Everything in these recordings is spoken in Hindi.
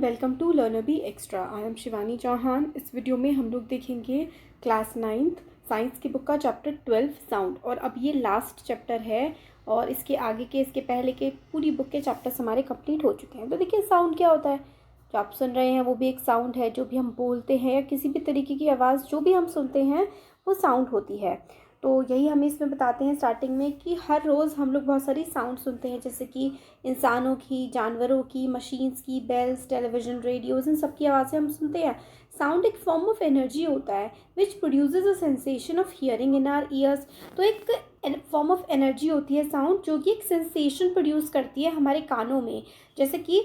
Welcome to learner B extra. I am Shivani Chauhan. इस वीडियो में हम लोग देखेंगे क्लास 9th साइंस की बुक का चैप्टर 12 साउंड। और अब ये लास्ट चैप्टर है और इसके आगे के इसके पहले के पूरी बुक के चैप्टर्स हमारे कंप्लीट हो चुके हैं। तो देखिए साउंड क्या होता है, जो आप सुन रहे हैं वो भी एक साउंड है। जो भी हम बोलते हैं या किसी भी तरीके की आवाज़ जो भी हम सुनते हैं वो साउंड होती है। तो यही हमें इसमें बताते हैं स्टार्टिंग में कि हर रोज़ हम लोग बहुत सारी साउंड सुनते हैं, जैसे कि इंसानों की, जानवरों की, मशीन्स की, बेल्स, टेलीविज़न, रेडियोज़, इन सब की आवाज़ें हम सुनते हैं। साउंड एक फॉर्म ऑफ एनर्जी होता है which produces a sensation of hearing in our ears. तो एक फॉर्म ऑफ एनर्जी होती है साउंड, जो कि एक सेंसेशन प्रोड्यूस करती है हमारे कानों में। जैसे कि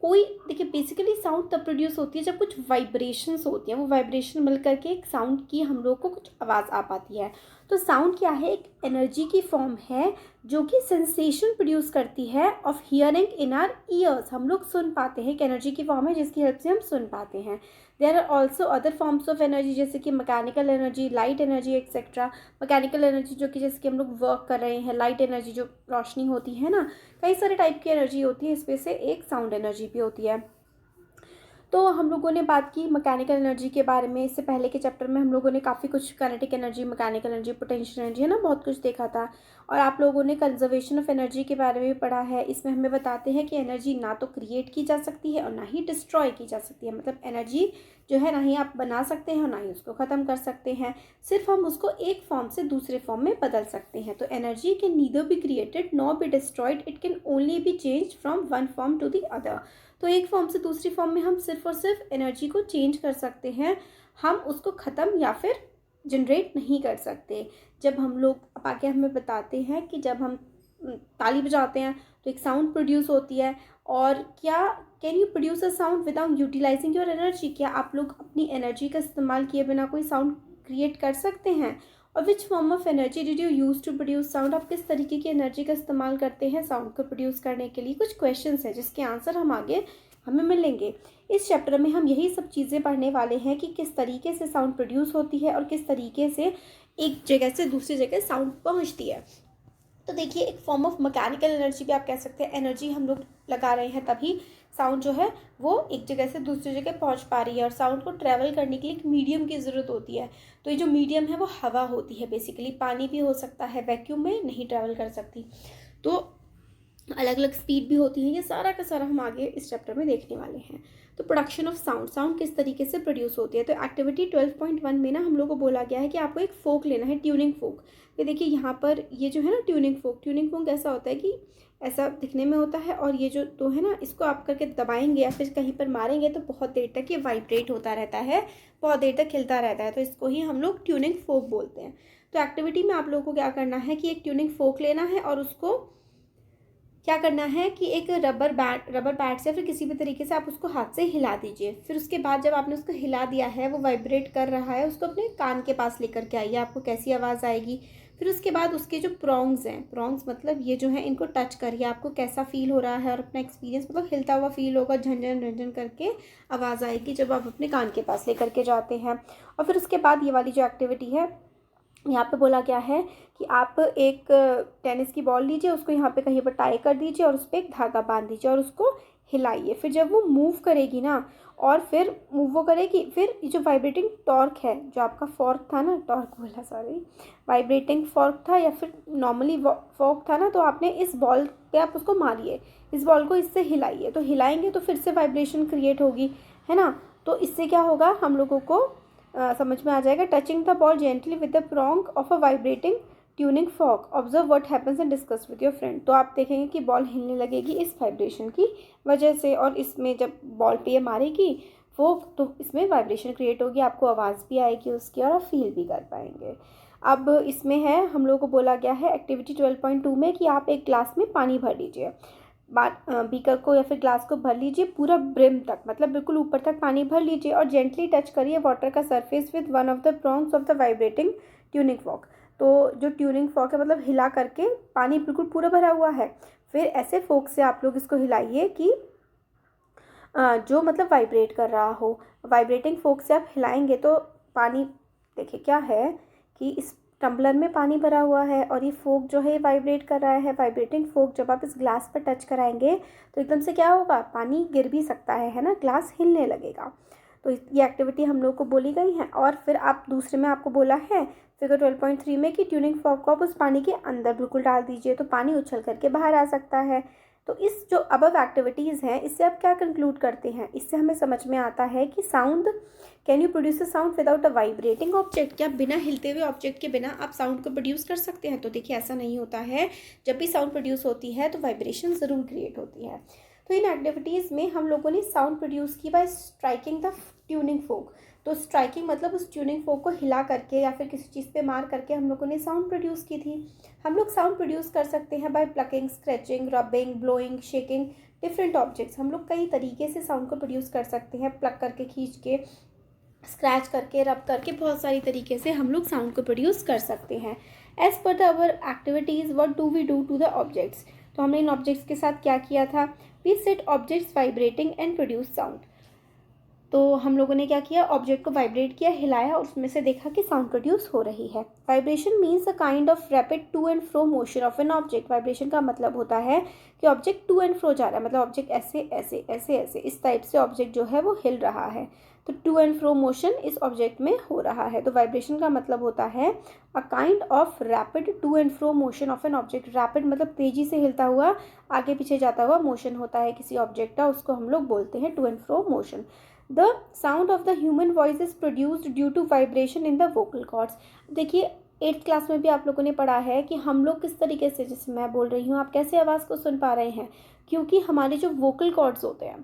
कोई देखिए बेसिकली साउंड तब प्रोड्यूस होती है जब कुछ वाइब्रेशंस होती हैं, वो वाइब्रेशन मिल करके एक साउंड की हम लोग को कुछ आवाज़ आ पाती है। तो साउंड क्या है, एक एनर्जी की फॉर्म है जो कि सेंसेशन प्रोड्यूस करती है of hearing in are years. हम लोग सुन पाते हैं, एक एनर्जी की फॉर्म है जिसकी हेल्प से हम सुन पाते हैं। There are also other forms of energy, जैसे कि mechanical energy, light energy etcetera. Mechanical energy जो कि जैसे कि हम लोग वर्क कर रहे हैं, लाइट एनर्जी जो रोशनी होती है ना, कई सारे टाइप की एनर्जी होती है, इसमें से एक साउंड एनर्जी भी होती है। तो हम लोगों ने बात की मैकेनिकल एनर्जी के बारे में। इससे पहले के चैप्टर में हम लोगों ने काफ़ी कुछ kinetic energy, mechanical energy, potential energy, है ना, बहुत कुछ देखा था। और आप लोगों ने कंजर्वेशन ऑफ एनर्जी के बारे में भी पढ़ा है। इसमें हमें बताते हैं कि एनर्जी ना तो क्रिएट की जा सकती है और ना ही डिस्ट्रॉय की जा सकती है। मतलब एनर्जी जो है ना ही आप बना सकते हैं और ना ही उसको ख़त्म कर सकते हैं, सिर्फ हम उसको एक फॉर्म से दूसरे फॉर्म में बदल सकते हैं। तो energy can neither be created nor be destroyed, it can only be change from one form to the other. तो एक फॉर्म से दूसरी फॉर्म में हम सिर्फ और सिर्फ एनर्जी को चेंज कर सकते हैं, हम उसको ख़त्म या फिर जनरेट नहीं कर सकते। जब हम लोग अब आगे हमें बताते हैं कि जब हम ताली बजाते हैं तो एक साउंड प्रोड्यूस होती है। और क्या can you produce a sound without utilising your energy, क्या आप लोग अपनी एनर्जी का इस्तेमाल किए बिना कोई साउंड क्रिएट कर सकते हैं? और which form of energy did you use to produce sound, आप किस तरीके की एनर्जी का इस्तेमाल करते हैं साउंड को प्रोड्यूस करने के लिए? कुछ क्वेश्चंस हैं जिसके आंसर हम आगे हमें मिलेंगे। इस चैप्टर में हम यही सब चीज़ें पढ़ने वाले हैं कि किस तरीके से साउंड प्रोड्यूस होती है और किस तरीके से एक जगह से दूसरी जगह साउंड पहुंचती है। तो देखिए एक फॉर्म ऑफ मैकेनिकल एनर्जी भी आप कह सकते हैं, एनर्जी हम लोग लगा रहे हैं तभी साउंड जो है वो एक जगह से दूसरी जगह पहुंच पा रही है। और साउंड को ट्रैवल करने के लिए एक मीडियम की ज़रूरत होती है। तो ये जो मीडियम है वो हवा होती है, बेसिकली पानी भी हो सकता है, वैक्यूम में नहीं ट्रैवल कर सकती। तो अलग अलग स्पीड भी होती है। ये सारा का सारा हम आगे इस चैप्टर में देखने वाले हैं। तो प्रोडक्शन ऑफ साउंड, साउंड किस तरीके से प्रोड्यूस होती है। तो एक्टिविटी 12.1 में ना हम लोग को बोला गया है कि आपको एक फोक लेना है, ट्यूनिंग फोक। ये देखिए यहाँ पर ये जो है ना ट्यूनिंग फोक ऐसा होता है कि ऐसा दिखने में होता है, और ये जो तो है ना, इसको आप करके दबाएंगे या फिर कहीं पर मारेंगे तो बहुत देर तक ये वाइब्रेट होता रहता है, बहुत देर तक खिलता रहता है। तो इसको ही हम लोग ट्यूनिंग फोक बोलते हैं। तो एक्टिविटी में आप लोगों को क्या करना है कि एक ट्यूनिंग फोक लेना है और उसको क्या करना है कि एक रबर बैंड से फिर किसी भी तरीके से आप उसको हाथ से हिला दीजिए। फिर उसके बाद जब आपने उसको हिला दिया है, वो वाइब्रेट कर रहा है, उसको अपने कान के पास लेकर के आइए, आपको कैसी आवाज़ आएगी। फिर उसके बाद उसके जो प्रोंग्स हैं, प्रोंग्स मतलब ये जो है, इनको टच करिए, आपको कैसा फील हो रहा है और अपना एक्सपीरियंस, मतलब हिलता हुआ फील होगा, झंझन झंझन करके आवाज़ आएगी जब आप अपने कान के पास लेकर के जाते हैं। और फिर उसके बाद ये वाली जो एक्टिविटी है, यहाँ पे बोला गया है कि आप एक टेनिस की बॉल लीजिए, उसको यहाँ पे कहीं पर टाई कर दीजिए और उस पर एक धागा बांध दीजिए और उसको हिलाइए। फिर जब वो मूव करेगी ना, और फिर मूव वो करेगी, फिर ये जो वाइब्रेटिंग टॉर्क है, जो आपका फॉर्क था ना, टॉर्क बोला सॉरी, वाइब्रेटिंग फॉर्क था या फिर नॉर्मली फॉर्क था ना, तो आपने इस बॉल पे आप उसको मारिए, इस बॉल को इससे हिलाइए। तो हिलाएंगे तो फिर से वाइब्रेशन क्रिएट होगी, है ना। तो इससे क्या होगा, हम लोगों को समझ में आ जाएगा। Touching the ball gently with the prong of a vibrating tuning fork, observe what happens and discuss with your friend. तो आप देखेंगे कि बॉल हिलने लगेगी इस वाइब्रेशन की वजह से, और इसमें जब बॉल पे ये मारेगी फोक तो इसमें वाइब्रेशन क्रिएट होगी, आपको आवाज़ भी आएगी उसकी और आप फील भी कर पाएंगे। अब इसमें है, हम लोग को बोला गया है एक्टिविटी 12.2 में कि आप एक ग्लास में पानी भर लीजिए, बीकर को या फिर ग्लास को भर लीजिए पूरा ब्रिम तक, मतलब बिल्कुल ऊपर तक पानी भर लीजिए और जेंटली टच करिए वाटर का surface with one of the prongs of the vibrating tuning fork. तो जो ट्यूनिंग फॉर्क है, मतलब हिला करके, पानी बिल्कुल पूरा भरा हुआ है, फिर ऐसे फोक से आप लोग इसको हिलाइए कि जो मतलब वाइब्रेट कर रहा हो। वाइब्रेटिंग फोक से आप हिलाएंगे तो पानी, देखिए क्या है कि इस टम्बलर में पानी भरा हुआ है और ये फोक जो है वाइब्रेट कर रहा है। वाइब्रेटिंग फोक जब आप इस ग्लास पर टच कराएंगे तो एकदम से क्या होगा, पानी गिर भी सकता है ना, ग्लास हिलने लगेगा। तो ये एक्टिविटी हम लोग को बोली गई है। और फिर आप दूसरे में आपको बोला है फिगर 12.3 में कि ट्यूनिंग फॉर्क को आप उस पानी के अंदर बिल्कुल डाल दीजिए तो पानी उछल करके बाहर आ सकता है। तो इस जो अबव एक्टिविटीज़ हैं इससे आप क्या कंक्लूड करते हैं, इससे हमें समझ में आता है कि sound, can you produce a sound without a vibrating object, क्या बिना हिलते हुए ऑब्जेक्ट के बिना आप साउंड को प्रोड्यूस कर सकते हैं? तो देखिए ऐसा नहीं होता है। जब भी साउंड प्रोड्यूस होती है तो वाइब्रेशन ज़रूर क्रिएट होती है। तो इन एक्टिविटीज़ में हम लोगों ने साउंड प्रोड्यूस की बाय स्ट्राइकिंग द ट्यूनिंग फोक। तो स्ट्राइकिंग मतलब उस ट्यूनिंग फोक को हिला करके या फिर किसी चीज़ पे मार करके हम लोगों ने साउंड प्रोड्यूस की थी। हम लोग साउंड प्रोड्यूस कर सकते हैं by plucking, scratching, rubbing, blowing, shaking different objects. हम लोग कई तरीके से साउंड को प्रोड्यूस कर सकते हैं, प्लक करके, खींच के, स्क्रैच करके, रब करके, बहुत सारी तरीके से हम लोग साउंड को प्रोड्यूस कर सकते हैं। एज पर the our activities what do we do to the objects. तो हमने इन ऑब्जेक्ट्स के साथ क्या किया था, we set objects vibrating and produce sound. तो हम लोगों ने क्या किया, ऑब्जेक्ट को वाइब्रेट किया, हिलाया और उसमें से देखा कि साउंड प्रोड्यूस हो रही है। Vibration means a kind of rapid to and fro motion of an object. Vibration का मतलब होता है कि ऑब्जेक्ट टू एंड फ्रो जा रहा है, मतलब ऑब्जेक्ट ऐसे ऐसे ऐसे ऐसे इस टाइप से ऑब्जेक्ट जो है वो हिल रहा है। तो टू एंड फ्रो मोशन इस ऑब्जेक्ट में हो रहा है। तो वाइब्रेशन का मतलब होता है a kind of rapid to and fro motion of an object. Rapid मतलब तेजी से हिलता हुआ, आगे पीछे जाता हुआ मोशन होता है किसी ऑब्जेक्ट का, उसको हम लोग बोलते हैं to and fro motion. The sound of the human voice is produced due to vibration in the vocal cords। देखिए 8th क्लास में भी आप लोगों ने पढ़ा है कि हम लोग किस तरीके से, जैसे मैं बोल रही हूँ, आप कैसे आवाज़ को सुन पा रहे हैं, क्योंकि हमारे जो वोकल कॉर्ड्स होते हैं,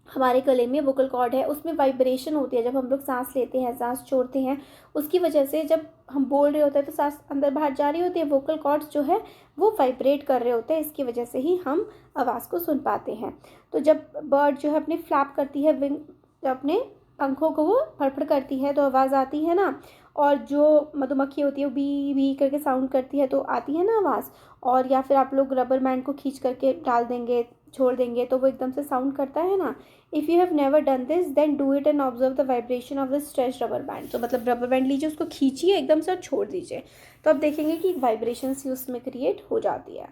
हमारे गले में वोकल कॉर्ड है, उसमें वाइब्रेशन होती है। जब हम लोग सांस लेते हैं, सांस छोड़ते हैं, उसकी वजह से जब हम बोल रहे होते हैं तो सांस अंदर बाहर जा रही होती है, वोकल कॉर्ड्स जो है वो वाइब्रेट कर रहे होते हैं, इसकी वजह से ही हम आवाज़ को सुन पाते हैं। तो जब बर्ड जो है अपनी फ्लैप करती है, विंग, जब अपने पंखों को वो फड़फड़ करती है तो आवाज़ आती है ना, और जो मधुमक्खी होती है वो बी बी करके साउंड करती है तो आती है ना आवाज़। और या फिर आप लोग रबर बैंड को खींच करके डाल देंगे, छोड़ देंगे तो वो एकदम से साउंड करता है ना। If you have never done this then do it and observe the vibration of the stretch rubber band. तो मतलब रबर बैंड लीजिए, उसको खींचिए एकदम से और छोड़ दीजिए, तो आप देखेंगे कि वाइब्रेशन सी उसमें क्रिएट हो जाती है।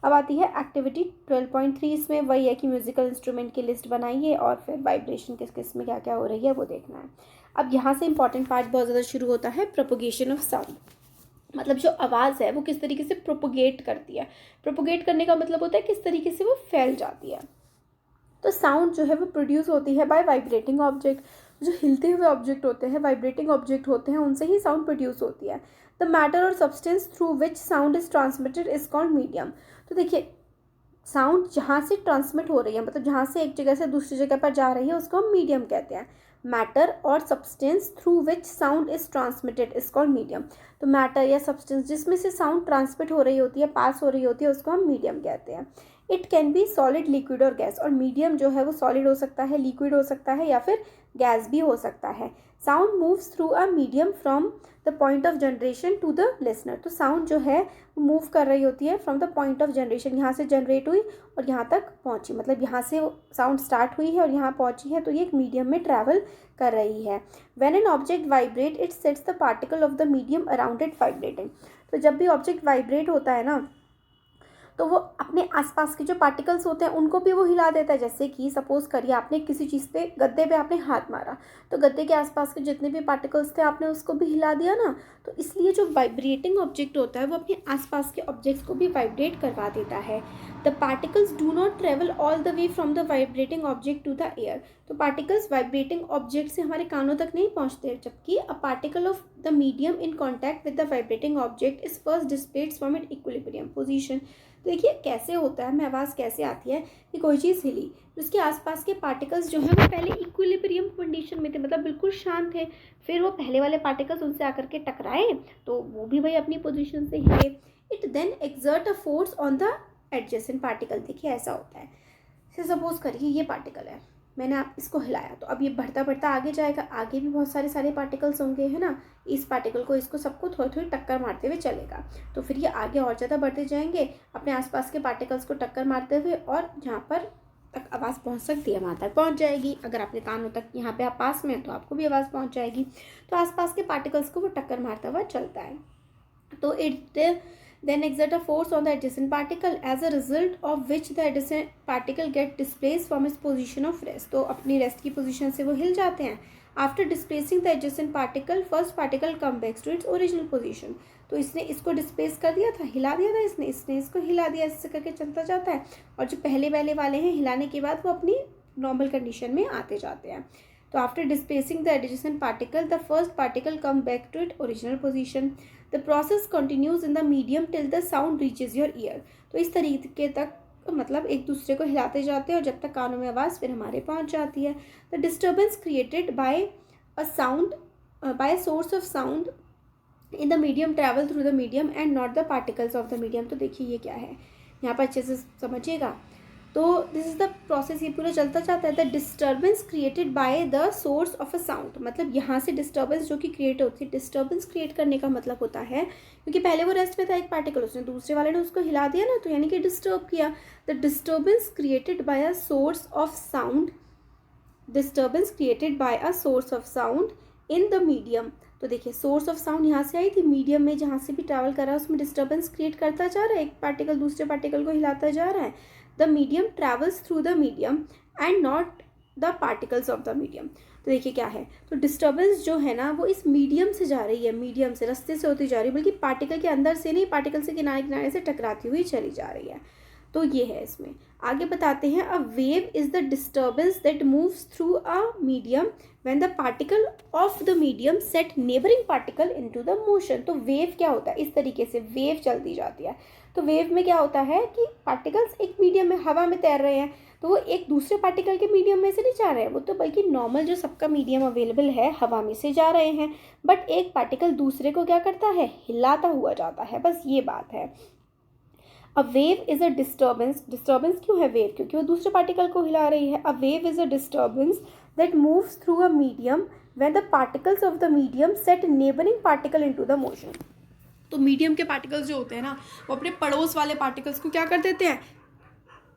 अब आती है एक्टिविटी 12.3। इसमें वही है कि म्यूजिकल इंस्ट्रूमेंट की लिस्ट बनाइए और फिर वाइब्रेशन किस किस में क्या क्या हो रही है वो देखना है। अब यहाँ से इंपॉर्टेंट पार्ट बहुत ज़्यादा शुरू होता है, प्रोपोगेशन ऑफ साउंड। मतलब जो आवाज़ है वो किस तरीके से प्रोपोगेट करती है। प्रोपोगेट करने का मतलब होता है किस तरीके से वो फैल जाती है। तो साउंड जो है वो प्रोड्यूस होती है बाय वाइब्रेटिंग ऑब्जेक्ट। जो हिलते हुए ऑब्जेक्ट होते हैं, वाइब्रेटिंग ऑब्जेक्ट होते हैं, उनसे ही साउंड प्रोड्यूस होती है। द मैटर और substance through which sound is transmitted is called medium. तो देखिए साउंड जहाँ से ट्रांसमिट हो रही है, मतलब जहाँ से एक जगह से दूसरी जगह पर जा रही है, उसको हम मीडियम कहते हैं। मैटर और substance through which sound is transmitted is called medium. तो मैटर या सब्सटेंस जिसमें से साउंड ट्रांसमिट हो रही होती है, पास हो रही होती है, उसको हम मीडियम कहते हैं। It can be solid, liquid और गैस। और मीडियम जो है वो सॉलिड हो सकता है, लिक्विड हो सकता है या फिर गैस भी हो सकता है। Sound moves through a medium from the point of generation to the listener. तो साउंड जो है मूव कर रही होती है from the point of generation, यहाँ से जनरेट हुई और यहाँ तक पहुँची, मतलब यहाँ से साउंड स्टार्ट हुई है और यहाँ पहुँची है, तो ये एक मीडियम में ट्रैवल कर रही है। When an object vibrate it sets the particle of the medium around it vibrating. तो जब भी ऑब्जेक्ट वाइब्रेट होता है ना, तो वो अपने आसपास के जो पार्टिकल्स होते हैं उनको भी वो हिला देता है। जैसे कि सपोज करिए आपने किसी चीज़ पे, गद्दे पे आपने हाथ मारा, तो गद्दे के आसपास के जितने भी पार्टिकल्स थे आपने उसको भी हिला दिया ना। तो इसलिए जो वाइब्रेटिंग ऑब्जेक्ट होता है वो अपने आसपास के ऑब्जेक्ट्स को भी वाइब्रेट करवा देता है। The particles do not travel all the way from the vibrating object to the air. तो पार्टिकल्स वाइब्रेटिंग ऑब्जेक्ट से हमारे कानों तक नहीं पहुँचते, जबकि a particle of the medium in contact with the vibrating object is first dissipates from it equilibrium position. तो देखिए कैसे होता है, हमें आवाज़ कैसे आती है कि कोई चीज़ हिली, उसके आसपास के पार्टिकल्स जो हैं वो पहले इक्विलिब्रियम कंडीशन में थे, मतलब बिल्कुल शांत थे, फिर वो पहले वाले पार्टिकल्स उनसे आकर के टकराए तो वो भी भाई अपनी पोजीशन से हिले। It then exert a force on the adjacent particle. देखिए ऐसा होता है, सपोज करिए ये पार्टिकल है, मैंने आप इसको हिलाया तो अब ये बढ़ता बढ़ता आगे जाएगा, आगे भी बहुत सारे पार्टिकल्स होंगे, है ना। इस पार्टिकल को, इसको सबको थोड़ी थोड़ी टक्कर मारते हुए चलेगा, तो फिर ये आगे और ज़्यादा बढ़ते जाएंगे अपने आसपास के पार्टिकल्स को टक्कर मारते हुए, और जहाँ पर तक आवाज़ पहुँच सकती है वहाँ तक पहुँच जाएगी। अगर आपके कानों तक यहाँ पे आप पास में हैं तो आपको भी आवाज़ पहुँच जाएगी। तो आसपास के पार्टिकल्स को वो टक्कर मारता हुआ चलता है। तो it then exert a force on the adjacent particle as a result of which the adjacent particle get displaced from its position of rest. तो अपनी रेस्ट की पोजीशन से वो हिल जाते हैं. After displacing the adjacent particle, first particle come back to its original position. तो इसने इसको डिस्प्लेस कर दिया था, हिला दिया था इसने इसको हिला दिया, इससे करके चलता जाता है. और जो पहले वाले हैं हिलाने के बाद वो अपनी नॉर्मल कंडीशन में आते जाते हैं. तो after displacing the adjacent particle the first particle come back to it original position. The process continues in the medium till the sound reaches your ear. तो इस तरीके तक मतलब एक दूसरे को हिलाते जाते हैं और जब तक कानों में आवाज़ फिर हमारे पहुंच जाती है. The disturbance created by a sound bye source of sound in the medium travel through the medium and not the particles of the medium. तो देखिए ये क्या है, यहाँ पर अच्छे से समझिएगा. तो दिस इज़ द प्रोसेस, ये पूरा चलता जाता है. The disturbance created by the source of a sound, मतलब यहाँ से डिस्टर्बेंस जो कि क्रिएट होती है. डिस्टर्बेंस क्रिएट करने का मतलब होता है क्योंकि पहले वो रेस्ट में था एक पार्टिकल, उसने दूसरे वाले ने उसको हिला दिया ना, तो यानी कि डिस्टर्ब किया. The disturbance created by a source of sound, disturbance created by a source of sound in the medium. तो देखिए सोर्स ऑफ साउंड यहाँ से आई थी, मीडियम में जहाँ से भी ट्रैवल कर रहा है उसमें डिस्टर्बेंस क्रिएट करता जा रहा है, एक पार्टिकल दूसरे पार्टिकल को हिलाता जा रहा है. The medium travels through the medium and not the particles of the medium. तो देखिए क्या है, तो डिस्टर्बेंस जो है ना वो इस मीडियम से जा रही है, मीडियम से रास्ते से होती जा रही है, बल्कि पार्टिकल के अंदर से नहीं, पार्टिकल से किनारे किनारे से टकराती हुई चली जा रही है. तो ये है इसमें. आगे बताते हैं, a wave is the disturbance that moves through a medium when the particle of the medium set neighbouring particle into the motion. तो वेव क्या होता है, इस तरीके से वेव चलती जाती है. तो वेव में क्या होता है कि पार्टिकल्स एक मीडियम में हवा में तैर रहे हैं, तो वो एक दूसरे पार्टिकल के मीडियम में से नहीं जा रहे हैं, वो तो बल्कि नॉर्मल जो सबका मीडियम अवेलेबल है हवा में से जा रहे हैं. बट एक पार्टिकल दूसरे को क्या करता है, हिलाता हुआ जाता है. बस ये बात है. A wave is a disturbance, disturbance क्यों है वेव, क्योंकि वो दूसरे पार्टिकल को हिला रही है. A wave is a disturbance that moves through a medium when the particles of the medium set neighbouring particle into the motion. तो मीडियम के पार्टिकल्स जो होते हैं ना वो अपने पड़ोस वाले पार्टिकल्स को क्या कर देते हैं,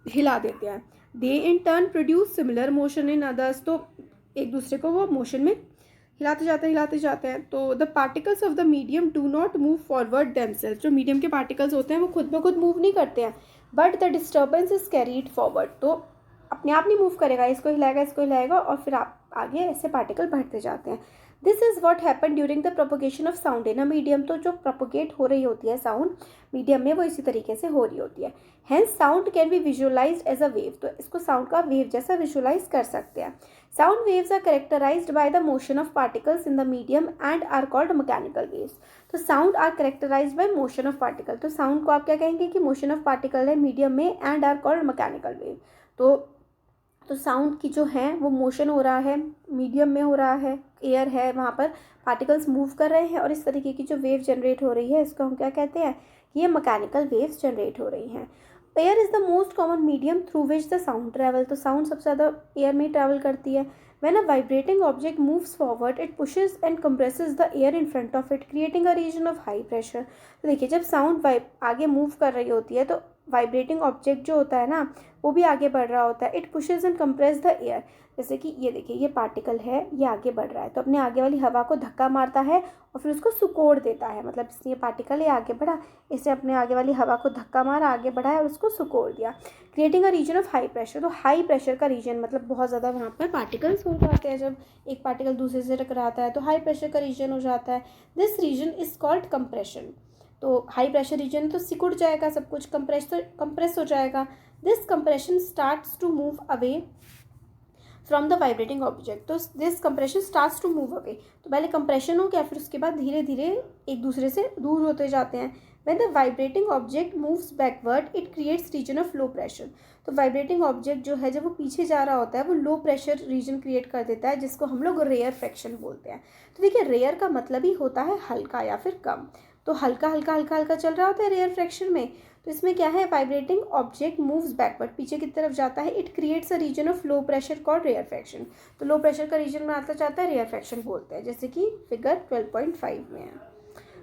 हिला देते हैं. They in turn produce similar motion in others. तो एक दूसरे को वो मोशन में हिलाते जाते हैं. तो the particles of the medium do not move forward themself. जो मीडियम के पार्टिकल्स होते हैं वो खुद ब खुद मूव नहीं करते हैं, but the disturbance is carried forward. तो अपने आप नहीं मूव करेगा, इसको हिलाएगा और फिर आप आगे ऐसे पार्टिकल बढ़ते जाते हैं. This is what happen during the propagation of sound in a medium. तो जो प्रोपोगेट हो रही होती है साउंड मीडियम में वो इसी तरीके से हो रही होती है. Hence sound can be visualised as a wave. तो इसको साउंड का वेव जैसा विजुअलाइज कर सकते हैं. Sound waves are characterised by the motion of particles in the medium and are called mechanical waves. तो sound are characterised by motion of particle. तो साउंड को आप क्या कहेंगे कि मोशन ऑफ पार्टिकल है मीडियम में and are called mechanical wave. तो साउंड की जो है वो मोशन हो रहा है, मीडियम में हो रहा है, एयर है, वहाँ पर पार्टिकल्स मूव कर रहे हैं और इस तरीके की जो वेव जनरेट हो रही है इसको हम क्या कहते हैं कि ये मैकेनिकल वेव्स जनरेट हो रही हैं. Air is the most common medium through which the sound travel. तो साउंड सबसे ज़्यादा एयर में ही ट्रैवल करती है. When a vibrating object moves forward it pushes and compresses the air in front of it creating a region of high pressure. तो देखिए जब साउंड आगे मूव कर रही होती है तो वाइब्रेटिंग ऑब्जेक्ट जो होता है ना वो भी आगे बढ़ रहा होता है. It pushes and compress the air. जैसे कि ये देखिए ये पार्टिकल है, ये आगे बढ़ रहा है तो अपने आगे वाली हवा को धक्का मारता है और फिर उसको सुकोड़ देता है. मतलब इसलिए पार्टिकल ये आगे बढ़ा, इसने अपने आगे वाली हवा को धक्का मारा, आगे बढ़ाया और उसको सुकोड़ दिया. Creating a region of high pressure. तो हाई प्रेशर का रीजन मतलब बहुत ज़्यादा वहाँ पर पार्टिकल्स हो जाते हैं. जब एक पार्टिकल दूसरे से टकराता है तो हाई प्रेशर का रीजन हो जाता है. This region is called compression. तो हाई प्रेशर रीजन तो सिकुड़ जाएगा सब कुछ, कंप्रेस हो जाएगा. This compression starts to move away from the vibrating object. तो this compression starts to move away. तो पहले कंप्रेशन हो गया, फिर उसके बाद धीरे धीरे एक दूसरे से दूर होते जाते हैं. When the vibrating object moves backward it creates region of low pressure. तो वाइब्रेटिंग ऑब्जेक्ट जो है जब वो पीछे जा रहा होता है वो लो प्रेशर रीजन क्रिएट कर देता है जिसको हम लोग रेयर फ्रैक्शन बोलते हैं. तो देखिए रेयर का मतलब ही होता है हल्का या फिर कम. तो हल्का चल रहा होता है रेयर फ्रैक्शन में. तो इसमें क्या है, वाइब्रेटिंग ऑब्जेक्ट मूव्स बैकवर्ड, पीछे की तरफ जाता है. It creates a region of low pressure called rarefaction. तो लो प्रेशर का रीजन बनाता जाता है, रेयर फ्रैक्शन बोलते हैं, जैसे कि फिगर 12.5 में है.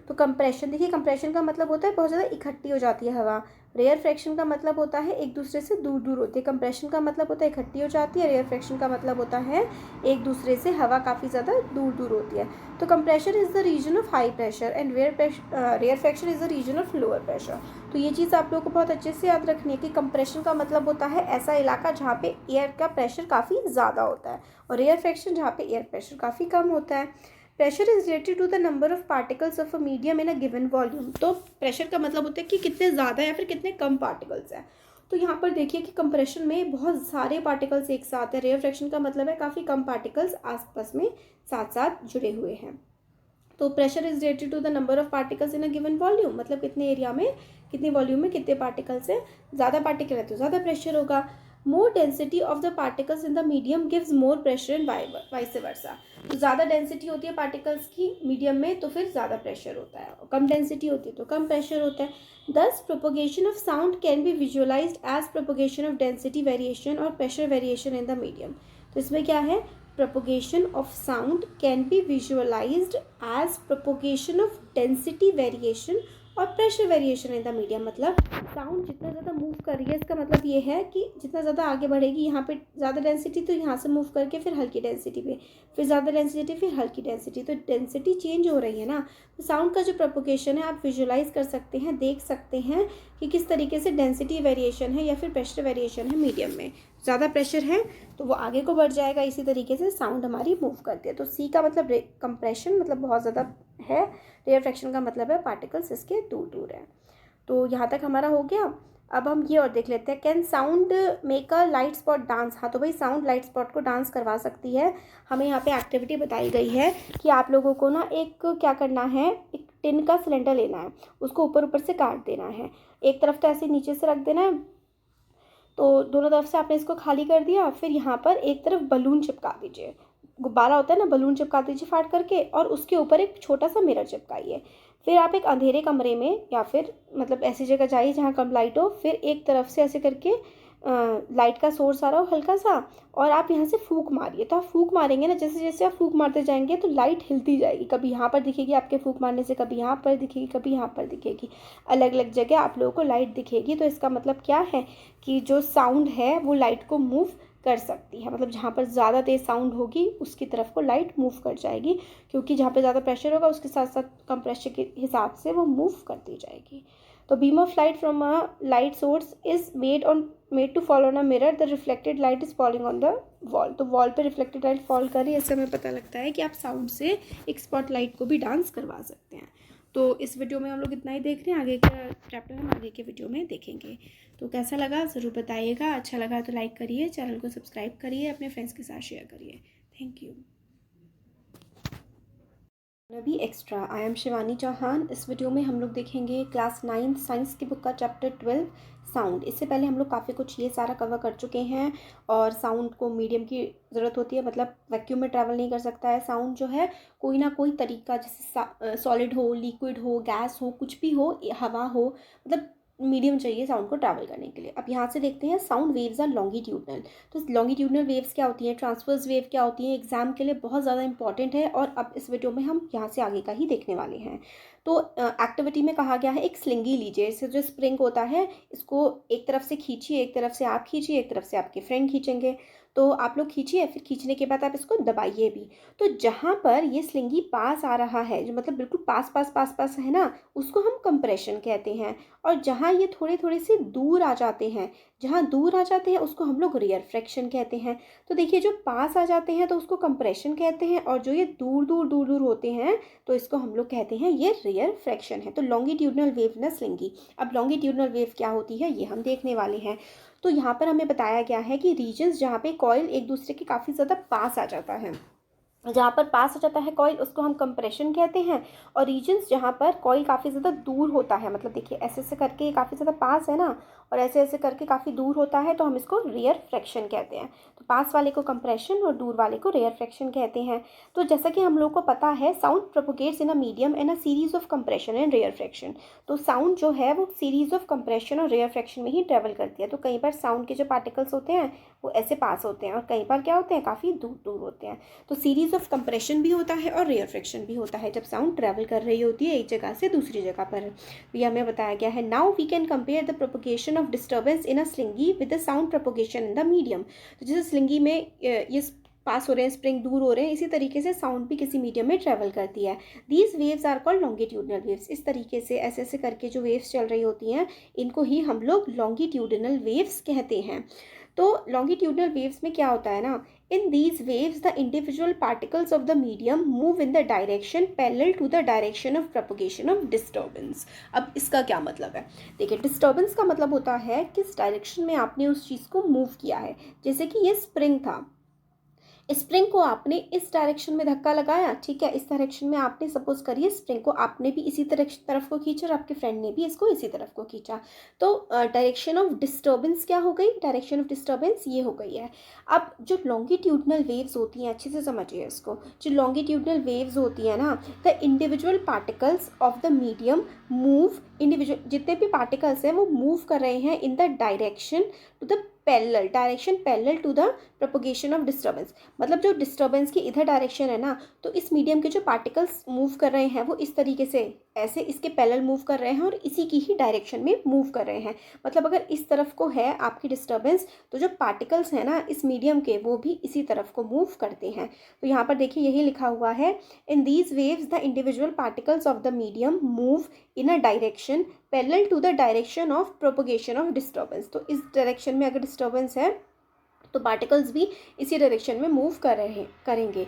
तो कंप्रेशन, देखिए कंप्रेशन का मतलब होता है बहुत ज़्यादा इकट्ठी हो जाती है हवा। रेयरफेक्शन का मतलब होता है एक दूसरे से दूर दूर होती है। कंप्रेशन का मतलब होता है इकट्ठी हो जाती है, रेयरफेक्शन का मतलब होता है एक दूसरे से हवा काफ़ी ज़्यादा दूर दूर होती है। तो compression is the region of high pressure and rarefaction is the region of lower pressure. तो ये चीज़ आप लोगों को बहुत अच्छे से याद रखनी है कि कंप्रेशन का मतलब होता है ऐसा इलाका जहाँ पे एयर का प्रेशर काफ़ी ज़्यादा होता है, और रेयरफेक्शन जहाँ पे एयर प्रेशर काफ़ी कम होता है। Pressure is related to the number of particles of a medium in a given volume. तो प्रेशर का मतलब होता है कि कितने ज़्यादा या फिर कितने कम पार्टिकल्स हैं। तो यहाँ पर देखिए कि कंप्रेशन में बहुत सारे पार्टिकल्स एक साथ है, रेयरफेक्शन का मतलब है काफ़ी कम पार्टिकल्स आसपास में साथ साथ जुड़े हुए हैं। तो pressure is related to the number of particles in a given volume, मतलब कितने एरिया में, कितने वॉल्यूम में कितने पार्टिकल्स हैं। ज़्यादा पार्टिकल है तो ज़्यादा प्रेशर होगा। More density of the particles in the medium gives more pressure and vice versa. तो ज़्यादा डेंसिटी होती है पार्टिकल्स की मीडियम में तो फिर ज़्यादा प्रेशर होता है, और कम डेंसिटी होती है तो कम प्रेशर होता है। Thus propagation of sound can be visualised as propagation of density variation और pressure variation in the medium. तो इसमें क्या है, propagation of sound can be visualized as propagation of density variation और pressure variation in the medium. मतलब साउंड जितना ज़्यादा मूव कर रही है, इसका मतलब ये है कि जितना ज़्यादा आगे बढ़ेगी, यहाँ पे ज़्यादा डेंसिटी तो यहाँ से मूव करके फिर हल्की डेंसिटी पे, फिर ज़्यादा डेंसिटी फिर हल्की डेंसिटी, तो डेंसिटी चेंज हो रही है ना। तो साउंड का जो प्रोपोगेशन है आप विजुअलाइज कर सकते हैं, देख सकते हैं कि किस तरीके से डेंसिटी वेरिएशन है या फिर प्रेशर वेरिएशन है मीडियम में। ज़्यादा प्रेशर है तो वो आगे को बढ़ जाएगा, इसी तरीके से साउंड हमारी मूव करती है। तो सी का मतलब कंप्रेशन मतलब बहुत ज़्यादा है, रेयरफेक्शन का मतलब है पार्टिकल्स इसके दूर दूर है। तो यहाँ तक हमारा हो गया। अब हम ये और देख लेते हैं, can sound make a light spot dance. हाँ तो भाई साउंड लाइट स्पॉट को डांस करवा सकती है। हमें यहाँ पे एक्टिविटी बताई गई है कि आप लोगों को ना एक क्या करना है, एक टिन का सिलेंडर लेना है, उसको ऊपर ऊपर से काट देना है, एक तरफ तो ऐसे नीचे से रख देना है, तो दोनों तरफ से आपने इसको खाली कर दिया। फिर यहाँ पर एक तरफ बलून चिपका दीजिए, गुब्बारा होता है ना, बलून चिपका दीजिए फाड़ करके, और उसके ऊपर एक छोटा सा मिरर चिपकाइए। फिर आप एक अंधेरे कमरे में या फिर मतलब ऐसी जगह जाइए जहाँ कम लाइट हो, फिर एक तरफ से ऐसे करके लाइट का सोर्स आ रहा हो हल्का सा, और आप यहाँ से फूंक मारिए। तो आप फूंक मारेंगे ना, जैसे जैसे आप फूंक मारते जाएंगे तो लाइट हिलती जाएगी, कभी यहाँ पर दिखेगी आपके फूंक मारने से, कभी यहाँ पर दिखेगी, कभी यहाँ पर दिखेगी, अलग अलग जगह आप लोगों को लाइट दिखेगी। तो इसका मतलब क्या है कि जो साउंड है वो लाइट को मूव कर सकती है, मतलब जहाँ पर ज़्यादा तेज़ साउंड होगी उसकी तरफ को लाइट मूव कर जाएगी, क्योंकि जहाँ पे ज़्यादा प्रेशर होगा उसके साथ साथ कम प्रेशर के हिसाब से वो मूव करती जाएगी। तो beam of light from a light source is made to fall on a mirror, the reflected light is falling on the wall. तो वॉल पे रिफ्लेक्टेड लाइट फॉल कर रही है, इससे हमें पता लगता है कि आप साउंड से एक स्पॉट लाइट को भी डांस करवा सकते हैं। तो इस वीडियो में हम लोग इतना ही देख रहे हैं, आगे का चैप्टर हम आगे के वीडियो में देखेंगे। तो कैसा लगा ज़रूर बताइएगा, अच्छा लगा तो लाइक करिए, चैनल को सब्सक्राइब करिए, अपने फ्रेंड्स के साथ शेयर करिए। Thank you. नबी extra, I am Shivani Chauhan. इस वीडियो में हम लोग देखेंगे क्लास 9 साइंस की बुक का चैप्टर 12 साउंड। इससे पहले हम लोग काफ़ी कुछ ये सारा कवर कर चुके हैं, और साउंड को मीडियम की ज़रूरत होती है, मतलब वैक्यूम में ट्रैवल नहीं कर सकता है साउंड जो है, कोई ना कोई तरीका, जैसे सॉलिड हो, लिक्विड हो, गैस हो, कुछ भी हो, हवा हो, मतलब मीडियम चाहिए साउंड को ट्रैवल करने के लिए। अब यहाँ से देखते हैं साउंड वेव्स आर लॉन्गिट्यूडनल। तो लॉन्गिट्यूडनल वेव्स क्या होती हैं, ट्रांसवर्स वेव क्या होती हैं, एग्जाम के लिए बहुत ज़्यादा इंपॉर्टेंट है, और अब इस वीडियो में हम यहाँ से आगे का ही देखने वाले हैं। तो एक्टिविटी में कहा गया है एक स्लिंगी लीजिए, इससे जो स्प्रिंग होता है इसको एक तरफ से खींचिए, एक तरफ से आप खींचिए, एक तरफ से आपके फ्रेंड खींचेंगे। तो आप लोग खींचिए, फिर खींचने के बाद आप इसको दबाइए भी। तो जहाँ पर ये स्लिंगी पास आ रहा है, जो मतलब बिल्कुल पास पास पास पास है ना, उसको हम कंप्रेशन कहते हैं। और जहाँ ये थोड़े थोड़े से दूर आ जाते हैं, जहाँ दूर आ जाते हैं उसको हम लोग रेयर फ्रैक्शन कहते हैं। तो देखिए जो पास आ जाते हैं तो उसको कंप्रेशन कहते हैं, और जो ये दूर दूर दूर दूर होते हैं तो इसको हम लोग कहते हैं ये रेयर फ्रैक्शन है। तो लॉन्गिट्यूडनल वेव ना स्लिंगी। अब लॉन्गिट्यूडनल वेव क्या होती है ये हम देखने वाले हैं। तो यहाँ पर हमें बताया गया है कि रीजन्स जहाँ पे कॉइल एक दूसरे के काफ़ी ज़्यादा पास आ जाता है, जहाँ पर पास हो जाता है कॉइल उसको हम कंप्रेशन कहते हैं। और रीजन्स जहाँ पर कॉइल काफ़ी ज़्यादा दूर होता है, मतलब देखिए ऐसे ऐसे करके काफ़ी ज़्यादा पास है ना, और ऐसे ऐसे करके काफ़ी दूर होता है, तो हम इसको रेयर फ्रैक्शन कहते हैं। तो पास वाले को कंप्रेशन और दूर वाले को रेयर फ्रैक्शन कहते हैं। तो जैसा कि हम लोग को पता है sound propagates in a medium in a series of compression and rarefaction. तो साउंड जो है वो सीरीज ऑफ कंप्रेशन और रेयर फ्रैक्शन में ही ट्रेवल करती है। तो कई बार साउंड के जो पार्टिकल्स होते हैं वो ऐसे पास होते हैं, और कई बार क्या होते हैं काफ़ी दूर दूर होते हैं। तो सीरीज यूज़ ऑफ कंप्रेशन भी होता है और रेयर फ्रिक्शन भी होता है जब साउंड ट्रैवल कर रही होती है एक जगह से दूसरी जगह पर। ये हमें बताया गया है। Now we can compare the propagation of disturbance in a slinky with the sound propagation in the medium. तो जैसे स्लिंगी में ये पास हो रहे हैं, स्प्रिंग दूर हो रहे हैं, इसी तरीके से साउंड भी किसी मीडियम में ट्रैवल करती है। These waves are called longitudinal waves. इस तरीके से ऐसे ऐसे करके जो वेव्स चल रही होती हैं इनको ही हम लोग लॉन्गिट्यूडनल वेव्स कहते हैं। तो लॉन्गिट्यूडनल वेव्स में क्या होता है ना, in these waves the individual particles of the medium move in the direction parallel to the direction of propagation of disturbance. अब इसका क्या मतलब है, देखिए डिस्टर्बेंस का मतलब होता है किस डायरेक्शन में आपने उस चीज़ को मूव किया है। जैसे कि ये स्प्रिंग था, स्प्रिंग को आपने इस डायरेक्शन में धक्का लगाया, ठीक है, इस डायरेक्शन में आपने सपोज करिए स्प्रिंग को आपने भी इसी तरफ को खींचा और आपके फ्रेंड ने भी इसको इसी तरफ को खींचा, तो डायरेक्शन ऑफ डिस्टर्बेंस क्या हो गई, डायरेक्शन ऑफ डिस्टर्बेंस ये हो गई है। अब जो लॉन्गिट्यूडनल वेव्स होती हैं, अच्छे से समझिए इसको, जो लॉन्गिट्यूडनल वेव्स होती हैं ना, the individual particles of the medium move, individual जितने भी पार्टिकल्स हैं वो मूव कर रहे हैं in the direction to the parallel, direction parallel to the propagation of disturbance. मतलब जो डिस्टर्बेंस की इधर डायरेक्शन है ना, तो इस मीडियम के जो पार्टिकल्स मूव कर रहे हैं वो इस तरीके से ऐसे इसके पैरेलल मूव कर रहे हैं और इसी की ही डायरेक्शन में मूव कर रहे हैं। मतलब अगर इस तरफ को है आपकी डिस्टर्बेंस, तो जो पार्टिकल्स हैं ना इस मीडियम के वो भी इसी तरफ को मूव करते हैं। तो यहाँ पर देखिए यही लिखा हुआ है, in these waves the individual particles of the medium move in a direction parallel to the direction of propagation of disturbance. तो इस डायरेक्शन में अगर डिस्टर्बेंस है तो पार्टिकल्स भी इसी डायरेक्शन में मूव करेंगे।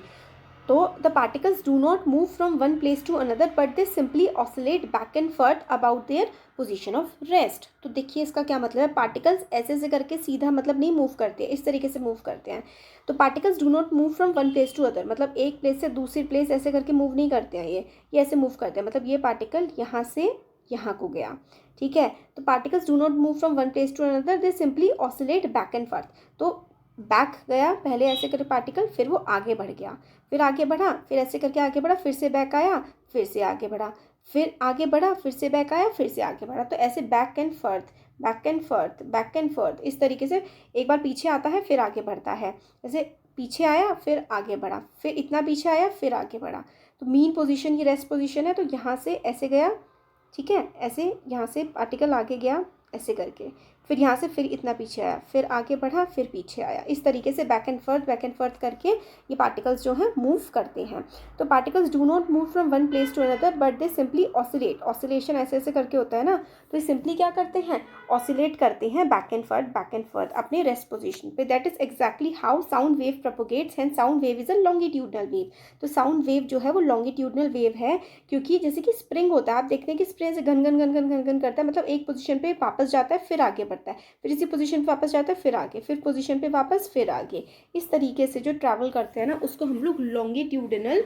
तो the particles do not move from one place to another but they simply oscillate back and forth about their position of rest. तो देखिए इसका क्या मतलब है, पार्टिकल्स ऐसे ऐसे करके सीधा मतलब नहीं मूव करते, इस तरीके से मूव करते हैं। तो particles do not move from one place to other, मतलब एक प्लेस से दूसरी प्लेस ऐसे करके मूव नहीं करते हैं, ये ऐसे मूव करते हैं। मतलब ये पार्टिकल यहाँ से यहाँ को गया, ठीक है। तो particles do not move from one place to another, they simply oscillate back and forth. तो बैक गया पहले ऐसे करके पार्टिकल, फिर वो आगे बढ़ गया, फिर आगे बढ़ा, फिर ऐसे करके आगे बढ़ा, फिर से बैक आया, फिर से आगे बढ़ा, फिर आगे बढ़ा, फिर से बैक आया, फिर से आगे बढ़ा। तो ऐसे back and forth, back and forth, back and forth, इस तरीके से एक बार पीछे आता है फिर आगे बढ़ता है। जैसे पीछे आया फिर आगे बढ़ा, फिर इतना पीछे आया फिर आगे बढ़ा। तो मीन पोजीशन ये रेस्ट पोजीशन है, तो यहाँ से ऐसे गया, ठीक है, ऐसे यहाँ से पार्टिकल आगे गया ऐसे करके, फिर यहाँ से फिर इतना पीछे आया, फिर आगे बढ़ा, फिर पीछे आया। इस तरीके से बैक एंड फॉर्थ करके ये पार्टिकल्स जो हैं मूव करते हैं। तो particles do not move from one place to another but they simply oscillate, oscillation ऐसे ऐसे करके होता है ना, तो ये सिंपली क्या करते हैं, ऑसिलेट करते हैं बैक एंड फॉर्थ अपने रेस्ट पोजीशन पे। That is exactly how sound wave propagates, and sound wave is a longitudinal wave. तो साउंड वेव जो है वो लॉन्गिट्यूडनल वेव है, क्योंकि जैसे कि स्प्रिंग होता है, आप देखते हैं कि स्प्रिंग से घन घन घन घन घन घन करता है, मतलब एक पोजीशन पे वापस जाता है फिर आगे बढ़ता है, फिर इसी पोजीशन पे वापस जाता है फिर आगे, फिर पोजीशन पे वापस फिर आगे। इस तरीके से जो ट्रैवल करते हैं ना उसको हम लोग लॉन्गिट्यूडनल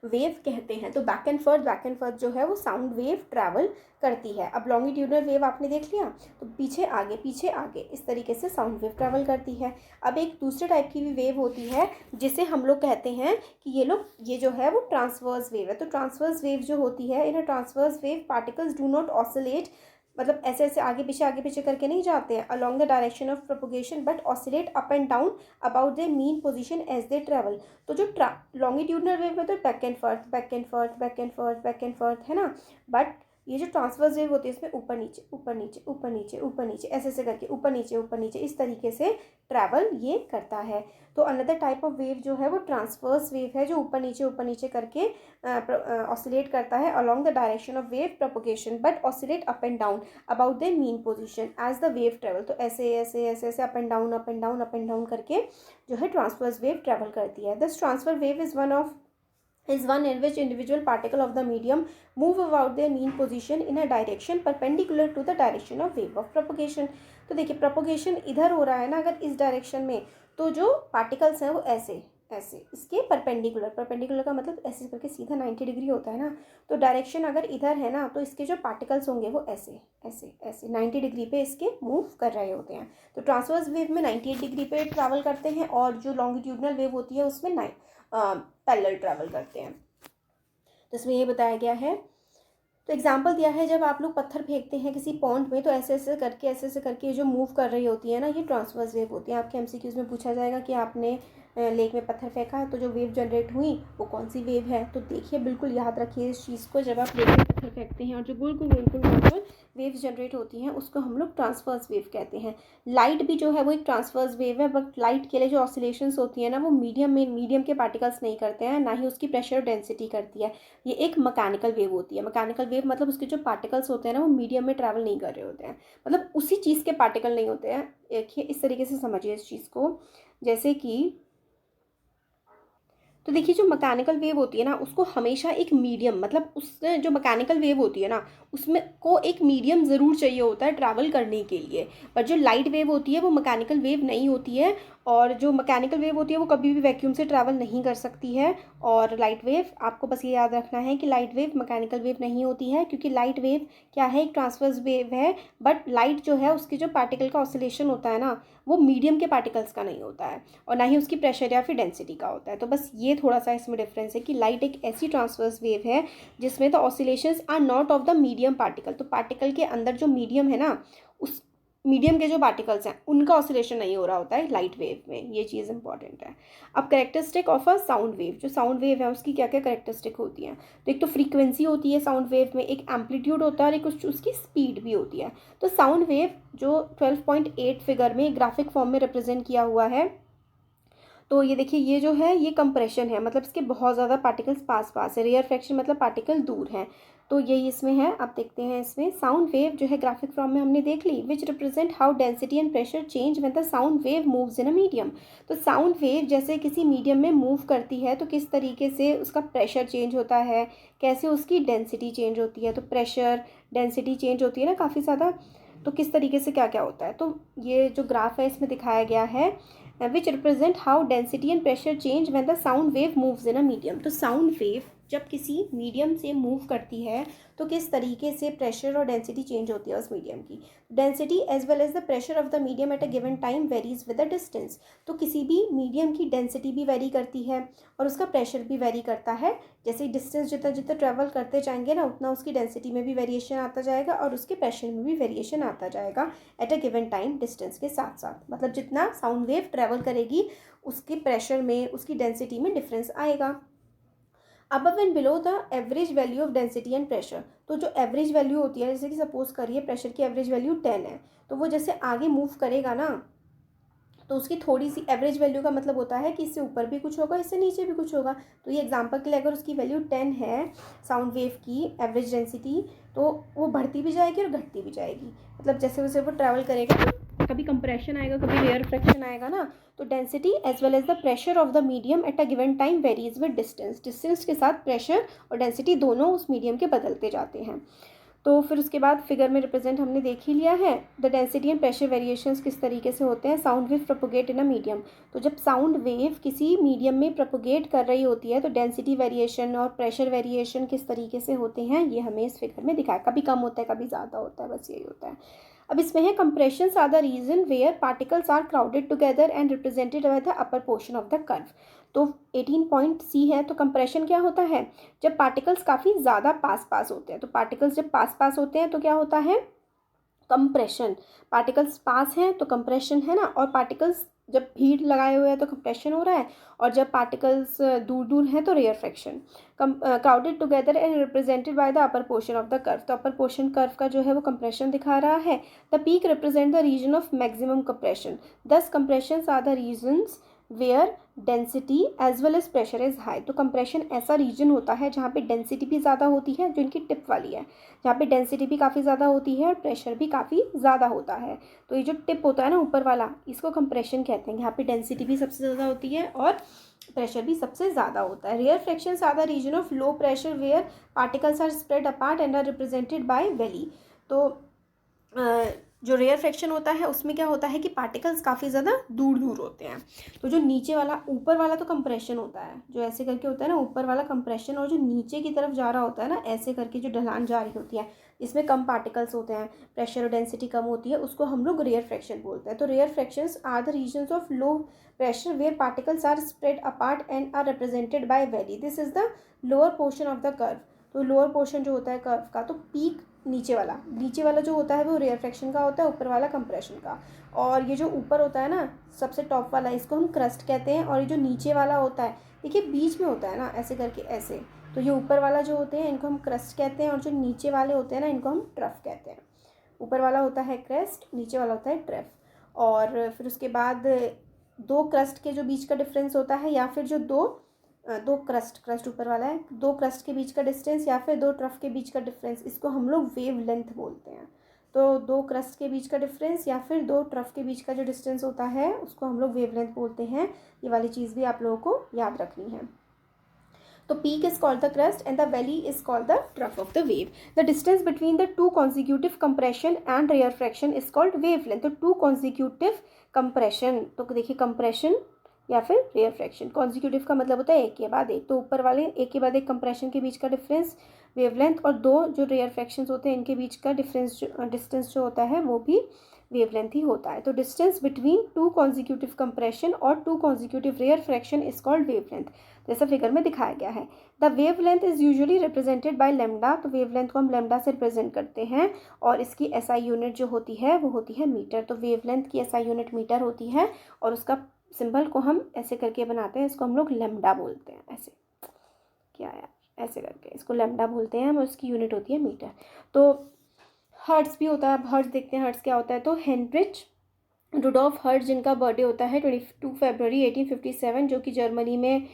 वेव कहते हैं। तो बैक एंड फॉर्थ जो है वो साउंड वेव ट्रैवल करती है। अब लॉन्गिट्यूडनल वेव आपने देख लिया, तो पीछे आगे इस तरीके से साउंड वेव ट्रैवल करती है। अब एक दूसरे टाइप की भी वेव होती है जिसे हम लोग कहते हैं कि ये जो है वो ट्रांसवर्स वेव है। तो ट्रांसवर्स वेव जो होती है, in a transverse wave particles do not oscillate, मतलब ऐसे ऐसे आगे पीछे करके नहीं जाते हैं along the direction of propagation but oscillate up and down about their mean position as they travel. तो जो लॉन्गिट्यूडनल वेव में तो बैक एंड फॉर्थ है ना, बट ये जो ट्रांसवर्स वेव होती है इसमें ऊपर नीचे ऐसे ऐसे करके ऊपर नीचे इस तरीके से ट्रैवल ये करता है। तो अनदर टाइप ऑफ वेव जो है वो ट्रांसवर्स वेव है, जो ऊपर नीचे करके ऑसिलेट करता है along the direction of wave propagation but oscillate up and down about the mean position as the wave travel. तो ऐसे अप एंड डाउन करके जो है ट्रांसवर्स वेव ट्रेवल करती है। This transfer wave is one in which individual particle of the medium move about their mean position in a direction perpendicular to the direction of wave of propagation। तो देखिए प्रोपोगेशन इधर हो रहा है ना अगर इस डायरेक्शन में, तो जो पार्टिकल्स हैं वो ऐसे इसके परपेंडिकुलर का मतलब ऐसे करके सीधा 90 डिग्री होता है ना। तो डायरेक्शन अगर इधर है ना तो इसके जो पार्टिकल्स होंगे वो ऐसे 90 डिग्री पे इसके मूव कर रहे होते हैं। तो ट्रांसवर्स वेव में 98 डिग्री पे ट्रैवल करते हैं और जो लॉन्गिट्यूडनल वेव होती है उसमें पैरेलल ट्रैवल करते हैं। तो इसमें ये बताया गया है। तो एग्जाम्पल दिया है, जब आप लोग पत्थर फेंकते हैं किसी पॉन्ड में तो ऐसे ऐसे करके जो मूव कर रही होती है ना, ये ट्रांसवर्स वेव होती है। आपके एमसीक्यूज में पूछा जाएगा कि आपने लेक में पत्थर फेंका तो जो वेव जनरेट हुई वो कौन सी वेव है। तो देखिए, बिल्कुल याद रखिए इस चीज़ को, जब आप लेक में पत्थर फेंकते हैं और जो गोल गोल वेव्स जनरेट होती हैं उसको हम लोग ट्रांसवर्स वेव कहते हैं। लाइट भी जो है वो एक ट्रांसवर्स वेव है, बट लाइट के लिए जो ऑसिलेशंस होती है ना, वो मीडियम के पार्टिकल्स नहीं करते हैं, ना ही उसकी प्रेशर और डेंसिटी करती है। ये एक मैकेनिकल वेव होती है। मैकेनिकल वेव मतलब उसके जो पार्टिकल्स होते हैं ना, वो मीडियम में ट्रैवल नहीं कर रहे होते हैं, मतलब उसी चीज़ के पार्टिकल नहीं होते हैं। देखिए इस तरीके से समझिए इस चीज़ को, जैसे कि तो देखिए जो मैकेनिकल वेव होती है ना, उसको हमेशा एक मीडियम, मतलब उस जो मैकेनिकल वेव होती है ना, उसमें को एक मीडियम ज़रूर चाहिए होता है ट्रैवल करने के लिए। पर जो लाइट वेव होती है वो मैकेनिकल वेव नहीं होती है, और जो मैकेनिकल वेव होती है वो कभी भी वैक्यूम से ट्रैवल नहीं कर सकती है। और लाइट वेव, आपको बस ये याद रखना है कि लाइट वेव मैकेनिकल वेव नहीं होती है, क्योंकि लाइट वेव क्या है, एक ट्रांसवर्स वेव है, बट लाइट जो है उसकी जो पार्टिकल का ऑसिलेशन होता है ना, वो मीडियम के पार्टिकल्स का नहीं होता है, और ना ही उसकी प्रेशर या फिर डेंसिटी का होता है। तो बस ये थोड़ा सा इसमें डिफरेंस है कि लाइट एक ऐसी ट्रांसवर्स वेव है जिसमें the oscillations are not of the medium particle. तो पार्टिकल के अंदर जो मीडियम है ना, उस मीडियम के जो पार्टिकल्स हैं उनका ऑसिलेशन नहीं हो रहा होता है लाइट वेव में। ये चीज़ इंपॉर्टेंट है। अब characteristic of a sound wave, जो साउंड वेव है उसकी क्या क्या कैरेक्टरिस्टिक होती हैं। तो एक तो फ्रीक्वेंसी होती है साउंड वेव में, एक एम्पलीट्यूड होता है और एक उसकी स्पीड भी होती है। तो साउंड वेव जो 12.8 फिगर में ग्राफिक फॉर्म में रिप्रेजेंट किया हुआ है, तो ये देखिए ये जो है ये कंप्रेशन है, मतलब इसके बहुत ज़्यादा पार्टिकल्स पास पास है। रेयर फ्रैक्शन मतलब पार्टिकल दूर हैं। तो यही इसमें है। आप देखते हैं इसमें साउंड वेव जो है ग्राफिक फॉर्म में हमने देख ली, which represent how density and pressure change when the sound wave moves in a medium. तो साउंड वेव जैसे किसी मीडियम में मूव करती है तो किस तरीके से उसका प्रेशर चेंज होता है, कैसे उसकी डेंसिटी चेंज होती है। तो प्रेशर डेंसिटी चेंज होती है ना काफ़ी ज़्यादा, तो किस तरीके से क्या क्या होता है। तो ये जो ग्राफ है इसमें दिखाया गया है, विच represent how density and pressure change when the sound wave moves in a medium. तो साउंड वेव जब किसी मीडियम से मूव करती है तो किस तरीके से प्रेशर और डेंसिटी चेंज होती है उस मीडियम की। Density as well as the pressure of the medium at a given time varies with the distance. तो किसी भी मीडियम की डेंसिटी भी वेरी करती है और उसका प्रेशर भी वेरी करता है। जैसे डिस्टेंस जितना जितना ट्रैवल करते जाएंगे ना, उतना उसकी डेंसिटी में भी वेरिएशन आता जाएगा और उसके प्रेशर में भी वेरिएशन आता जाएगा eight a given time distance के साथ साथ। मतलब जितना साउंड वेव ट्रैवल करेगी उसके प्रेशर में, उसकी डेंसिटी में डिफरेंस आएगा। Above and below the average value of density and pressure. तो जो एवरेज वैल्यू होती है, जैसे कि सपोज करिए प्रेशर की एवरेज वैल्यू 10 है, तो वो जैसे आगे मूव करेगा ना, तो उसकी थोड़ी सी एवरेज वैल्यू का मतलब होता है कि इससे ऊपर भी कुछ होगा, इससे नीचे भी कुछ होगा। तो ये एग्जांपल के लिए अगर उसकी वैल्यू 10 है साउंड वेव की एवरेज डेंसिटी, तो वो बढ़ती भी जाएगी और घटती भी जाएगी। मतलब जैसे जैसे वो ट्रैवल करेगा, कभी कंप्रेशन आएगा, कभी रेयर फ्रैक्शन आएगा ना, तो density as well as the pressure of the medium at a given time varies with distance. Distance के साथ प्रेशर और डेंसिटी दोनों उस मीडियम के बदलते जाते हैं। तो फिर उसके बाद फिगर में रिप्रेजेंट हमने देख ही लिया है। The density and pressure variations किस तरीके से होते हैं। Sound wave propagate in a medium. तो जब साउंड वेव किसी मीडियम में प्रोपोगेट कर रही होती है तो डेंसिटी वेरिएशन और प्रेशर वेरिएशन किस तरीके से होते हैं, ये हमें इस फिगर में दिखाया। कभी कम होता है, कभी ज़्यादा होता है, बस यही होता है। अब इसमें है compressions are the region where particles are crowded together and represented by the upper portion of the curve. तो 18 पॉइंट सी है। तो कंप्रेशन क्या होता है, जब पार्टिकल्स काफ़ी ज़्यादा पास पास होते हैं। तो पार्टिकल्स जब पास पास होते हैं तो क्या होता है, कंप्रेशन। पार्टिकल्स पास हैं तो कंप्रेशन है ना, और पार्टिकल्स जब भीड़ लगाए हुए हैं तो कंप्रेशन हो रहा है, और जब पार्टिकल्स दूर दूर हैं तो rarefaction. Crowded together and represented by the upper portion of the curve. तो अपर पोर्शन कर्व का जो है वो कंप्रेशन दिखा रहा है। The peak represent the region of maximum compression. 10 compressions are the regions where density as well as pressure is high. तो कंप्रेशन ऐसा रीजन होता है जहाँ पे डेंसिटी भी ज़्यादा होती है, जो इनकी टिप वाली है, जहाँ पे डेंसिटी भी काफ़ी ज़्यादा होती है और प्रेशर भी काफ़ी ज़्यादा होता है। तो ये जो टिप होता है ना ऊपर वाला, इसको कंप्रेशन कहते हैं। यहाँ पे डेंसिटी भी सबसे ज़्यादा होती है और प्रेशर भी सबसे ज़्यादा होता है। Rarefactions are the region of low pressure where particles are spread apart and are represented by valley. तो जो रेयर फ्रैक्शन होता है उसमें क्या होता है कि पार्टिकल्स काफ़ी ज़्यादा दूर दूर होते हैं। तो जो नीचे वाला, ऊपर वाला तो कंप्रेशन होता है, जो ऐसे करके होता है ना ऊपर वाला कंप्रेशन, और जो नीचे की तरफ जा रहा होता है ना ऐसे करके जो ढलान जा रही होती है, इसमें कम पार्टिकल्स होते हैं, प्रेशर और डेंसिटी कम होती है, उसको हम लोग रेयर फ्रैक्शन बोलते हैं। तो rarefactions are the regions of low pressure where particles are spread apart and are represented by valley. This is the lower portion of the curve. तो लोअर पोर्शन जो होता है कर्व का, तो पीक नीचे वाला जो होता है वो रेयरफेक्शन का होता है, ऊपर वाला कंप्रेशन का। और ये जो ऊपर होता है ना सबसे टॉप वाला, इसको हम क्रस्ट कहते हैं। और ये जो नीचे वाला होता है, देखिए बीच में होता है ना ऐसे करके ऐसे, तो ये ऊपर वाला जो होते हैं इनको हम क्रस्ट कहते हैं, और जो नीचे वाले होते हैं ना इनको हम ट्रफ कहते हैं। ऊपर वाला होता है क्रस्ट, नीचे वाला होता है ट्रफ। और फिर उसके बाद दो क्रस्ट के जो बीच का डिफरेंस होता है, या फिर जो दो क्रस्ट ऊपर वाला है, दो क्रस्ट के बीच का डिस्टेंस या फिर दो ट्रफ के बीच का डिफरेंस, इसको हम लोग वेव लेंथ बोलते हैं। तो दो क्रस्ट के बीच का डिफरेंस या फिर दो ट्रफ के बीच का जो डिस्टेंस होता है उसको हम लोग वेव लेंथ बोलते हैं। ये वाली चीज़ भी आप लोगों को याद रखनी है। तो peak is called the crest and the valley is called the trough of the wave. The distance between the two consecutive compression and rarefaction is called wavelength. तो two consecutive compression, तो देखिए compression या फिर रेयरफ्रैक्शन, कॉन्जिक्यूटिव का मतलब होता है एक के बाद एक, तो ऊपर वाले एक के बाद एक कंप्रेशन के बीच का डिफरेंस वेवलेंथ, और दो जो रेयरफ्रैक्शंस होते हैं इनके बीच का डिस्टेंस जो होता है वो भी वेवलेंथ ही होता है। तो distance between two consecutive compression और two consecutive rarefaction is called wavelength, जैसा फिगर में दिखाया गया है। The wavelength is usually represented by lambda, तो वेवलेंथ को हम लैम्डा से रिप्रेजेंट करते हैं, और इसकी एसआई यूनिट जो होती है वो होती है मीटर। तो वेवलेंथ की एसआई यूनिट मीटर होती है, और उसका सिंबल को हम ऐसे करके बनाते हैं, इसको हम लोग लैम्डा बोलते हैं। ऐसे क्या है, ऐसे करके इसको लैम्डा बोलते हैं हम, और उसकी यूनिट होती है मीटर। तो हर्ट्ज़ भी होता है, अब हर्ट्ज़ देखते हैं हर्ट्ज़ क्या होता है। तो हेनरिच रुडोल्फ हर्ट्ज़ जिनका बर्थडे होता है 22 फरवरी 1857, जो कि जर्मनी में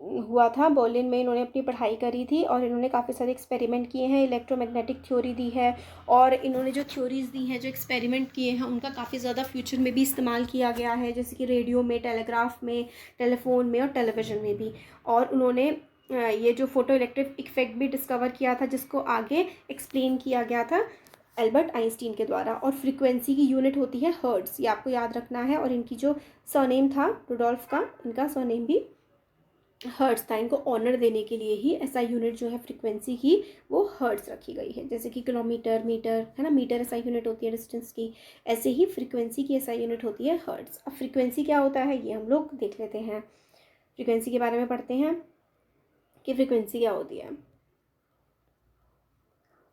हुआ था, बर्लिन में इन्होंने अपनी पढ़ाई करी थी, और इन्होंने काफ़ी सारे एक्सपेरिमेंट किए हैं, इलेक्ट्रोमैग्नेटिक थ्योरी दी है, और इन्होंने जो थ्योरीज़ दी हैं, जो एक्सपेरिमेंट किए हैं, उनका काफ़ी ज़्यादा फ्यूचर में भी इस्तेमाल किया गया है, जैसे कि रेडियो में, टेलीग्राफ में, टेलीफोन में और टेलीविज़न में भी। और उन्होंने ये जो फोटो इलेक्ट्रिक इफेक्ट भी डिस्कवर किया था, जिसको आगे एक्सप्लेन किया गया था एल्बर्ट आइंस्टीन के द्वारा। और फ्रीक्वेंसी की यूनिट होती है हर्ट्ज़, ये आपको याद रखना है। और इनकी जो सरनेम था रुडोल्फ का, इनका सरनेम भी हर्ट्ज़ था। इनको ऑनर देने के लिए ही ऐसा यूनिट जो है फ्रीक्वेंसी की वो हर्ट्ज़ रखी गई है, जैसे कि किलोमीटर, मीटर है ना, मीटर ऐसा यूनिट होती है डिस्टेंस की, ऐसे ही फ्रीक्वेंसी की ऐसा यूनिट होती है हर्ट्ज़। अब फ्रीक्वेंसी क्या होता है ये हम लोग देख लेते हैं, फ्रीक्वेंसी के बारे में पढ़ते हैं कि फ्रीक्वेंसी क्या होती है।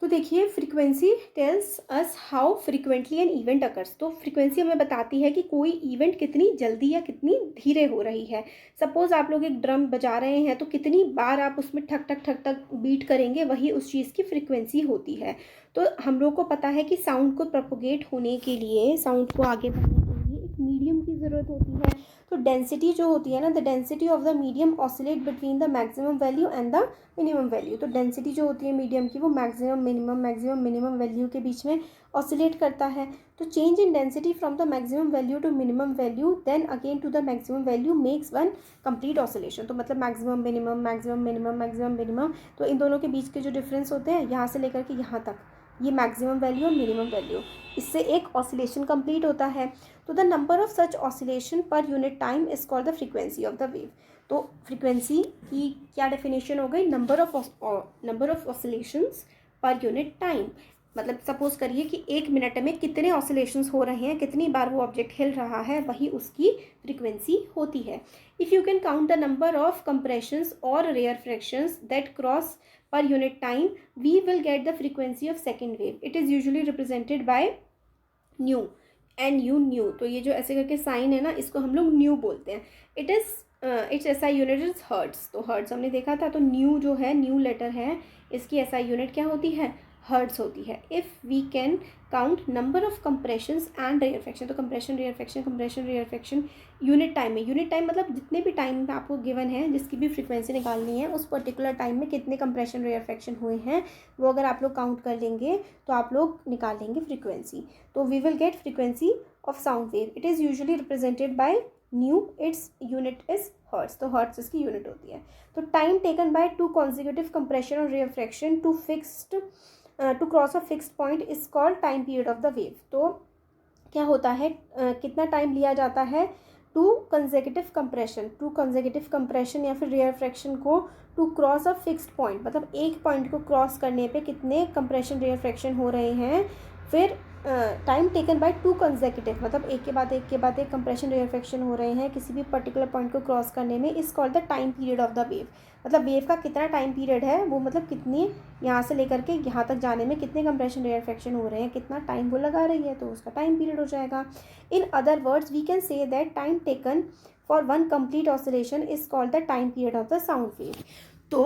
तो देखिए frequency tells us how frequently an event occurs. तो फ्रीक्वेंसी हमें बताती है कि कोई इवेंट कितनी जल्दी या कितनी धीरे हो रही है। सपोज़ आप लोग एक ड्रम बजा रहे हैं, तो कितनी बार आप उसमें ठक ठक ठक ठक बीट करेंगे, वही उस चीज़ की फ्रीक्वेंसी होती है। तो हम लोग को पता है कि साउंड को प्रोपोगेट होने के लिए, साउंड को आगे बढ़ने के लिए एक मीडियम की ज़रूरत होती है। तो डेंसिटी जो होती है ना, the density of the medium oscillate between the maximum value and the minimum value. तो डेंसिटी जो होती है मीडियम की, वो मैक्सिमम मिनिमम वैल्यू के बीच में ऑसिलेट करता है। तो change in density from the maximum value to minimum value then again to the maximum value makes one complete oscillation. तो मतलब मैक्सिमम मिनिमम, तो इन दोनों के बीच के जो डिफरेंस होते हैं यहाँ से लेकर के यहाँ तक, ये मैक्सिमम वैल्यू और मिनिमम वैल्यू, इससे एक ऑसिलेशन कंप्लीट होता है। तो the number of such oscillation पर unit time is called the frequency of the wave. तो फ्रीक्वेंसी की क्या डेफिनेशन हो गई, नंबर ऑफ ऑसिलेशंस पर यूनिट टाइम। मतलब सपोज करिए कि एक मिनट में कितने ऑसिलेशंस हो रहे हैं, कितनी बार वो ऑब्जेक्ट हिल रहा है, वही उसकी फ्रीक्वेंसी होती है। If you can count the number of compressions और rarefactions that cross per unit time, we will get the frequency of second wave. It is usually represented by nu, nu। तो ये जो ऐसे करके साइन है ना, इसको हम लोग न्यू बोलते हैं। It's SI unit is hertz. तो हर्ट्ज़ हमने देखा था, तो न्यू जो है, न्यू लेटर है, इसकी एसआई यूनिट क्या होती है, हर्ट्ज़ होती है। If we can count number of compressions and rarefaction, तो कंप्रेशन रेयरफैक्शन यूनिट टाइम में, यूनिट टाइम मतलब जितने भी टाइम में आपको गिवन है, जिसकी भी फ्रीक्वेंसी निकालनी है, उस पर्टिकुलर टाइम में कितने कंप्रेशन रेयरफैक्शन हुए हैं, वो अगर आप लोग काउंट कर लेंगे तो आप लोग निकाल लेंगे फ्रीक्वेंसी। तो we will get frequency of sound wave. It is usually represented by nu, its unit is hertz. तो हर्ट्ज़ इसकी यूनिट होती है। तो time taken by two consecutive compression और rarefaction to cross a fixed point is called time period of the wave. तो क्या होता है, कितना टाइम लिया जाता है टू कंसेक्यूटिव कंप्रेशन या फिर रेयरफ्रैक्शन को to cross a fixed point, मतलब एक पॉइंट को क्रॉस करने पे कितने कंप्रेशन रेयरफ्रैक्शन हो रहे हैं, फिर time taken by to consecutive, मतलब एक के बाद एक के बाद एक कंप्रेशन रेयरफेक्शन हो रहे हैं किसी भी पर्टिकुलर पॉइंट को क्रॉस करने में, इस called the time period of the wave. मतलब वेव का कितना टाइम पीरियड है वो, मतलब कितनी यहाँ से लेकर के यहाँ तक जाने में कितने कंप्रेशन रेयरफेक्शन हो रहे हैं, कितना टाइम वो लगा रही है, तो उसका टाइम पीरियड हो जाएगा। In other words we can say that time taken for one complete oscillation is called the time period of the sound wave. तो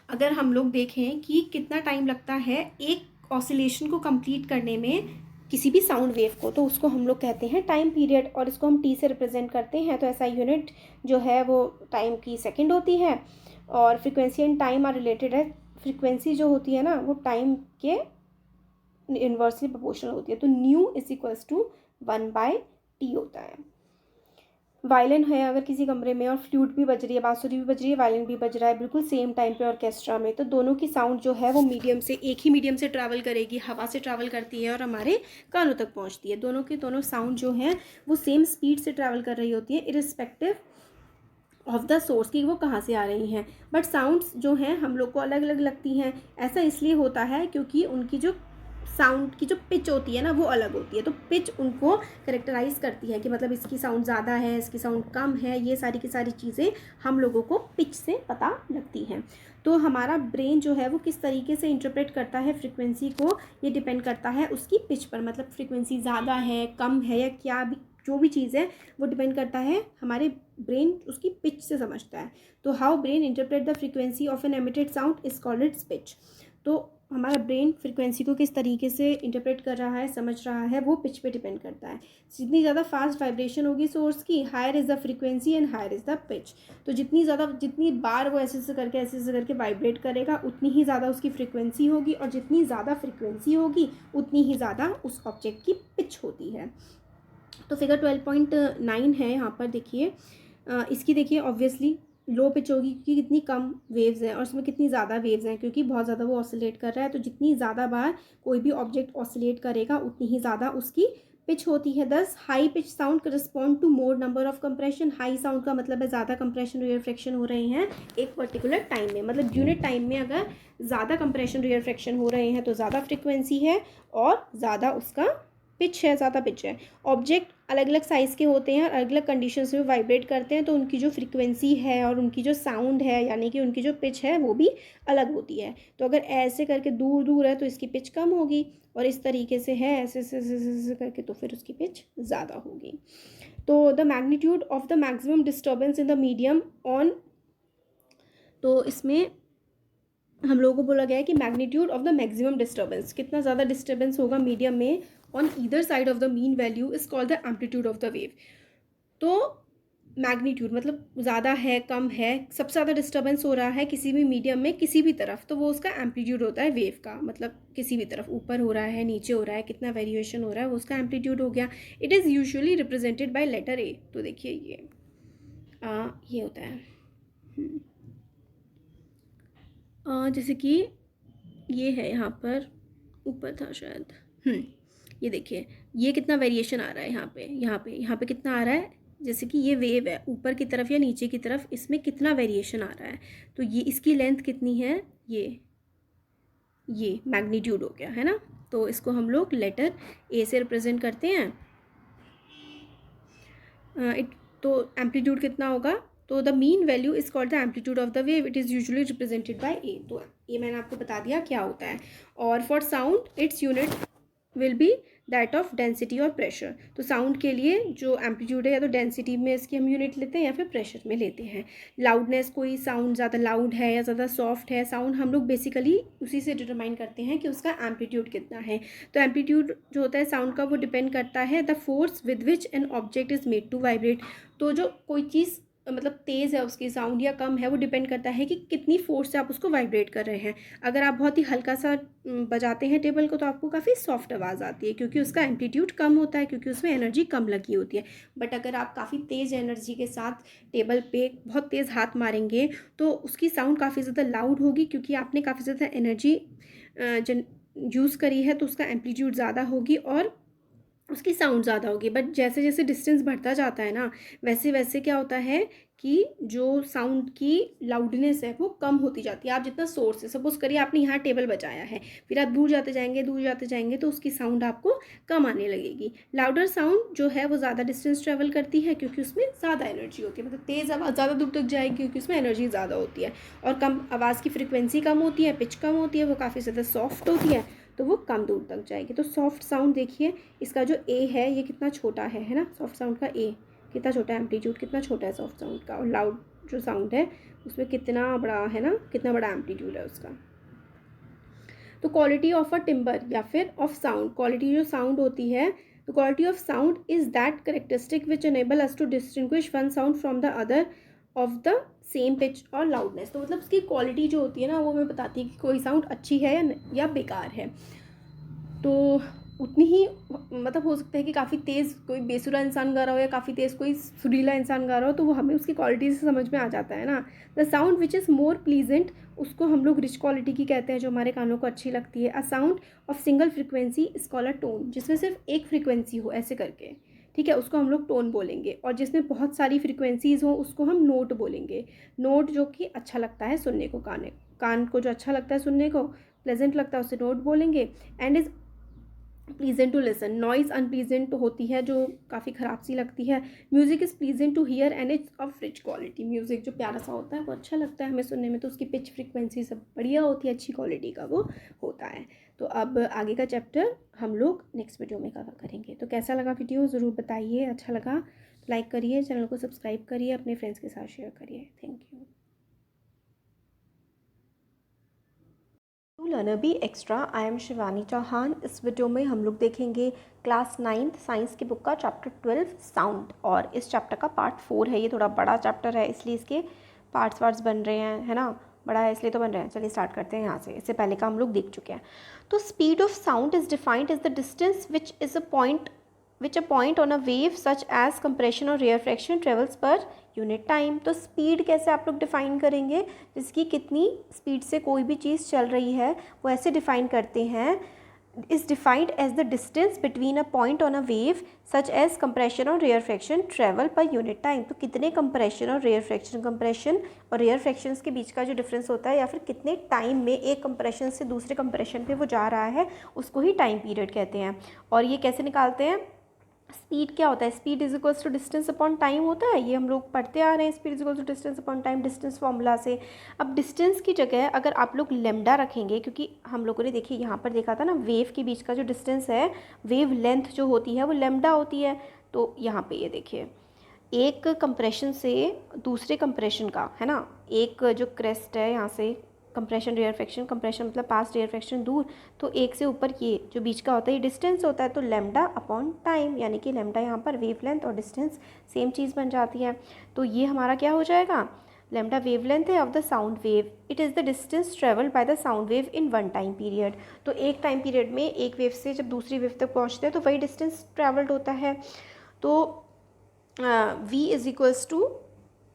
अगर हम लोग देखें कि कितना टाइम लगता है एक ऑसिलेशन को कंप्लीट करने में किसी भी साउंड वेव को, तो उसको हम लोग कहते हैं टाइम पीरियड, और इसको हम टी से रिप्रेजेंट करते हैं। तो ऐसा यूनिट जो है वो टाइम की सेकंड होती है, और frequency and time are related है। फ्रीक्वेंसी जो होती है ना वो टाइम के इन्वर्सली प्रोपोर्शनल होती है, तो new is equals to 1/t होता है। वायलिन है अगर किसी कमरे में, और फ्लूट भी बज रही है, बांसुरी भी बज रही है, वायलिन भी बज रहा है बिल्कुल सेम टाइम पे ऑर्केस्ट्रा में, तो दोनों की साउंड जो है वो मीडियम से, एक ही मीडियम से ट्रैवल करेगी, हवा से ट्रैवल करती है और हमारे कानों तक पहुंचती है। दोनों की दोनों साउंड जो है वो सेम स्पीड से ट्रैवल कर रही होती है, इरिस्पेक्टिव ऑफ द सोर्स की वो कहाँ से आ रही हैं। बट साउंड्स जो हैं हम लोग को अलग अलग लगती हैं। ऐसा इसलिए होता है क्योंकि उनकी जो साउंड की जो पिच होती है ना वो अलग होती है, तो पिच उनको करेक्टराइज करती है कि मतलब इसकी साउंड ज़्यादा है, इसकी साउंड कम है, ये सारी की सारी चीज़ें हम लोगों को पिच से पता लगती हैं। तो हमारा ब्रेन जो है वो किस तरीके से इंटरप्रेट करता है फ्रीक्वेंसी को, ये डिपेंड करता है उसकी पिच पर, मतलब फ्रीक्वेंसी ज़्यादा है, कम है, या क्या भी जो भी चीज़ है वो डिपेंड करता है, हमारे ब्रेन उसकी पिच से समझता है। तो how brain interpret the frequency of an emitted sound is called its pitch. तो हमारा ब्रेन फ्रीक्वेंसी को किस तरीके से इंटरप्रेट कर रहा है, समझ रहा है, वो पिच पे डिपेंड करता है। जितनी ज़्यादा फास्ट वाइब्रेशन होगी सोर्स की, higher is the frequency and higher is the pitch. तो जितनी बार वो ऐसे ऐसे करके वाइब्रेट करेगा उतनी ही ज़्यादा उसकी फ्रीक्वेंसी होगी, और जितनी ज़्यादा फ्रीक्वेंसी होगी उतनी ही ज़्यादा उस ऑब्जेक्ट की पिच होती है। तो फिगर 12.9 है यहाँ पर देखिए, इसकी देखिए ऑब्वियसली लो पिच होगी क्योंकि कितनी कम वेव्स हैं, और उसमें कितनी ज़्यादा वेव्स हैं क्योंकि बहुत ज़्यादा वो ऑसिलेट कर रहा है। तो जितनी ज़्यादा बार कोई भी ऑब्जेक्ट ऑसिलेट करेगा उतनी ही ज़्यादा उसकी पिच होती है। 10 high pitch sound correspond to more number of compression. High sound का मतलब है ज़्यादा कंप्रेशन रिफ्रैक्शन हो रहे हैं एक पर्टिकुलर टाइम में, मतलब यूनिट टाइम में अगर ज़्यादा कंप्रेशन रिफ्रैक्शन हो रहे हैं तो ज़्यादा फ्रिक्वेंसी है और ज़्यादा उसका पिच है, ज़्यादा पिच है। ऑब्जेक्ट अलग अलग साइज़ के होते हैं, अलग अलग कंडीशंस में वाइब्रेट करते हैं, तो उनकी जो फ्रीक्वेंसी है और उनकी जो साउंड है यानी कि उनकी जो पिच है वो भी अलग होती है। तो अगर ऐसे करके दूर दूर है तो इसकी पिच कम होगी, और इस तरीके से है ऐसे ऐसे ऐसे ऐसे करके तो फिर उसकी पिच ज़्यादा होगी। तो the magnitude of the maximum disturbance in the medium on, तो इसमें हम लोगों को बोला गया है कि magnitude of the maximum disturbance, कितना ज़्यादा डिस्टर्बेंस होगा मीडियम में on either side of the mean value is called the amplitude of the wave. तो मैग्नीट्यूड मतलब ज़्यादा है, कम है, सबसे ज़्यादा डिस्टर्बेंस हो रहा है किसी भी मीडियम में किसी भी तरफ, तो वो उसका एम्पलीट्यूड होता है वेव का, मतलब किसी भी तरफ ऊपर हो रहा है, नीचे हो रहा है, कितना वेरिएशन हो रहा है वो उसका एम्पलीट्यूड हो गया। It is usually represented by letter A. तो देखिए ये होता है जैसे कि ये है यहाँ पर ऊपर था शायद, ये देखिए ये कितना वेरिएशन आ रहा है यहाँ पे कितना आ रहा है, जैसे कि ये वेव है ऊपर की तरफ या नीचे की तरफ, इसमें कितना वेरिएशन आ रहा है। तो ये इसकी लेंथ कितनी है, ये मैग्नीट्यूड हो गया है ना। तो इसको हम लोग लेटर ए से रिप्रेजेंट करते हैं। तो एम्पलीट्यूड कितना होगा, तो the mean value is called the amplitude of the wave, it is usually represented by A. तो ये मैंने आपको बता दिया क्या होता है। और for sound its unit will be that of density और प्रेशर। तो साउंड के लिए जो एम्पलीट्यूड है या तो डेंसिटी में इसकी हम यूनिट लेते हैं या फिर प्रेशर में लेते हैं। लाउडनेस, कोई साउंड ज़्यादा लाउड है या ज़्यादा सॉफ्ट है, साउंड हम लोग बेसिकली उसी से डिटरमाइन करते हैं कि उसका एम्पलीट्यूड कितना है। तो एम्पलीट्यूड जो होता है साउंड का वो डिपेंड करता है the force with which an object is made to vibrate. तो जो कोई चीज़ मतलब तेज़ है उसकी साउंड या कम है वो डिपेंड करता है कि कितनी फोर्स से आप उसको वाइब्रेट कर रहे हैं। अगर आप बहुत ही हल्का सा बजाते हैं टेबल को तो आपको काफ़ी सॉफ्ट आवाज़ आती है क्योंकि उसका एम्पलीट्यूड कम होता है, क्योंकि उसमें एनर्जी कम लगी होती है। बट अगर आप काफ़ी तेज़ एनर्जी के साथ टेबल पे बहुत तेज़ हाथ मारेंगे तो उसकी साउंड काफ़ी ज़्यादा लाउड होगी, क्योंकि आपने काफ़ी ज़्यादा एनर्जी यूज़ करी है, तो उसका एम्पलीट्यूड ज़्यादा होगी और उसकी साउंड ज़्यादा होगी। बट जैसे जैसे डिस्टेंस बढ़ता जाता है ना, वैसे वैसे क्या होता है कि जो साउंड की लाउडनेस है वो कम होती जाती है। आप जितना सोर्स है, सपोज करिए आपने यहाँ टेबल बजाया है, फिर आप दूर जाते जाएंगे तो उसकी साउंड आपको कम आने लगेगी। लाउडर साउंड जो है वो ज़्यादा डिस्टेंस ट्रेवल करती है क्योंकि उसमें ज़्यादा एनर्जी होती है, मतलब तेज़ आवाज़ ज़्यादा दूर तक जाएगी क्योंकि उसमें एनर्जी ज़्यादा होती है। और कम आवाज़ की फ्रिक्वेंसी कम होती है, पिच कम होती है, वो काफ़ी ज़्यादा सॉफ्ट होती है, तो वो कम दूर तक जाएगी। तो सॉफ्ट साउंड देखिए, इसका जो ए है ये कितना छोटा है ना, सॉफ्ट साउंड का ए कितना छोटा है, एम्पलीट्यूड कितना छोटा है सॉफ्ट साउंड का, और लाउड जो साउंड है उसमें कितना बड़ा है ना, कितना बड़ा एम्पलीट्यूड है उसका। तो क्वालिटी ऑफ अ टिम्बर या फिर ऑफ साउंड, क्वालिटी जो साउंड होती है, तो quality of sound is that characteristic which enable us to distinguish one sound from the other of the same pitch और लाउडनेस। तो मतलब उसकी क्वालिटी जो होती है ना वो हमें बताती है कि कोई साउंड अच्छी है या बेकार है। तो उतनी ही मतलब हो सकता है कि काफ़ी तेज़ कोई बेसुरा इंसान गा रहा हो या काफ़ी तेज़ कोई सुरीला इंसान गा रहा हो, तो वो हमें उसकी क्वालिटी से समझ में आ जाता है ना। The sound which is more pleasant, उसको हम लोग रिच क्वालिटी की कहते हैं, जो हमारे कानों को अच्छी लगती है। A sound of single frequency is called a tone, जिसमें सिर्फ एक फ्रिक्वेंसी हो ऐसे करके, ठीक है, उसको हम लोग टोन बोलेंगे। और जिसमें बहुत सारी फ्रिक्वेंसीज़ हो उसको हम नोट बोलेंगे। नोट जो कि अच्छा लगता है सुनने को, कान को जो अच्छा लगता है सुनने को, प्लेजेंट लगता है, उसे नोट बोलेंगे। And is pleasant to listen, noise unpleasant होती है जो काफ़ी ख़राब सी लगती है। Music is pleasant to hear and it's of rich quality, music जो प्यारा सा होता है वो अच्छा लगता है हमें सुनने में, तो उसकी पिच फ्रीक्वेंसी सब बढ़िया होती है, अच्छी क्वालिटी का वो होता है। तो अब आगे का चैप्टर हम लोग नेक्स्ट वीडियो में कवर करेंगे। तो कैसा लगा वीडियो ज़रूर बताइए, अच्छा लगा तो लाइक करिए, चैनल को सब्सक्राइब करिए, अपने फ्रेंड्स के साथ शेयर करिए। Thank you. Learner B extra, I am Shivani Chauhan. इस वीडियो में हम लोग देखेंगे क्लास 9th साइंस की बुक का चैप्टर 12 साउंड, और इस चैप्टर का पार्ट 4 है। ये थोड़ा बड़ा चैप्टर है इसलिए इसके पार्ट्स बन रहे हैं, है ना, बड़ा है इसलिए तो बन रहे हैं। चलिए स्टार्ट करते हैं यहाँ से, इससे पहले का हम लोग देख चुके हैं। तो speed of sound is defined as the distance which is a point which a point on a wave such as compression or rarefaction travels per unit time. तो स्पीड कैसे आप लोग डिफ़ाइन करेंगे, जिसकी कितनी स्पीड से कोई भी चीज़ चल रही है वो ऐसे डिफ़ाइन करते हैं, is defined as the distance between a point on a wave such as compression और rarefaction travel per unit time. तो कितने कंप्रेशन और रेयरफेक्शन, कंप्रेशन और रेयरफेक्शन के बीच का जो डिफरेंस होता है, या फिर कितने टाइम में एक कंप्रेशन से दूसरे कंप्रेशन पे वो जा रहा है, उसको ही टाइम पीरियड कहते हैं। और ये कैसे निकालते हैं, स्पीड क्या होता है, speed is equals to distance upon time होता है, ये हम लोग पढ़ते आ रहे हैं, speed is equals to distance upon time, distance formula से। अब डिस्टेंस की जगह अगर आप लोग लेमडा रखेंगे, क्योंकि हम लोगों ने देखिए यहाँ पर देखा था ना, वेव के बीच का जो डिस्टेंस है, वेव लेंथ जो होती है वो लेमडा होती है। तो यहाँ पे ये देखिए, एक कंप्रेशन से दूसरे कंप्रेशन का, है ना, एक जो क्रेस्ट है यहाँ से, कंप्रेशन रेयरफेक्शन, कंप्रेशन मतलब पास, रेयरफेक्शन दूर, तो एक से ऊपर ये जो बीच का होता है ये डिस्टेंस होता है। तो लेमडा अपॉन टाइम, यानी कि लेमडा यहाँ पर वेव लेंथ और डिस्टेंस सेम चीज़ बन जाती है। तो ये हमारा क्या हो जाएगा, लेमडा वेव लेंथ है of the sound wave, it is the distance travelled by the sound wave in one time period. तो एक टाइम पीरियड में एक वेव से जब दूसरी वेव तक पहुँचते हैं तो वही डिस्टेंस ट्रेवल्ड होता है। तो v is equals to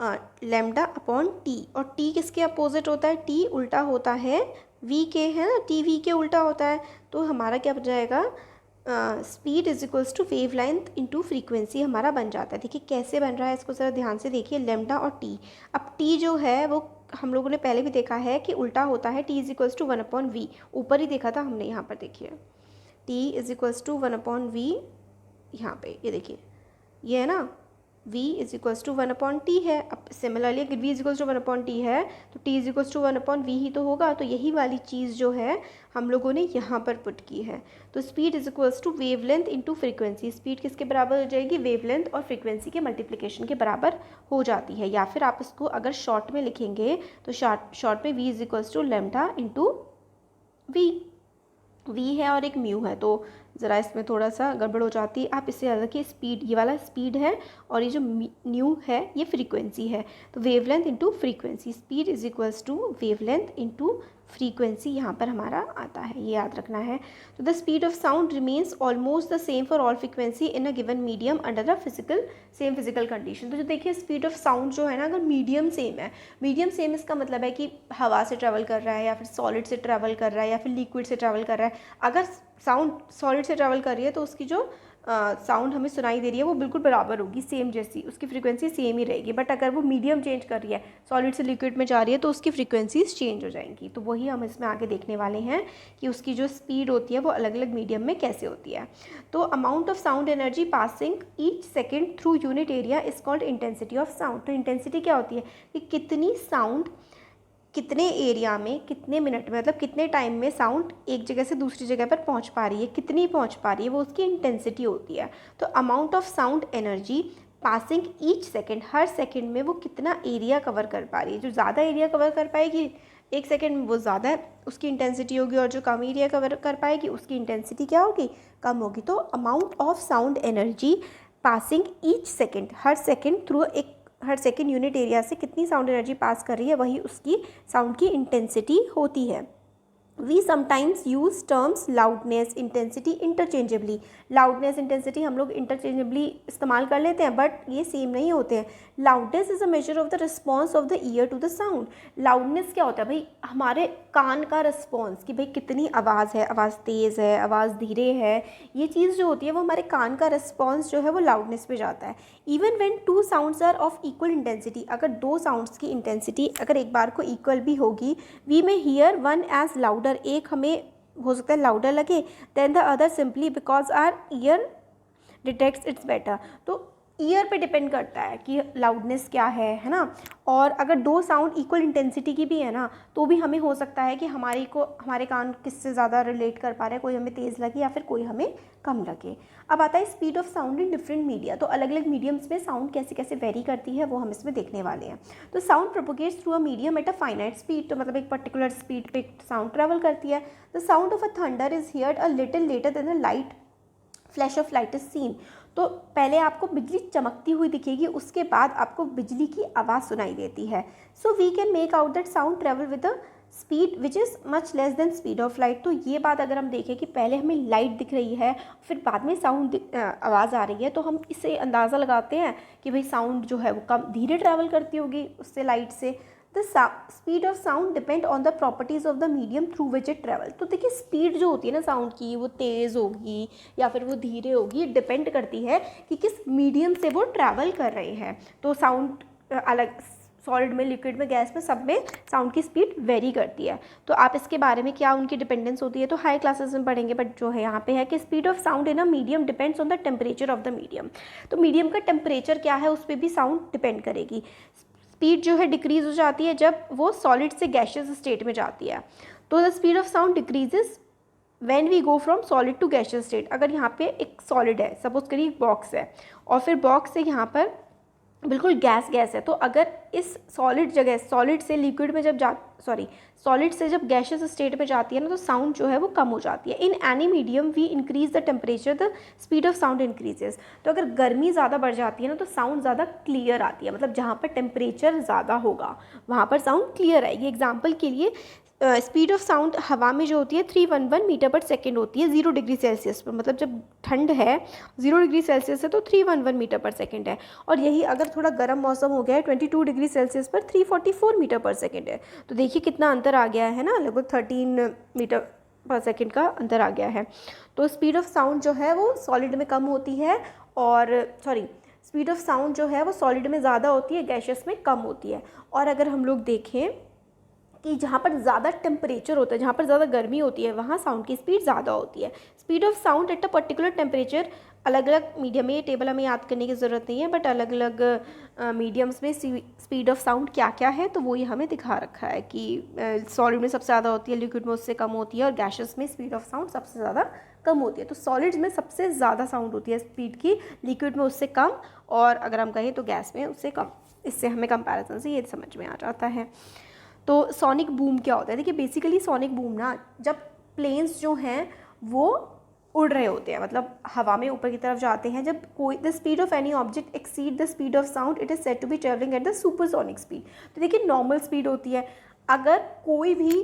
lambda upon T, और टी किसके अपोजिट होता है, टी उल्टा होता है v के, है ना, टी v के उल्टा होता है। तो हमारा क्या बन जाएगा, speed is equals to wave length into frequency हमारा बन जाता है। देखिए कैसे बन रहा है, इसको ज़रा ध्यान से देखिए, लेमडा और टी। अब टी जो है वो हम लोगों ने पहले भी देखा है कि उल्टा होता है, T is equals to 1/v, ऊपर ही देखा था हमने, यहाँ पर देखिए T is equals to 1/v, यहाँ पे ये देखिए ये है ना, v is equals to 1/t है। अब सिमिलरली अगर v is equals to 1/t है तो t is equals to 1/v ही तो होगा। तो यही वाली चीज़ जो है हम लोगों ने यहाँ पर पुट की है। तो speed is equals to wave length into frequency, speed किसके बराबर हो जाएगी, वेव लेंथ और फ्रीक्वेंसी के मल्टीप्लिकेशन के बराबर हो जाती है। या फिर आप इसको अगर शॉर्ट में लिखेंगे तो शॉर्ट में v is equals to lambda into v है और एक म्यू है, तो ज़रा इसमें थोड़ा सा गड़बड़ हो जाती है। आप इससे याद रखिए, स्पीड ये वाला स्पीड है और ये जो न्यू है ये फ्रीक्वेंसी है। तो wavelength into frequency, speed is equals to wavelength into frequency यहाँ पर हमारा आता है, ये याद रखना है। तो the speed of sound remains almost the same for all frequency in a given medium under the same physical condition. तो जो देखिए स्पीड ऑफ साउंड जो है ना, अगर मीडियम सेम है, मीडियम सेम इसका मतलब है कि हवा से ट्रैवल कर रहा है या फिर सॉलिड से ट्रैवल कर रहा है या फिर लिक्विड से ट्रैवल कर रहा है। अगर साउंड सॉलिड से ट्रैवल कर रही है तो उसकी जो साउंड हमें सुनाई दे रही है वो बिल्कुल बराबर होगी, सेम जैसी, उसकी फ्रीक्वेंसी सेम ही रहेगी। बट अगर वो मीडियम चेंज कर रही है, सॉलिड से लिक्विड में जा रही है, तो उसकी फ्रीक्वेंसीज चेंज हो जाएंगी। तो वही हम इसमें आगे देखने वाले हैं कि उसकी जो स्पीड होती है वो अलग अलग मीडियम में कैसे होती है। तो amount of sound energy passing each second through unit area is called intensity of sound. तो इंटेंसिटी क्या होती है कि कितनी साउंड कितने एरिया में कितने मिनट में, मतलब कितने टाइम में साउंड एक जगह से दूसरी जगह पर पहुंच पा रही है, कितनी पहुंच पा रही है, वो उसकी इंटेंसिटी होती है। तो amount of sound energy passing each second, her second में वो कितना एरिया कवर कर पा रही है। जो ज़्यादा एरिया कवर कर पाएगी एक सेकेंड में वो ज़्यादा उसकी इंटेंसिटी होगी, और जो कम एरिया कवर कर पाएगी उसकी इंटेंसिटी क्या होगी, कम होगी। तो amount of sound energy passing each second, her second unit area से कितनी साउंड एनर्जी पास कर रही है, वही उसकी साउंड की इंटेंसिटी होती है। We sometimes use terms loudness intensity interchangeably. Loudness intensity हम लोग इंटरचेंजेबली इस्तेमाल कर लेते हैं, बट ये सेम नहीं होते हैं। Loudness is a measure of the response of the ear to the sound. Loudness क्या होता है भाई, हमारे कान का रिस्पॉन्स, कि भाई कितनी आवाज़ है, आवाज़ तेज़ है, आवाज़ धीरे है, ये चीज़ जो होती है वो हमारे कान का रिस्पॉन्स जो है वो लाउडनेस पे जाता है। Even when two sounds are of equal intensity, अगर दो साउंड्स की इंटेंसिटी अगर एक बार को इक्वल भी होगी, वी में हियर वन एज लाउडर, एक हमें हो सकता है लाउडर लगे then the other simply because our ear detects its better. तो ईयर पे डिपेंड करता है कि लाउडनेस क्या है ना। और अगर दो साउंड इक्वल इंटेंसिटी की भी है ना, तो भी हमें हो सकता है कि हमारे कान किससे ज़्यादा रिलेट कर पा रहे हैं, कोई हमें तेज़ लगे या फिर कोई हमें कम लगे। अब आता है speed of sound in different media. तो अलग अलग मीडियम्स में साउंड कैसे कैसे वेरी करती है वो हम इसमें देखने वाले हैं। तो sound propagates through a medium at a finite speed, तो मतलब एक पर्टिकुलर स्पीड पे साउंड ट्रेवल करती है। The sound of a thunder is heard a little later than the light flash of light is seen. तो पहले आपको बिजली चमकती हुई दिखेगी, उसके बाद आपको बिजली की आवाज़ सुनाई देती है। So we can make out that sound travel with a speed which is much less than speed of light. तो ये बात अगर हम देखें कि पहले हमें लाइट दिख रही है, फिर बाद में साउंड आवाज़ आ रही है, तो हम इससे अंदाज़ा लगाते हैं कि भाई साउंड जो है वो कम धीरे ट्रैवल करती होगी उससे, लाइट से। The speed of sound depend on the properties of the medium through which it travel. तो देखिए स्पीड जो होती है ना साउंड की, वो तेज़ होगी या फिर वो धीरे होगी, डिपेंड करती है कि किस मीडियम से वो ट्रैवल कर रहे हैं। तो साउंड अलग, सॉलिड में, लिक्विड में, गैस में, सब में साउंड की स्पीड वेरी करती है। तो आप इसके बारे में क्या उनकी डिपेंडेंस होती है तो हाई क्लासेस में पढ़ेंगे, बट जो है यहाँ पे है कि speed of sound in a medium depends on the temperature of the medium. तो मीडियम का टेम्परेचर क्या है उस पर भी साउंड डिपेंड करेगी। स्पीड जो है डिक्रीज़ हो जाती है जब वो सॉलिड से गैशियस स्टेट में जाती है। तो the speed of sound decreases when we go from solid to gaseous state. अगर यहाँ पे एक सॉलिड है, सपोज करिए एक बॉक्स है, और फिर बॉक्स से यहाँ पर बिल्कुल गैस है, तो अगर इस सॉलिड से लिक्विड में सॉलिड से जब गैशियस स्टेट में जाती है ना, तो साउंड जो है वो कम हो जाती है। In any medium we increase the temperature the speed of sound increases. तो अगर गर्मी ज़्यादा बढ़ जाती है ना, तो साउंड ज़्यादा क्लियर आती है, मतलब जहाँ पर टेम्परेचर ज़्यादा होगा वहाँ पर साउंड क्लियर आएगी। एग्जाम्पल के लिए स्पीड ऑफ साउंड हवा में जो होती है 311 मीटर पर सेकेंड होती है 0 डिग्री सेल्सियस पर, मतलब जब ठंड है 0 डिग्री सेल्सियस है तो 311 मीटर पर सेकेंड है। और यही अगर थोड़ा गर्म मौसम हो गया है 22 डिग्री सेल्सियस पर 344 मीटर पर सेकेंड है। तो देखिए कितना अंतर आ गया है ना, लगभग 13 मीटर पर सेकेंड का अंतर आ गया है। तो स्पीड ऑफ साउंड जो है वो सॉलिड में कम होती है, और स्पीड ऑफ साउंड जो है वो सॉलिड में ज़्यादा होती है, गैशियस में कम होती है। और अगर हम लोग देखें कि जहाँ पर ज़्यादा टेम्परेचर होता है, जहाँ पर ज़्यादा गर्मी होती है, वहाँ साउंड की स्पीड ज़्यादा होती है। Speed of sound at a particular temperature, अलग अलग मीडियम में, ये टेबल हमें याद करने की ज़रूरत नहीं है, बट अलग अलग मीडियम्स में स्पीड ऑफ साउंड क्या क्या है तो वो ये हमें दिखा रखा है कि सॉलिड में सबसे ज़्यादा होती है, लिक्विड में उससे कम होती है, और गैसेस में स्पीड ऑफ साउंड सबसे ज़्यादा कम होती है। तो सॉलिड्स में सबसे ज़्यादा साउंड होती है स्पीड की, लिक्विड में उससे कम, और अगर हम कहें तो गैस में उससे कम। इससे हमें कंपैरिजन से ये समझ में आ जाता है। तो सोनिक बूम क्या होता है, देखिए बेसिकली सोनिक बूम ना, जब प्लेन्स जो हैं वो उड़ रहे होते हैं, मतलब हवा में ऊपर की तरफ जाते हैं, जब कोई the speed of any object exceed the speed of sound it is said to be travelling at the supersonic speed. तो देखिए नॉर्मल स्पीड होती है, अगर कोई भी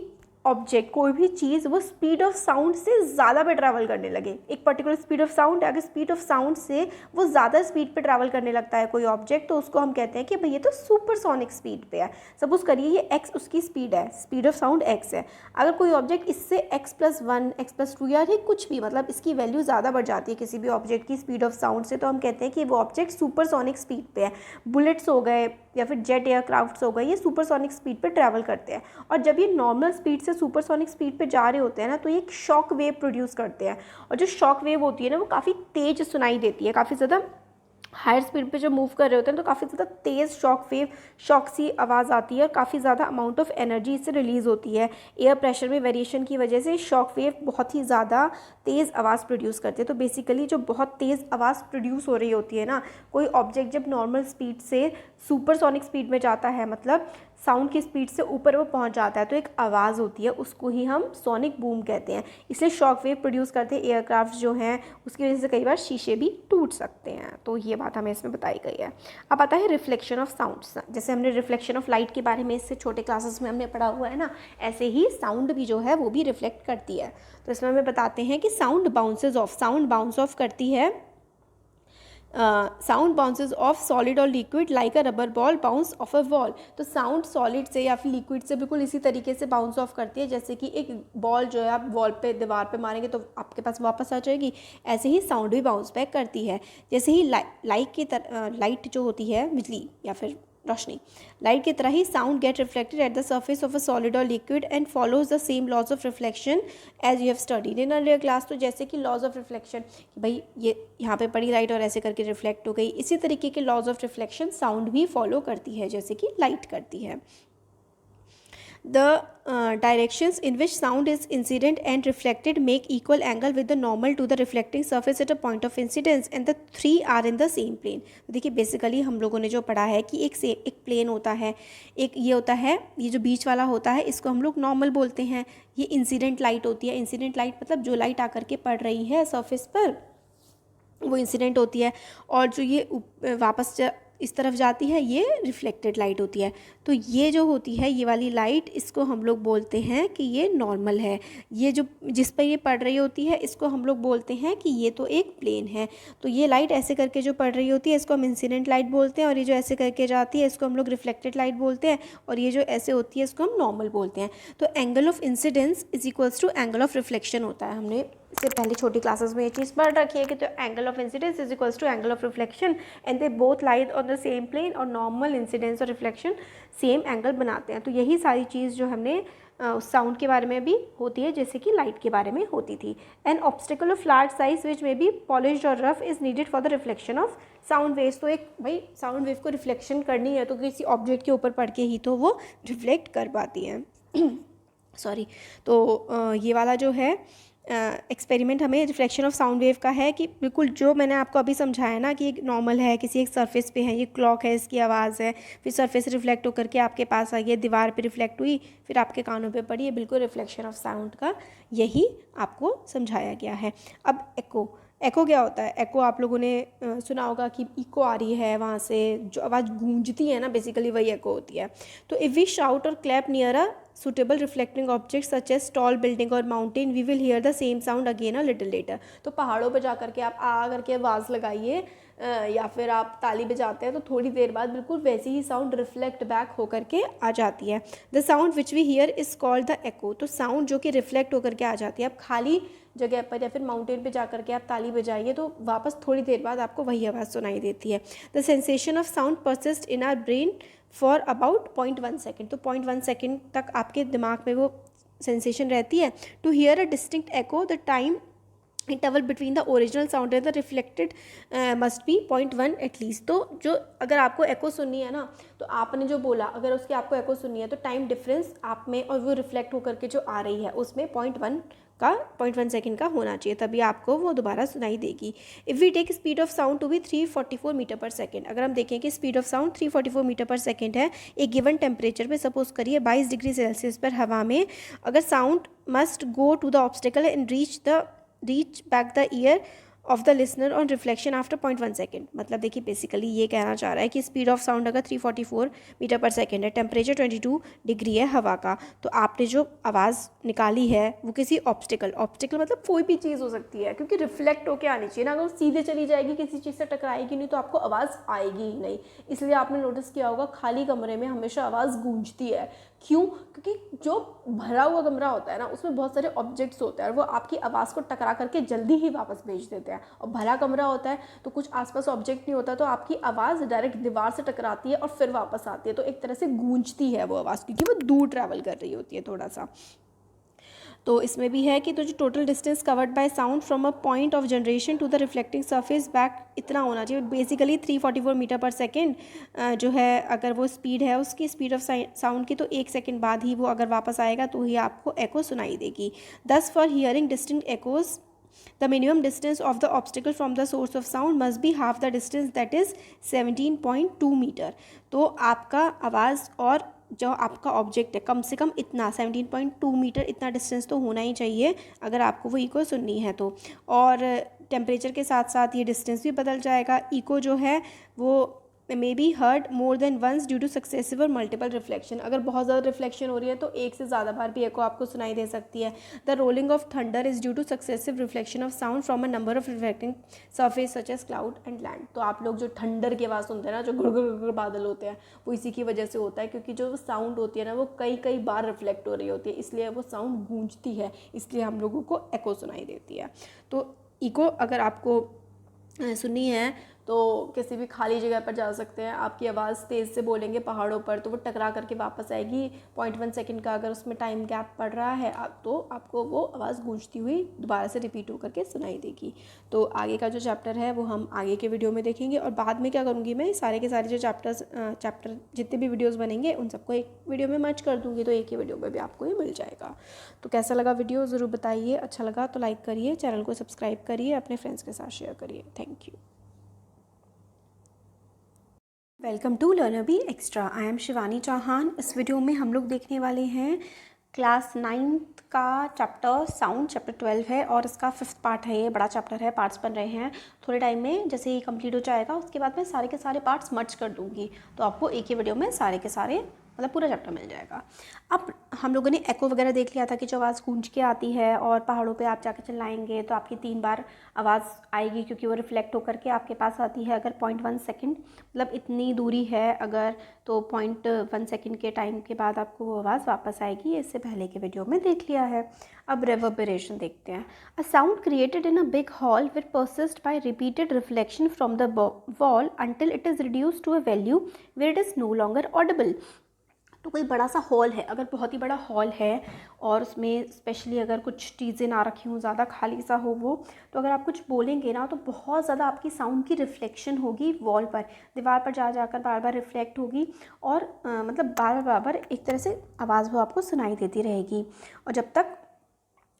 ऑब्जेक्ट, कोई भी चीज़ वो स्पीड ऑफ साउंड से ज़्यादा पे ट्रैवल करने लगे, एक पर्टिकुलर स्पीड ऑफ साउंड, अगर स्पीड ऑफ साउंड से वो ज़्यादा स्पीड पे ट्रैवल करने लगता है कोई ऑब्जेक्ट, तो उसको हम कहते हैं कि भाई ये तो सुपरसोनिक स्पीड पे है। सपोज करिए ये एक्स उसकी स्पीड है, स्पीड ऑफ साउंड एक्स है, अगर कोई ऑब्जेक्ट इससे x+1 x+2 या कुछ भी, मतलब इसकी वैल्यू ज़्यादा बढ़ जाती है किसी भी ऑब्जेक्ट की स्पीड ऑफ साउंड से, तो हम कहते हैं कि वो ऑब्जेक्ट सुपरसोनिक स्पीड पे है। बुलेट्स हो गए या फिर जेट एयरक्राफ्ट्स हो गए, ये सुपरसोनिक स्पीड पे ट्रैवल करते हैं। और जब ये नॉर्मल स्पीड से सुपरसोनिक स्पीड पे जा रहे होते हैं ना, तो ये एक शॉक वेव प्रोड्यूस करते हैं, और जो शॉक वेव होती है ना वो काफ़ी तेज सुनाई देती है, काफ़ी ज़्यादा हायर स्पीड पे जब मूव कर रहे होते हैं तो काफ़ी ज़्यादा तेज़ शॉक वेव, शॉक सी आवाज़ आती है और काफ़ी ज़्यादा अमाउंट ऑफ एनर्जी इससे रिलीज़ होती है। एयर प्रेशर में वेरिएशन की वजह से शॉक वेव बहुत ही ज़्यादा तेज़ आवाज़ प्रोड्यूस करते हैं। तो बेसिकली जो बहुत तेज़ आवाज़ प्रोड्यूस हो रही होती है ना, कोई ऑब्जेक्ट जब नॉर्मल स्पीड से सुपरसोनिक स्पीड में जाता है, मतलब साउंड की स्पीड से ऊपर वो पहुंच जाता है, तो एक आवाज़ होती है, उसको ही हम सोनिक बूम कहते हैं। इसलिए शॉक वेव प्रोड्यूस करते हैं एयरक्राफ्ट जो हैं, उसकी वजह से कई बार शीशे भी टूट सकते हैं। तो ये बात हमें इसमें बताई गई है। अब आता है रिफ्लेक्शन ऑफ साउंड्स। जैसे हमने रिफ्लेक्शन ऑफ लाइट के बारे में इससे छोटे क्लासेस में हमने पढ़ा हुआ है ना, ऐसे ही साउंड भी जो है वो भी रिफ्लेक्ट करती है। तो इसमें हमें बताते हैं कि sound bounces of, sound bounce off करती है, साउंड बाउंसेज ऑफ सॉलिड और liquid like a rubber ball bounce of a wall. तो साउंड सॉलिड से या फिर लिक्विड से बिल्कुल इसी तरीके से बाउंस ऑफ करती है, जैसे कि एक बॉल जो है आप वॉल पे, दीवार पे मारेंगे तो आपके पास वापस आ जाएगी, ऐसे ही साउंड भी बाउंस बैक करती है। जैसे ही लाइट जो होती है, बिजली या फिर रोशनी, लाइट की तरह ही sound gets reflected at the surface of a solid और liquid and follows the same laws of reflection as you have studied in earlier class. तो जैसे कि लॉज ऑफ रिफ्लेक्शन, भाई ये यहाँ पे पड़ी लाइट और ऐसे करके रिफ्लेक्ट हो गई, इसी तरीके के लॉज ऑफ रिफ्लेक्शन साउंड भी फॉलो करती है जैसे कि लाइट करती है। The directions in which sound is incident and reflected make equal angle with the normal to the reflecting surface at a point of incidence and the three are in the same plane। देखिए बेसिकली हम लोगों ने जो पढ़ा है कि एक प्लेन होता है, एक ये होता है, ये जो बीच वाला होता है इसको हम लोग नॉर्मल बोलते हैं, ये इंसिडेंट लाइट होती है। इंसिडेंट लाइट मतलब जो लाइट आकर के पड़ रही है सरफेस पर वो इंसिडेंट होती है, और जो ये वापस इस तरफ जाती है ये रिफ्लेक्टेड लाइट होती है। तो ये जो होती है ये वाली लाइट, इसको हम लोग बोलते हैं कि ये नॉर्मल है। ये जो जिस पर ये पड़ रही होती है इसको हम लोग बोलते हैं कि ये तो एक प्लेन है। तो ये लाइट ऐसे करके जो पड़ रही होती है इसको हम इंसिडेंट लाइट बोलते हैं, और ये जो ऐसे करके जाती है इसको हम लोग रिफ्लेक्टेड लाइट बोलते हैं, और ये जो ऐसे होती है इसको हम नॉर्मल बोलते हैं। तो angle of incidence is equals to angle of reflection होता है। हमने इससे पहले छोटी क्लासेस में ये चीज़ पढ़ रखी है कि तो angle of incidence is equals to angle of reflection and they both lies on the same plane, और नॉर्मल इंसिडेंस और रिफ्लेक्शन सेम एंगल बनाते हैं। तो यही सारी चीज़ जो हमने साउंड के बारे में भी होती है जैसे कि लाइट के बारे में होती थी। An obstacle of large size which may be polished और rough is needed for the reflection of sound waves. तो एक भाई साउंड वेव को रिफ्लेक्शन करनी है तो किसी ऑब्जेक्ट के ऊपर पड़ के ही तो वो रिफ्लेक्ट कर पाती है। सॉरी। तो ये वाला जो है एक्सपेरिमेंट हमें रिफ्लेक्शन ऑफ साउंड वेव का है कि बिल्कुल जो मैंने आपको अभी समझाया ना कि एक नॉर्मल है, किसी एक सरफेस पे है, ये क्लॉक है, इसकी आवाज़ है, फिर सरफेस रिफ्लेक्ट होकर के आपके पास आई है, दीवार पे रिफ्लेक्ट हुई, फिर आपके कानों पे पड़ी, ये बिल्कुल रिफ्लेक्शन ऑफ साउंड का यही आपको समझाया गया है। अब एको क्या होता है? एको आप लोगों ने सुना होगा कि इको आ रही है, वहाँ से जो आवाज़ गूंजती है ना, बेसिकली वही एको होती है। तो इफ़ वी शाउट और clap near a suitable reflecting objects such as tall building or mountain we will hear the same sound again a little later। तो पहाड़ों पे जा करके आप आ करके आवाज़ लगाइए या फिर आप ताली बजाते हैं तो थोड़ी देर बाद बिल्कुल वैसी ही साउंड रिफ्लेक्ट बैक होकर के आ जाती है। The sound which we hear is called the echo. तो साउंड जो कि रिफ्लेक्ट होकर के आ जाती है, आप खाली जगह पर या फिर माउंटेन पे जा करके आप ताली बजाइए तो वापस थोड़ी देर बाद आपको वही आवाज़ सुनाई देती है। The sensation of sound persist in our brain for about 0.1 second. तो 0.1 सेकेंड तक आपके दिमाग में वो सेंसेशन रहती है। To hear a distinct echo the time interval between the original sound and the reflected must be 0.1 at least. तो जो अगर आपको एको सुननी है ना, तो आपने जो बोला अगर उसकी आपको एको सुननी है तो टाइम डिफरेंस आप में और वो रिफ्लेक्ट होकर के जो आ रही है उसमें 0.1 सेकेंड का होना चाहिए, तभी आपको वो दोबारा सुनाई देगी। If we take speed of sound to be 344 metre per second, अगर हम देखें कि speed of sound 344 metre per second है एक गिवन टेम्परेचर पे, सपोज करिए 22 डिग्री सेल्सियस पर हवा में, अगर sound must go to the obstacle and reach back the ear of the listener on reflection after 0.1 second. मतलब देखिए बेसिकली ये कहना चाह रहा है कि स्पीड ऑफ साउंड अगर 344 मीटर पर सेकेंड है, टेम्परेचर 22 डिग्री है हवा का, तो आपने जो आवाज़ निकाली है वो किसी ऑब्स्टिकल मतलब कोई भी चीज़ हो सकती है, क्योंकि रिफ्लेक्ट होकर आनी चाहिए ना। अगर वो सीधे चली जाएगी किसी चीज़ से टकराएगी नहीं तो आपको आवाज़ आएगी ही नहीं। इसलिए आपने नोटिस किया होगा खाली कमरे में हमेशा आवाज़ गूंजती है। क्यों? क्योंकि जो भरा हुआ कमरा होता है ना उसमें बहुत सारे ऑब्जेक्ट्स होते हैं और वो आपकी आवाज़ को टकरा करके जल्दी ही वापस भेज देते हैं। और भरा कमरा होता है तो कुछ आसपास ऑब्जेक्ट नहीं होता, तो आपकी आवाज़ डायरेक्ट दीवार से टकराती है और फिर वापस आती है, तो एक तरह से गूंजती है वो आवाज़, क्योंकि वो दूर ट्रैवल कर रही होती है थोड़ा सा। तो इसमें भी है कि तो जो total distance covered by sound from a point of generation to the reflecting surface back इतना होना चाहिए। बेसिकली 344 मीटर पर सेकेंड जो है, अगर वो स्पीड है उसकी स्पीड ऑफ साउंड की, तो 1 सेकेंड बाद ही वो अगर वापस आएगा तो ही आपको एको सुनाई देगी। दस for hearing distinct echoes the minimum distance of the obstacle from the source of sound must be half the distance, that is 17.2 metre. तो आपका आवाज़ और जो आपका ऑब्जेक्ट है कम से कम इतना 17.2 मीटर इतना डिस्टेंस तो होना ही चाहिए अगर आपको वो इको सुननी है तो। और टेम्परेचर के साथ साथ ये डिस्टेंस भी बदल जाएगा। इको जो है वो may be heard more than once due to successive और मल्टीपल रिफ्लेक्शन। अगर बहुत ज़्यादा रिफ्लेक्शन हो रही है तो एक से ज़्यादा बार भी एको आपको सुनाई दे सकती है। The rolling of thunder is due to successive reflection of sound from a number of reflecting surface such as cloud and land. तो आप लोग जो थंडर की आवाज़ सुनते हैं ना, जो गुड़ बादल होते हैं, वो इसी की वजह से होता है, क्योंकि जो साउंड होती है ना वो कई बार रिफ्लेक्ट हो रही होती है, इसलिए वो साउंड गूंजती है, इसलिए हम लोगों को एको सुनाई देती है। तो इको अगर आपको सुननी है तो किसी भी खाली जगह पर जा सकते हैं। आपकी आवाज़ तेज़ से बोलेंगे पहाड़ों पर तो वो टकरा करके वापस आएगी। 0.1 सेकेंड का अगर उसमें टाइम गैप पड़ रहा है तो आपको वो आवाज़ गूंजती हुई दोबारा से रिपीट होकर के सुनाई देगी। तो आगे का जो चैप्टर है वो हम आगे के वीडियो में देखेंगे। और बाद में क्या करूँगी, मैं सारे के सारे जो चैप्टर जितने भी वीडियोज़ बनेंगे उन सबको एक वीडियो में मर्ज कर दूँगी, तो एक ही वीडियो में भी आपको ये मिल जाएगा। तो कैसा लगा वीडियो ज़रूर बताइए। अच्छा लगा तो लाइक करिए, चैनल को सब्सक्राइब करिए, अपने फ्रेंड्स के साथ शेयर करिए। Thank you. Welcome to learner B extra. I am Shivani Chauhan. इस वीडियो में हम लोग देखने वाले हैं क्लास 9th का चैप्टर साउंड, चैप्टर 12 है और इसका 5th पार्ट है। ये बड़ा चैप्टर है, पार्ट्स बन रहे हैं। थोड़े टाइम में जैसे ये कंप्लीट हो जाएगा उसके बाद मैं सारे के सारे पार्ट्स मर्ज कर दूँगी, तो आपको एक ही वीडियो में सारे के सारे मतलब पूरा चैप्टर मिल जाएगा। अब हम लोगों ने एको वगैरह देख लिया था कि जो आवाज़ गूंज के आती है और पहाड़ों पे आप जाके चिल्लाएंगे तो आपकी 3 बार आवाज़ आएगी, क्योंकि वो रिफ्लेक्ट होकर के आपके पास आती है। अगर 0.1 सेकेंड मतलब इतनी दूरी है अगर, तो 0.1 सेकेंड के टाइम के बाद आपको वो आवाज़ वापस आएगी। इससे पहले के वीडियो में देख लिया है। अब रेवर्बरेशन देखते हैं। A sound created in a big hall will persist by repeated reflection from the wall until it is reduce to a value where it is no longer audible. तो कोई बड़ा सा हॉल है, अगर बहुत ही बड़ा हॉल है और उसमें स्पेशली अगर कुछ चीज़ें ना रखी हों, ज़्यादा खाली सा हो वो, तो अगर आप कुछ बोलेंगे ना तो बहुत ज़्यादा आपकी साउंड की रिफ्लेक्शन होगी वॉल पर, दीवार पर जा जाकर बार बार रिफ्लेक्ट होगी और मतलब बार बार एक तरह से आवाज़ वो आपको सुनाई देती रहेगी। और जब तक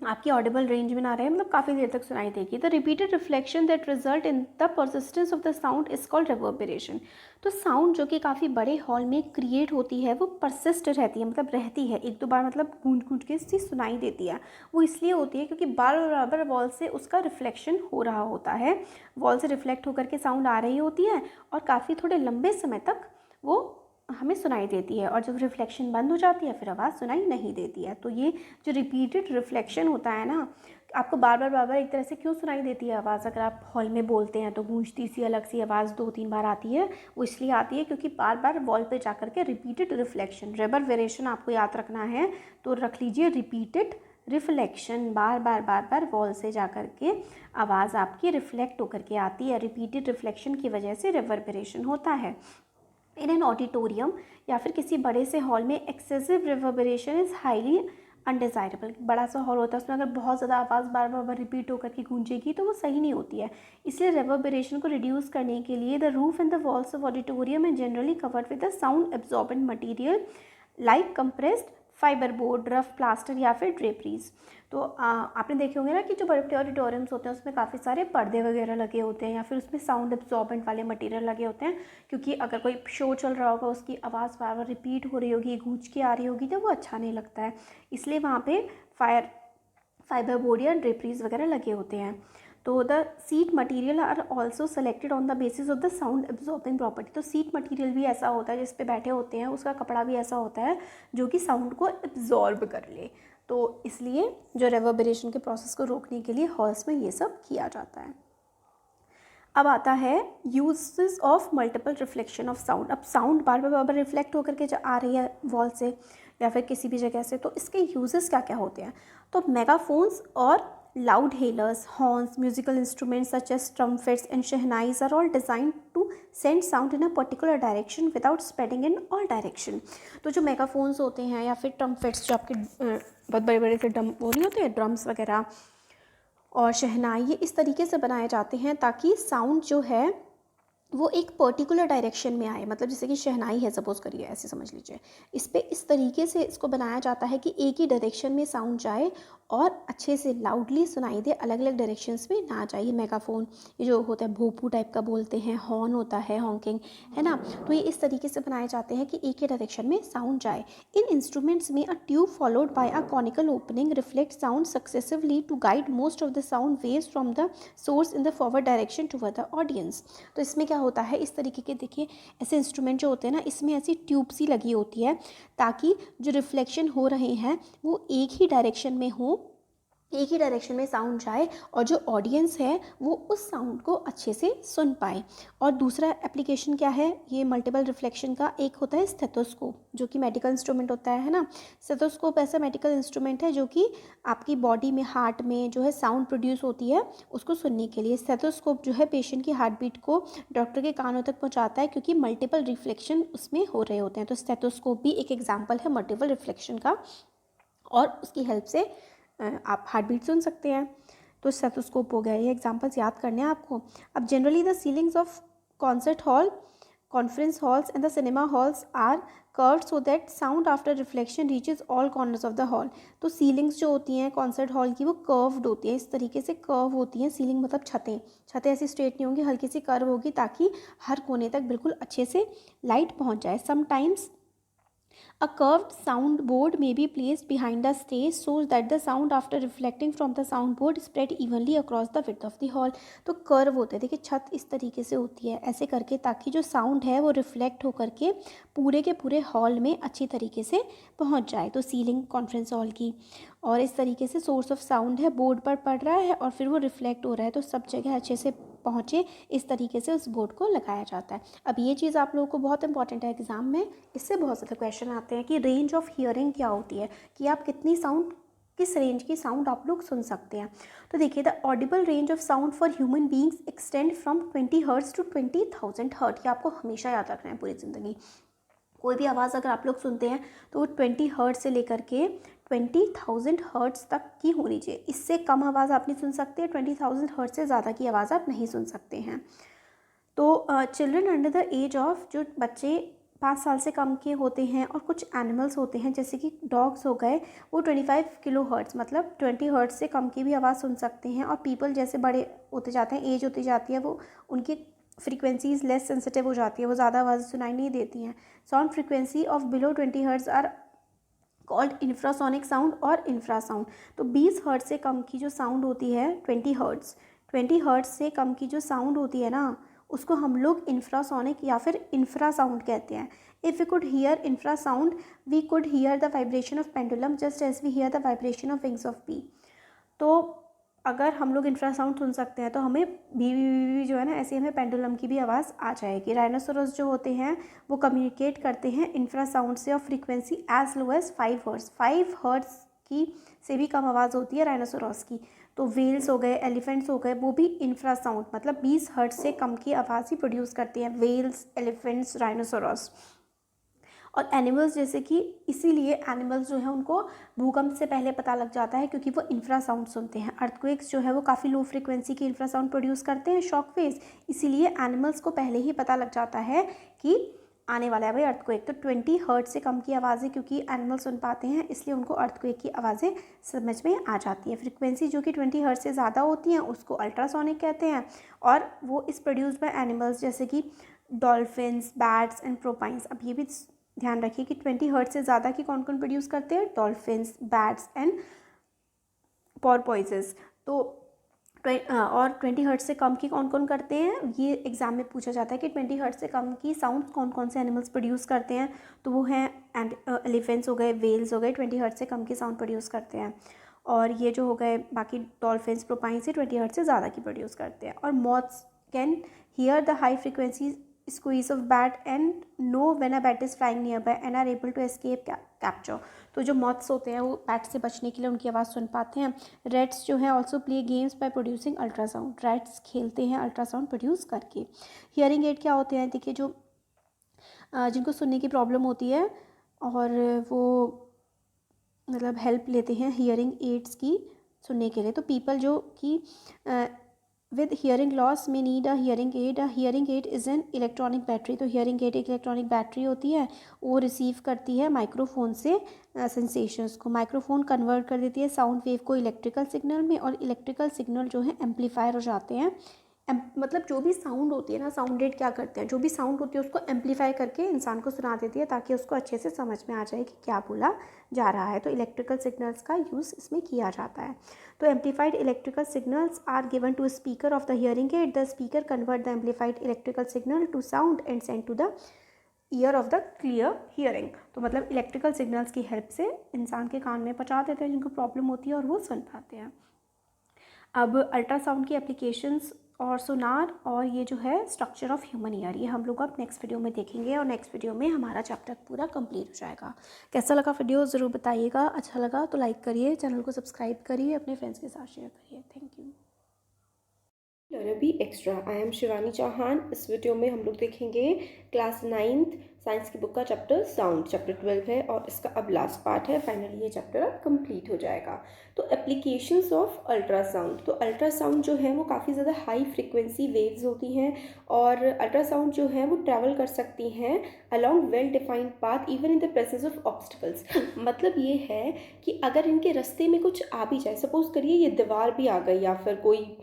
आपकी ऑडिबल रेंज में ना रहे मतलब काफ़ी देर तक सुनाई देगी। The repeated reflection that result in the persistence of the sound is called reverberation. तो साउंड जो कि काफ़ी बड़े हॉल में क्रिएट होती है वो परसिस्ट रहती है, मतलब रहती है, 1-2 बार मतलब गूंज के सी सुनाई देती है। वो इसलिए होती है क्योंकि बार बार वॉल से उसका रिफ्लेक्शन हो रहा होता है, वॉल से रिफ्लेक्ट होकर के साउंड आ रही होती है और काफ़ी थोड़े लंबे समय तक वो हमें सुनाई देती है। और जब रिफ्लेक्शन बंद हो जाती है फिर आवाज़ सुनाई नहीं देती है। तो ये जो रिपीटेड रिफ्लेक्शन होता है ना, आपको बार बार एक तरह से क्यों सुनाई देती है आवाज़, अगर आप हॉल में बोलते हैं तो गूंजती सी अलग सी आवाज़ 2-3 बार आती है, वो इसलिए आती है क्योंकि बार बार वॉल पे जाकर के रिपीटेड रिफ्लेक्शन, रेवर्बरेशन आपको याद रखना है तो रख लीजिए रिपीटेड रिफ्लेक्शन, बार बार वॉल से जाकर के आवाज़ आपकी रिफ्लेक्ट होकर के आती है। रिपीटेड रिफ्लेक्शन की वजह से रेवर्बरेशन होता है। इन एन ऑडिटोरियम या फिर किसी बड़े से हॉल में excessive reverberation is highly undesirable. बड़ा सा हॉल होता है उसमें अगर बहुत ज़्यादा आवाज़ बार बार रिपीट होकर के गूंजेगी तो वो सही नहीं होती है। इसलिए रिवर्बरेशन को रिड्यूस करने के लिए the roof and the walls of auditorium and generally covered with the sound absorbent material like compressed fibre board, rough plaster या फिर ड्रेपरीज। तो आपने देखे होंगे ना कि जो बड़े बड़े ऑडिटोरियम्स होते हैं उसमें काफ़ी सारे पर्दे वगैरह लगे होते हैं या फिर उसमें साउंड एब्जॉर्बेंट वाले मटेरियल लगे होते हैं, क्योंकि अगर कोई शो चल रहा होगा उसकी आवाज़ बार बार रिपीट हो रही होगी, गूंज के आ रही होगी तो वो अच्छा नहीं लगता है। इसलिए वहाँ पे फाइबर बोर्ड या ड्रेपरीज वगैरह लगे होते हैं। तो the seat material are also selected on the basis of the sound absorbing property. तो सीट मटेरियल भी ऐसा होता है जिस पे बैठे होते हैं, उसका कपड़ा भी ऐसा होता है जो कि साउंड को एब्जॉर्ब कर ले। तो इसलिए जो रेवर्बरेशन के प्रोसेस को रोकने के लिए हॉल्स में ये सब किया जाता है। अब आता है uses of multiple reflection of sound. अब साउंड बार बार रिफ्लेक्ट होकर के आ रही है वॉल से या फिर किसी भी जगह से, तो इसके यूजेस क्या क्या होते हैं। तो मेगाफोन्स और loud hailers, horns, musical instruments such as trumpets and shehnais are all design to send sound in a particular direction without spreading in all direction. तो जो मेगाफोन्स होते हैं या फिर ट्रम्पेट्स, जो आपके बहुत बड़े बड़े से वो नहीं होते हैं ड्रम्स वगैरह, और शहनाई, ये इस तरीके से बनाए जाते हैं ताकि साउंड जो है वो एक पर्टिकुलर डायरेक्शन में आए। मतलब जैसे कि शहनाई है, सपोज करिए, ऐसे समझ लीजिए, इस पे इस तरीके से इसको बनाया जाता है कि एक ही डायरेक्शन में साउंड जाए और अच्छे से लाउडली सुनाई दे, अलग अलग डायरेक्शंस में ना जाए। ये मेगाफोन, ये जो होता है भोपू टाइप का बोलते हैं, हॉर्न होता है, हॉन्किंग, है ना। तो ये इस तरीके से बनाए जाते हैं कि एक ही डायरेक्शन में साउंड जाए। इन इंस्ट्रूमेंट्स में a tube followed by a conical opening reflect sound successively to guide most of the sound waves from the source in the forward direction toward the audience. तो इसमें क्या होता है, इस तरीके के देखिए ऐसे इंस्ट्रूमेंट जो होते हैं ना, इसमें ऐसी ट्यूब सी लगी होती है ताकि जो रिफ्लेक्शन हो रहे हैं वो एक ही डायरेक्शन में हो, एक ही डायरेक्शन में साउंड जाए और जो ऑडियंस है वो उस साउंड को अच्छे से सुन पाए। और दूसरा एप्लीकेशन क्या है ये मल्टीपल रिफ्लेक्शन का, एक होता है स्टेथोस्कोप, जो कि मेडिकल इंस्ट्रूमेंट होता है ना। स्टेथोस्कोप ऐसा मेडिकल इंस्ट्रूमेंट है जो कि आपकी बॉडी में, हार्ट में जो है साउंड प्रोड्यूस होती है उसको सुनने के लिए। स्टेथोस्कोप जो है पेशेंट की हार्ट बीट को डॉक्टर के कानों तक पहुँचाता है क्योंकि मल्टीपल रिफ्लेक्शन उसमें हो रहे होते हैं। तो स्टेथोस्कोप भी एक एग्जाम्पल है मल्टीपल रिफ्लेक्शन का, और उसकी हेल्प से आप हार्ट बीट सुन सकते हैं। तो स्टेथोस्कोप हो गया, ये एग्जांपल्स याद करने हैं आपको। अब generally the ceilings of concert hall, conference halls and the cinema halls are curved so that sound after reflection reaches all corners of the hall. तो सीलिंग्स जो होती हैं कॉन्सर्ट हॉल की वो कर्व्ड होती है, इस तरीके से कर्व होती हैं। सीलिंग मतलब छतें, छतें ऐसी स्ट्रेट नहीं होंगी, हल्की सी कर्व होगी ताकि हर कोने तक बिल्कुल अच्छे से लाइट पहुँच जाए। Sometimes a curved soundboard may be placed behind the stage so that the sound after reflecting from the soundboard spread evenly across the width of the hall। तो कर्व होते हैं, देखिए छत इस तरीके से होती है ऐसे करके ताकि जो साउंड है वो रिफ्लेक्ट होकर के पूरे के पूरे हॉल में अच्छी तरीके से पहुंच जाए। तो सीलिंग कॉन्फ्रेंस हॉल की, और इस तरीके से सोर्स ऑफ साउंड है बोर्ड पर पड़ रहा है और फिर वो रिफ्लेक्ट हो रहा है तो सब जगह अच्छे से पहुँचे, इस तरीके से उस बोर्ड को लगाया जाता है। अब ये चीज़ आप लोगों को बहुत इंपॉर्टेंट है एग्जाम में, इससे बहुत ज़्यादा क्वेश्चन आते हैं कि रेंज ऑफ हियरिंग क्या होती है, कि आप कितनी साउंड, किस रेंज की साउंड आप लोग सुन सकते हैं। तो देखिए the audible range of sound for human beings extend from 20 hertz to 20,000 hertz. ये आपको हमेशा याद रखना है पूरी ज़िंदगी। कोई भी आवाज़ अगर आप लोग सुनते हैं तो वो 20 हर्ट्ज से लेकर के 20,000 हर्ट्ज तक की होनी चाहिए। इससे कम आवाज़ आप नहीं सुन सकते, 20,000 हर्ट्ज से ज़्यादा की आवाज़ आप नहीं सुन सकते हैं। तो children under the age of, जो बच्चे 5 साल से कम के होते हैं, और कुछ एनिमल्स होते हैं जैसे कि डॉग्स हो गए, वो 25 किलो हर्ट्ज मतलब 20 हर्ट्ज से कम की भी आवाज़ सुन सकते हैं। और पीपल जैसे बड़े होते जाते हैं, एज होती जाती है, वो उनकी फ्रीक्वेंसीज लेस सेंसिटिव हो जाती है, वो ज़्यादा आवाज़ सुनाई नहीं देती हैं। Sound frequency of below 20 hertz are called infrasonic sound और इंफ्रासाउंड। तो 20 हर्ट्ज से कम की जो साउंड होती है, 20 हर्ट्ज से कम की जो साउंड होती है ना, उसको हम लोग इंफ्रासोनिक या फिर इंफ्रासाउंड कहते हैं। If we could hear infrasound we could hear the vibration of pendulum just as we hear the vibration of wings of bee. तो अगर हम लोग इंफ्रासाउंड सुन सकते हैं तो हमें भी जो है ना, ऐसे हमें पेंडुलम की भी आवाज़ आ जाएगी। राइनोसोरस जो होते हैं वो कम्युनिकेट करते हैं इंफ्रासाउंड से और frequency as low as 5 hertz. 5 hertz की से भी कम आवाज़ होती है राइनोसोरस की। तो वेल्स हो गए, एलिफेंट्स हो गए, वो भी इंफ्रासाउंड मतलब 20 हर्ट्ज से कम की आवाज़ ही प्रोड्यूस करते हैं, वेल्स, एलिफेंट्स, राइनोसोरस। और एनिमल्स जैसे कि, इसीलिए एनिमल्स जो है उनको भूकंप से पहले पता लग जाता है क्योंकि वो इंफ्रासाउंड सुनते हैं। अर्थक्वेक्स जो है वो काफ़ी लो फ्रीक्वेंसी की इंफ्रासाउंड प्रोड्यूस करते हैं, शॉक वेव्स, इसीलिए एनिमल्स को पहले ही पता लग जाता है कि आने वाला है भाई अर्थक्वेक। तो 20 हर्ट्ज से कम की आवाज़ें क्योंकि एनिमल सुन पाते हैं, इसलिए उनको अर्थक्वेक की आवाज़ें समझ में आ जाती है। फ्रीक्वेंसी जो कि 20 हर्ट्ज से ज़्यादा होती हैं उसको अल्ट्रासोनिक कहते हैं, और वो इस प्रोड्यूस बाय एनिमल्स जैसे कि डॉल्फिन्स, बैट्स एंड प्रोपाइंस। अब ये भी ध्यान रखिए कि 20 हर्ट्ज से ज़्यादा की कौन कौन प्रोड्यूस करते हैं, डॉल्फिन्स, बैट्स एंड पोर्पोइसेस। तो और 20 हर्ट्ज से कम की कौन कौन करते हैं, ये एग्जाम में पूछा जाता है कि 20 हर्ट्ज से कम की साउंड कौन कौन से एनिमल्स प्रोड्यूस करते हैं। तो वो हैं एंड एलिफेंट्स हो गए, वेल्स हो गए, 20 हर्ट्ज से कम की साउंड प्रोड्यूस करते हैं। और ये जो हो गए बाकी डॉल्फिन्स, प्रोपाइन से 20 हर्ट्ज से ज़्यादा की प्रोड्यूस करते हैं। और moths can hear the high frequency squeaks of bat and know when a bat is flying nearby and are able to escape capture. तो जो मॉथ्स होते हैं वो बैट से बचने के लिए उनकी आवाज़ सुन पाते हैं। रेट्स जो है also play games by producing ultrasound, rates खेलते हैं अल्ट्रासाउंड प्रोड्यूस करके। हियरिंग एड क्या होते हैं, देखिए जो जिनको सुनने की प्रॉब्लम होती है और वो मतलब हेल्प लेते हैं हियरिंग एड्स की सुनने के लिए। तो पीपल जो कि विद हियरिंग लॉस में need a hearing aid. A hearing aid is an electronic battery. तो हियरिंग एड एक इलेक्ट्रॉनिक बैटरी होती है, वो रिसीव करती है माइक्रोफोन से सेंसेशंस को। माइक्रोफोन कन्वर्ट कर देती है साउंड वेव को इलेक्ट्रिकल सिग्नल में, और इलेक्ट्रिकल सिग्नल जो है एम्पलीफायर हो जाते हैं। मतलब जो भी साउंड होती है ना, साउंड एड क्या करते हैं, जो भी साउंड होती है उसको एम्पलीफाई करके इंसान को सुना देती है ताकि उसको अच्छे से समझ में आ जाए कि क्या बोला जा रहा है। तो इलेक्ट्रिकल सिग्नल्स का यूज़ इसमें किया जाता है। तो amplified electrical signals are given to speaker of the hearing aid. The speaker convert the amplified electrical signal to sound and send to the ear of the clear hearing. तो मतलब इलेक्ट्रिकल सिग्नल्स की हेल्प से इंसान के कान में पहुंचा देते हैं जिनको प्रॉब्लम होती है और वो सुन पाते हैं। अब अल्ट्रासाउंड की एप्लीकेशंस और सोनार और ये जो है स्ट्रक्चर ऑफ ह्यूमन ईयर, ये हम लोग अब नेक्स्ट वीडियो में देखेंगे और नेक्स्ट वीडियो में हमारा चैप्टर पूरा कंप्लीट हो जाएगा। कैसा लगा वीडियो ज़रूर बताइएगा, अच्छा लगा तो लाइक करिए, चैनल को सब्सक्राइब करिए, अपने फ्रेंड्स के साथ शेयर करिए। Thank you. Learner extra, I am Shivani Chauhan. इस वीडियो में हम लोग देखेंगे क्लास 9th साइंस की बुक का चैप्टर साउंड, चैप्टर 12 है और इसका अब लास्ट पार्ट है। फाइनली ये चैप्टर अब कंप्लीट हो जाएगा। तो एप्लीकेशंस ऑफ अल्ट्रासाउंड, तो अल्ट्रासाउंड जो है वो काफ़ी ज़्यादा हाई फ्रिक्वेंसी वेव्स होती हैं और अल्ट्रासाउंड जो है वो ट्रैवल कर सकती हैं along well defined path even in the presence of obstacles. मतलब ये है कि अगर इनके रास्ते में कुछ आ भी जाए, सपोज करिए ये दीवार भी आ गई या फिर कोई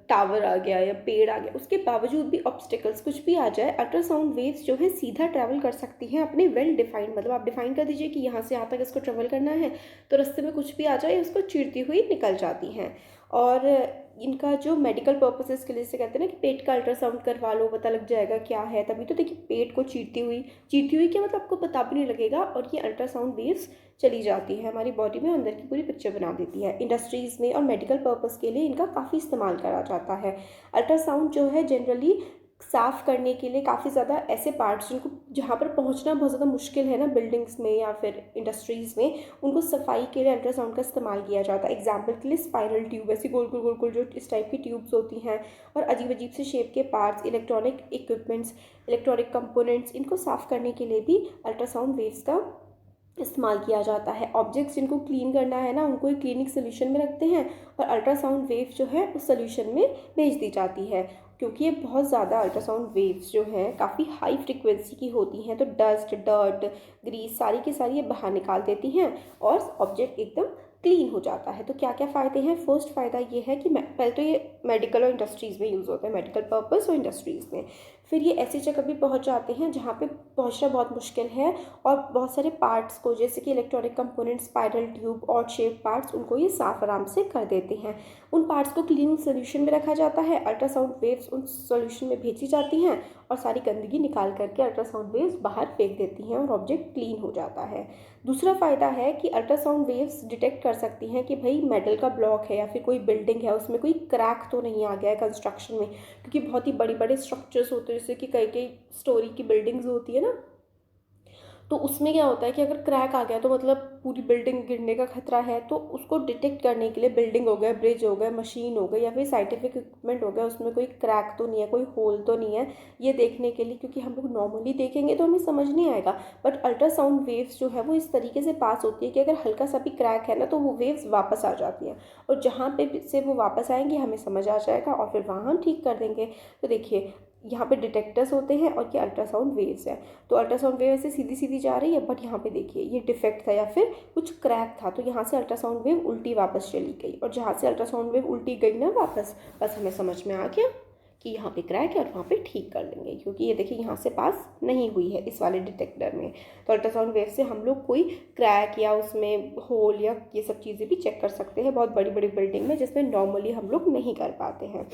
टावर आ गया या पेड़ आ गया, उसके बावजूद भी ऑब्स्टिकल्स कुछ भी आ जाए, अल्ट्रासाउंड वेव्स जो है सीधा ट्रैवल कर सकती हैं अपने वेल डिफाइंड, मतलब आप डिफाइन कर दीजिए कि यहाँ से यहाँ तक इसको ट्रैवल करना है, तो रास्ते में कुछ भी आ जाए उसको चीरती हुई निकल जाती हैं। और इनका जो मेडिकल पर्पसेस के लिए से कहते हैं ना कि पेट का अल्ट्रासाउंड करवा लो, पता लग जाएगा क्या है। तभी तो देखिए पेट को चीरती हुई क्या मतलब आपको पता भी नहीं लगेगा और ये अल्ट्रासाउंड वेव्स चली जाती है हमारी बॉडी में, अंदर की पूरी पिक्चर बना देती है। इंडस्ट्रीज़ में और मेडिकल पर्पस के लिए इनका काफ़ी इस्तेमाल करा जाता है। अल्ट्रासाउंड जो है जनरली साफ़ करने के लिए काफ़ी ज़्यादा ऐसे पार्ट्स जिनको जहाँ पर पहुँचना बहुत ज़्यादा मुश्किल है ना, बिल्डिंग्स में या फिर इंडस्ट्रीज़ में, उनको सफाई के लिए अल्ट्रासाउंड का इस्तेमाल किया जाता है। एग्जाम्पल के लिए स्पाइरल ट्यूब, ऐसी गोल गोल गोल गोल जो इस टाइप की ट्यूब्स होती हैं, और अजीब अजीब से शेप के parts, electronic equipments, electronic components, इनको साफ़ करने के लिए भी अल्ट्रासाउंड वेव्स का इस्तेमाल किया जाता है। ऑब्जेक्ट्स जिनको क्लीन करना है ना, उनको एक क्लिनिक सोल्यूशन में रखते हैं और अल्ट्रासाउंड वेव जो है उस सोल्यूशन में भेज दी जाती है। क्योंकि ये बहुत ज़्यादा अल्ट्रासाउंड वेव्स जो हैं काफ़ी हाई फ्रिक्वेंसी की होती हैं, तो डस्ट, डर्ट, ग्रीस सारी की सारी ये बाहर निकाल देती हैं और ऑब्जेक्ट एकदम क्लीन हो जाता है। तो क्या क्या फ़ायदे हैं? फर्स्ट फ़ायदा ये है कि पहले तो ये मेडिकल और इंडस्ट्रीज़ में यूज़ होता है, मेडिकल पर्पस और इंडस्ट्रीज़ में। फिर ये ऐसी जगह भी पहुंच जाते हैं जहाँ पे पहुंचना बहुत मुश्किल है और बहुत सारे पार्ट्स को, जैसे कि electronic components, spiral tube, odd shape parts, उनको ये साफ आराम से कर देते हैं। उन पार्ट्स को क्लीनिंग सोल्यूशन में रखा जाता है, अल्ट्रासाउंड वेव्स उन सोल्यूशन में भेजी जाती हैं और सारी गंदगी निकाल करके अल्ट्रासाउंड वेव्स बाहर फेंक देती हैं और ऑब्जेक्ट क्लीन हो जाता है। दूसरा फ़ायदा है कि अल्ट्रासाउंड वेव्स डिटेक्ट कर सकती हैं कि भाई मेटल का ब्लॉक है या फिर कोई बिल्डिंग है उसमें कोई क्रैक तो नहीं आ गया है कंस्ट्रक्शन में, क्योंकि बहुत ही बड़ी बड़े स्ट्रक्चर्स होते हैं जैसे कि कई कई स्टोरी की बिल्डिंग्स होती है ना, तो उसमें क्या होता है कि अगर क्रैक आ गया तो मतलब पूरी बिल्डिंग गिरने का खतरा है। तो उसको डिटेक्ट करने के लिए बिल्डिंग हो गया, ब्रिज हो गया, मशीन हो गई या फिर साइंटिफिक इक्विपमेंट हो गया, उसमें कोई क्रैक तो नहीं है, कोई होल तो नहीं है, ये देखने के लिए, क्योंकि हम लोग नॉर्मली देखेंगे तो हमें समझ नहीं आएगा, बट अल्ट्रासाउंड वेव्स जो है वो इस तरीके से पास होती है कि अगर हल्का सा भी क्रैक है ना तो वो वेव्स वापस आ जाती हैं और जहाँ पे से वो वापस आएंगी हमें समझ आ जाएगा और फिर वहाँ हम ठीक कर देंगे। तो देखिए यहाँ पे डिटेक्टर्स होते हैं और ये अल्ट्रासाउंड वेव्स है। तो अल्ट्रासाउंड वेव ऐसे सीधी सीधी जा रही है, बट यहाँ पे देखिए ये डिफेक्ट था या फिर कुछ क्रैक था, तो यहाँ से अल्ट्रासाउंड वेव उल्टी वापस चली गई और जहाँ से अल्ट्रासाउंड वेव उल्टी गई ना वापस, बस हमें समझ में आ गया कि यहाँ पे क्रैक है और वहाँ पे ठीक कर देंगे, क्योंकि ये देखिए यहाँ से पास नहीं हुई है इस वाले डिटेक्टर में। तो अल्ट्रासाउंड वेव से हम लोग कोई क्रैक या उसमें होल या ये सब चीज़ें भी चेक कर सकते हैं बहुत बड़ी बड़ी बिल्डिंग में, जिसमें नॉर्मली हम लोग नहीं कर पाते हैं।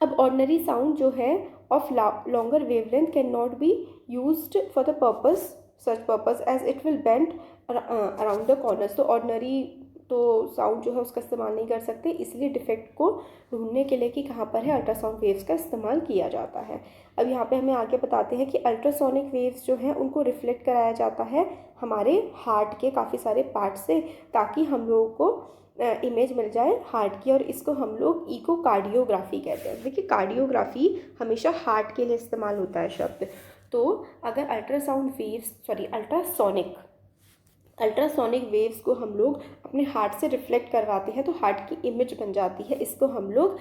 अब ऑर्डिनरी साउंड जो है of longer wavelength can not be used for the purpose such purpose as it will bend around the corners. तो ऑर्डिनरी तो साउंड जो है उसका इस्तेमाल नहीं कर सकते, इसलिए डिफेक्ट को ढूंढने के लिए कि कहाँ पर है अल्ट्रासाउंड वेव्स का इस्तेमाल किया जाता है। अब यहाँ पे हमें आगे बताते हैं कि अल्ट्रासोनिक वेव्स जो हैं उनको रिफ्लेक्ट कराया जाता है हमारे हार्ट के काफ़ी सारे पार्ट से, ताकि हम लोगों को इमेज मिल जाए हार्ट की, और इसको हम लोग इकोकार्डियोग्राफी कहते हैं। देखिए कार्डियोग्राफी हमेशा हार्ट के लिए इस्तेमाल होता है शब्द। तो अगर अल्ट्रासोनिक वेव्स को हम लोग अपने हार्ट से रिफ्लेक्ट करवाते हैं तो हार्ट की इमेज बन जाती है, इसको हम लोग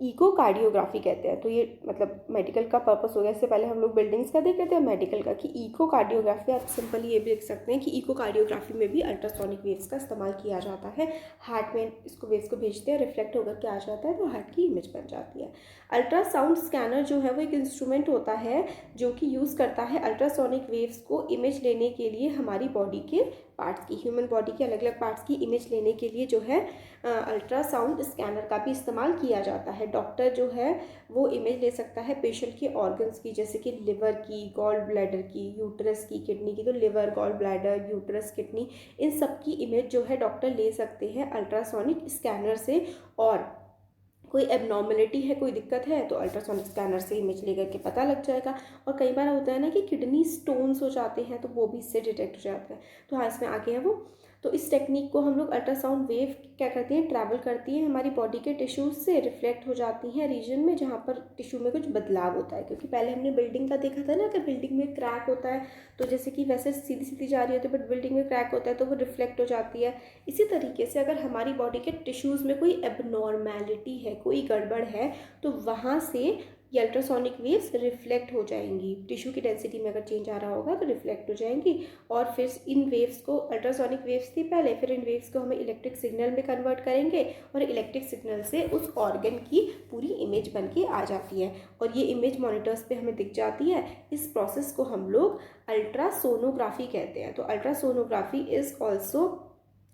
इकोकार्डियोग्राफी कहते हैं। तो ये मतलब मेडिकल का पर्पस हो गया। इससे पहले हम लोग बिल्डिंग्स का देख रहे थे, मेडिकल का कि इकोकार्डियोग्राफी। आप सिंपली ये भी लिख सकते हैं कि इकोकार्डियोग्राफी में भी अल्ट्रासोनिक वेव्स का इस्तेमाल किया जाता है। हार्ट में इसको वेव्स को भेजते हैं, रिफ्लेक्ट होकर के आ जाता है तो हार्ट की इमेज बन जाती है। अल्ट्रासाउंड स्कैनर जो है वो एक इंस्ट्रूमेंट होता है जो कि यूज़ करता है अल्ट्रासोनिक वेव्स को इमेज लेने के लिए हमारी बॉडी के पार्ट्स की, ह्यूमन बॉडी के अलग अलग पार्ट्स की इमेज लेने के लिए जो है अल्ट्रासाउंड स्कैनर का भी इस्तेमाल किया जाता है। डॉक्टर जो है वो इमेज ले सकता है पेशेंट के ऑर्गन्स की, जैसे कि लिवर की, गॉल ब्लैडर की, यूट्रस की, किडनी की। तो liver, gall bladder, uterus, kidney, इन सब की इमेज जो है डॉक्टर ले सकते हैं अल्ट्रासोनिक स्कैनर से। और कोई एबनॉर्मलिटी है, कोई दिक्कत है तो अल्ट्रासोनिक स्कैनर से इमेज लेकर के पता लग जाएगा। और कई बार होता है ना कि किडनी स्टोन्स हो जाते हैं तो वो भी इससे डिटेक्ट हो जाता है। तो हाँ, इसमें आगे है वो। तो इस टेक्निक को हम लोग अल्ट्रासाउंड वेव क्या करती हैं, ट्रैवल करती है हमारी बॉडी के टिश्यूज़ से, रिफ्लेक्ट हो जाती हैं रीजन में जहाँ पर टिश्यू में कुछ बदलाव होता है। क्योंकि पहले हमने बिल्डिंग का देखा था ना, अगर बिल्डिंग में क्रैक होता है तो जैसे कि वैसे सीधी सीधी जा रही होती है बट बिल्डिंग में क्रैक होता है तो वो रिफ्लेक्ट हो जाती है। इसी तरीके से अगर हमारी बॉडी के टिश्यूज़ में कोई एबनॉर्मैलिटी है, कोई गड़बड़ है, तो वहाँ से ये अल्ट्रासोनिक वेव्स रिफ्लेक्ट हो जाएंगी। टिश्यू की डेंसिटी में अगर चेंज आ रहा होगा तो रिफ्लेक्ट हो जाएंगी, और फिर इन वेव्स को, अल्ट्रासोनिक वेव्स थी पहले, फिर इन वेव्स को हमें इलेक्ट्रिक सिग्नल में कन्वर्ट करेंगे और इलेक्ट्रिक सिग्नल से उस ऑर्गन की पूरी इमेज बन के आ जाती है और ये इमेज मॉनिटर्स पे हमें दिख जाती है। इस प्रोसेस को हम लोग अल्ट्रासोनोग्राफी कहते हैं। तो ultrasonography is also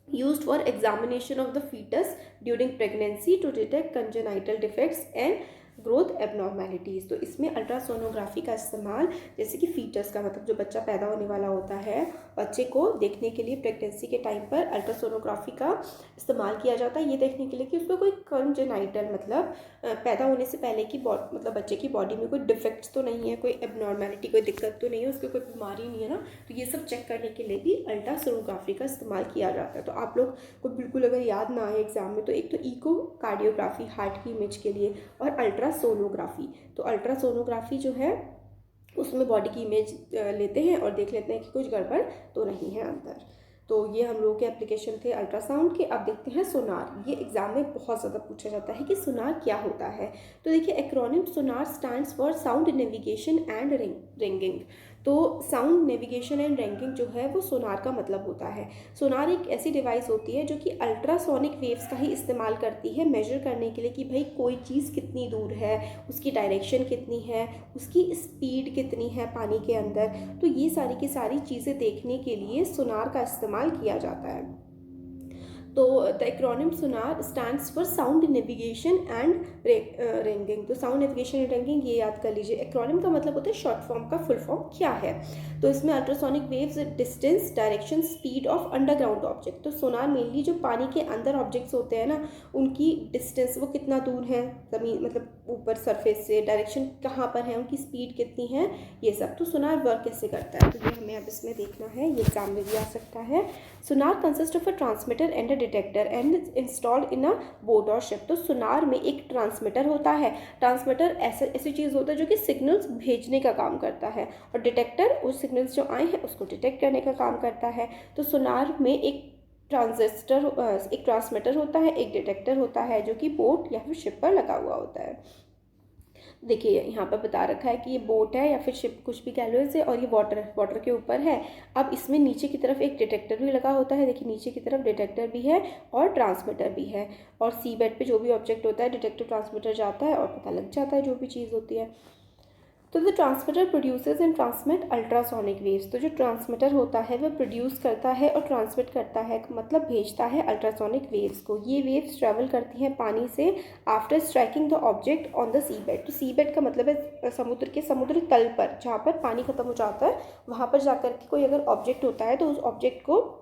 used for examination of the fetus during pregnancy to detect congenital defects and growth abnormalities. तो इसमें अल्ट्रासोनोग्राफी का इस्तेमाल, जैसे कि फीटस का मतलब जो बच्चा पैदा होने वाला होता है, बच्चे को देखने के लिए प्रेगनेंसी के टाइम पर अल्ट्रासोनोग्राफी का इस्तेमाल किया जाता है, ये देखने के लिए कि उसको कोई कंजेनाइटल मतलब पैदा होने से पहले की मतलब बच्चे की बॉडी में कोई डिफेक्ट्स तो नहीं है, कोई एबनॉर्मैलिटी, कोई दिक्कत तो नहीं है, उसको कोई बीमारी नहीं है ना। तो ये सब चेक करने के लिए भी अल्ट्रासोनोग्राफी का इस्तेमाल किया जाता है। तो आप लोग को बिल्कुल अगर याद ना आए एग्जाम में, तो एक तो इकोकार्डियोग्राफी हार्ट की इमेज के लिए, और अल्ट्रासोनोग्राफी। तो अल्ट्रासोनोग्राफी जो है उसमें बॉडी की इमेज लेते हैं और देख लेते हैं कि कुछ गड़बड़ तो नहीं है अंदर। तो ये हम लोगों के एप्लीकेशन थे अल्ट्रासाउंड के। अब देखते हैं सोनार। ये एग्जाम में बहुत ज़्यादा पूछा जाता है कि सोनार क्या होता है। तो देखिए, acronym Sonar stands for sound navigation and ringing. तो साउंड नेविगेशन एंड रैंकिंग जो है वो सोनार का मतलब होता है। सोनार एक ऐसी डिवाइस होती है जो कि अल्ट्रासोनिक वेव्स का ही इस्तेमाल करती है मेजर करने के लिए कि भाई कोई चीज़ कितनी दूर है, उसकी डायरेक्शन कितनी है, उसकी स्पीड कितनी है पानी के अंदर। तो ये सारी की सारी चीज़ें देखने के लिए सोनार का इस्तेमाल किया जाता है। तो the acronym Sonar stands for sound navigation and ranking. तो साउंड नेविगेशन एंड रैंकिंग ये याद कर लीजिए। एक्रोनिम का मतलब होता है शॉर्ट फॉर्म का फुल फॉर्म क्या है। तो इसमें ultrasonic waves, distance, direction, speed of underground object. तो सोनार मेनली जो पानी के अंदर ऑब्जेक्ट्स होते हैं ना, उनकी डिस्टेंस, वो कितना दूर है ज़मीन मतलब ऊपर सरफेस से, डायरेक्शन कहाँ पर है, उनकी स्पीड कितनी है, ये सब। तो सोनार वर्क कैसे करता है, तो ये हमें अब इसमें देखना है, ये एग्जाम में भी आ सकता है। Sonar consist of a transmitter and a detector and installed in a boat or ship. तो सोनार में एक ट्रांसमीटर होता है। ट्रांसमीटर ऐसी चीज़ होता है जो कि सिग्नल्स भेजने का काम करता है, और डिटेक्टर उस सिग्नल्स जो आए हैं उसको डिटेक्ट करने का काम करता है। तो सोनार में एक ट्रांसमीटर होता है, एक डिटेक्टर होता है जो कि बोट या फिर शिप पर लगा हुआ होता है। देखिए यहाँ पर बता रखा है कि ये बोट है या फिर शिप, कुछ भी कह लो इसे, और ये वाटर के ऊपर है। अब इसमें नीचे की तरफ एक डिटेक्टर भी लगा होता है। देखिए नीचे की तरफ डिटेक्टर भी है और ट्रांसमीटर भी है, और सी बेड पर जो भी ऑब्जेक्ट होता है डिटेक्टर ट्रांसमीटर जाता है और पता लग जाता है जो भी चीज़ होती है। तो the transmitter produces and transmit ultrasonic waves. तो जो ट्रांसमीटर होता है वह प्रोड्यूस करता है और ट्रांसमिट करता है, मतलब भेजता है अल्ट्रासोनिक वेव्स को। ये वेव्स ट्रैवल करती हैं पानी से after striking the object on the sea bed. तो सी बेड का मतलब है समुद्री तल पर, जहाँ पर पानी खत्म हो जाता है वहाँ पर जाकर के कोई अगर ऑब्जेक्ट होता है तो उस ऑब्जेक्ट को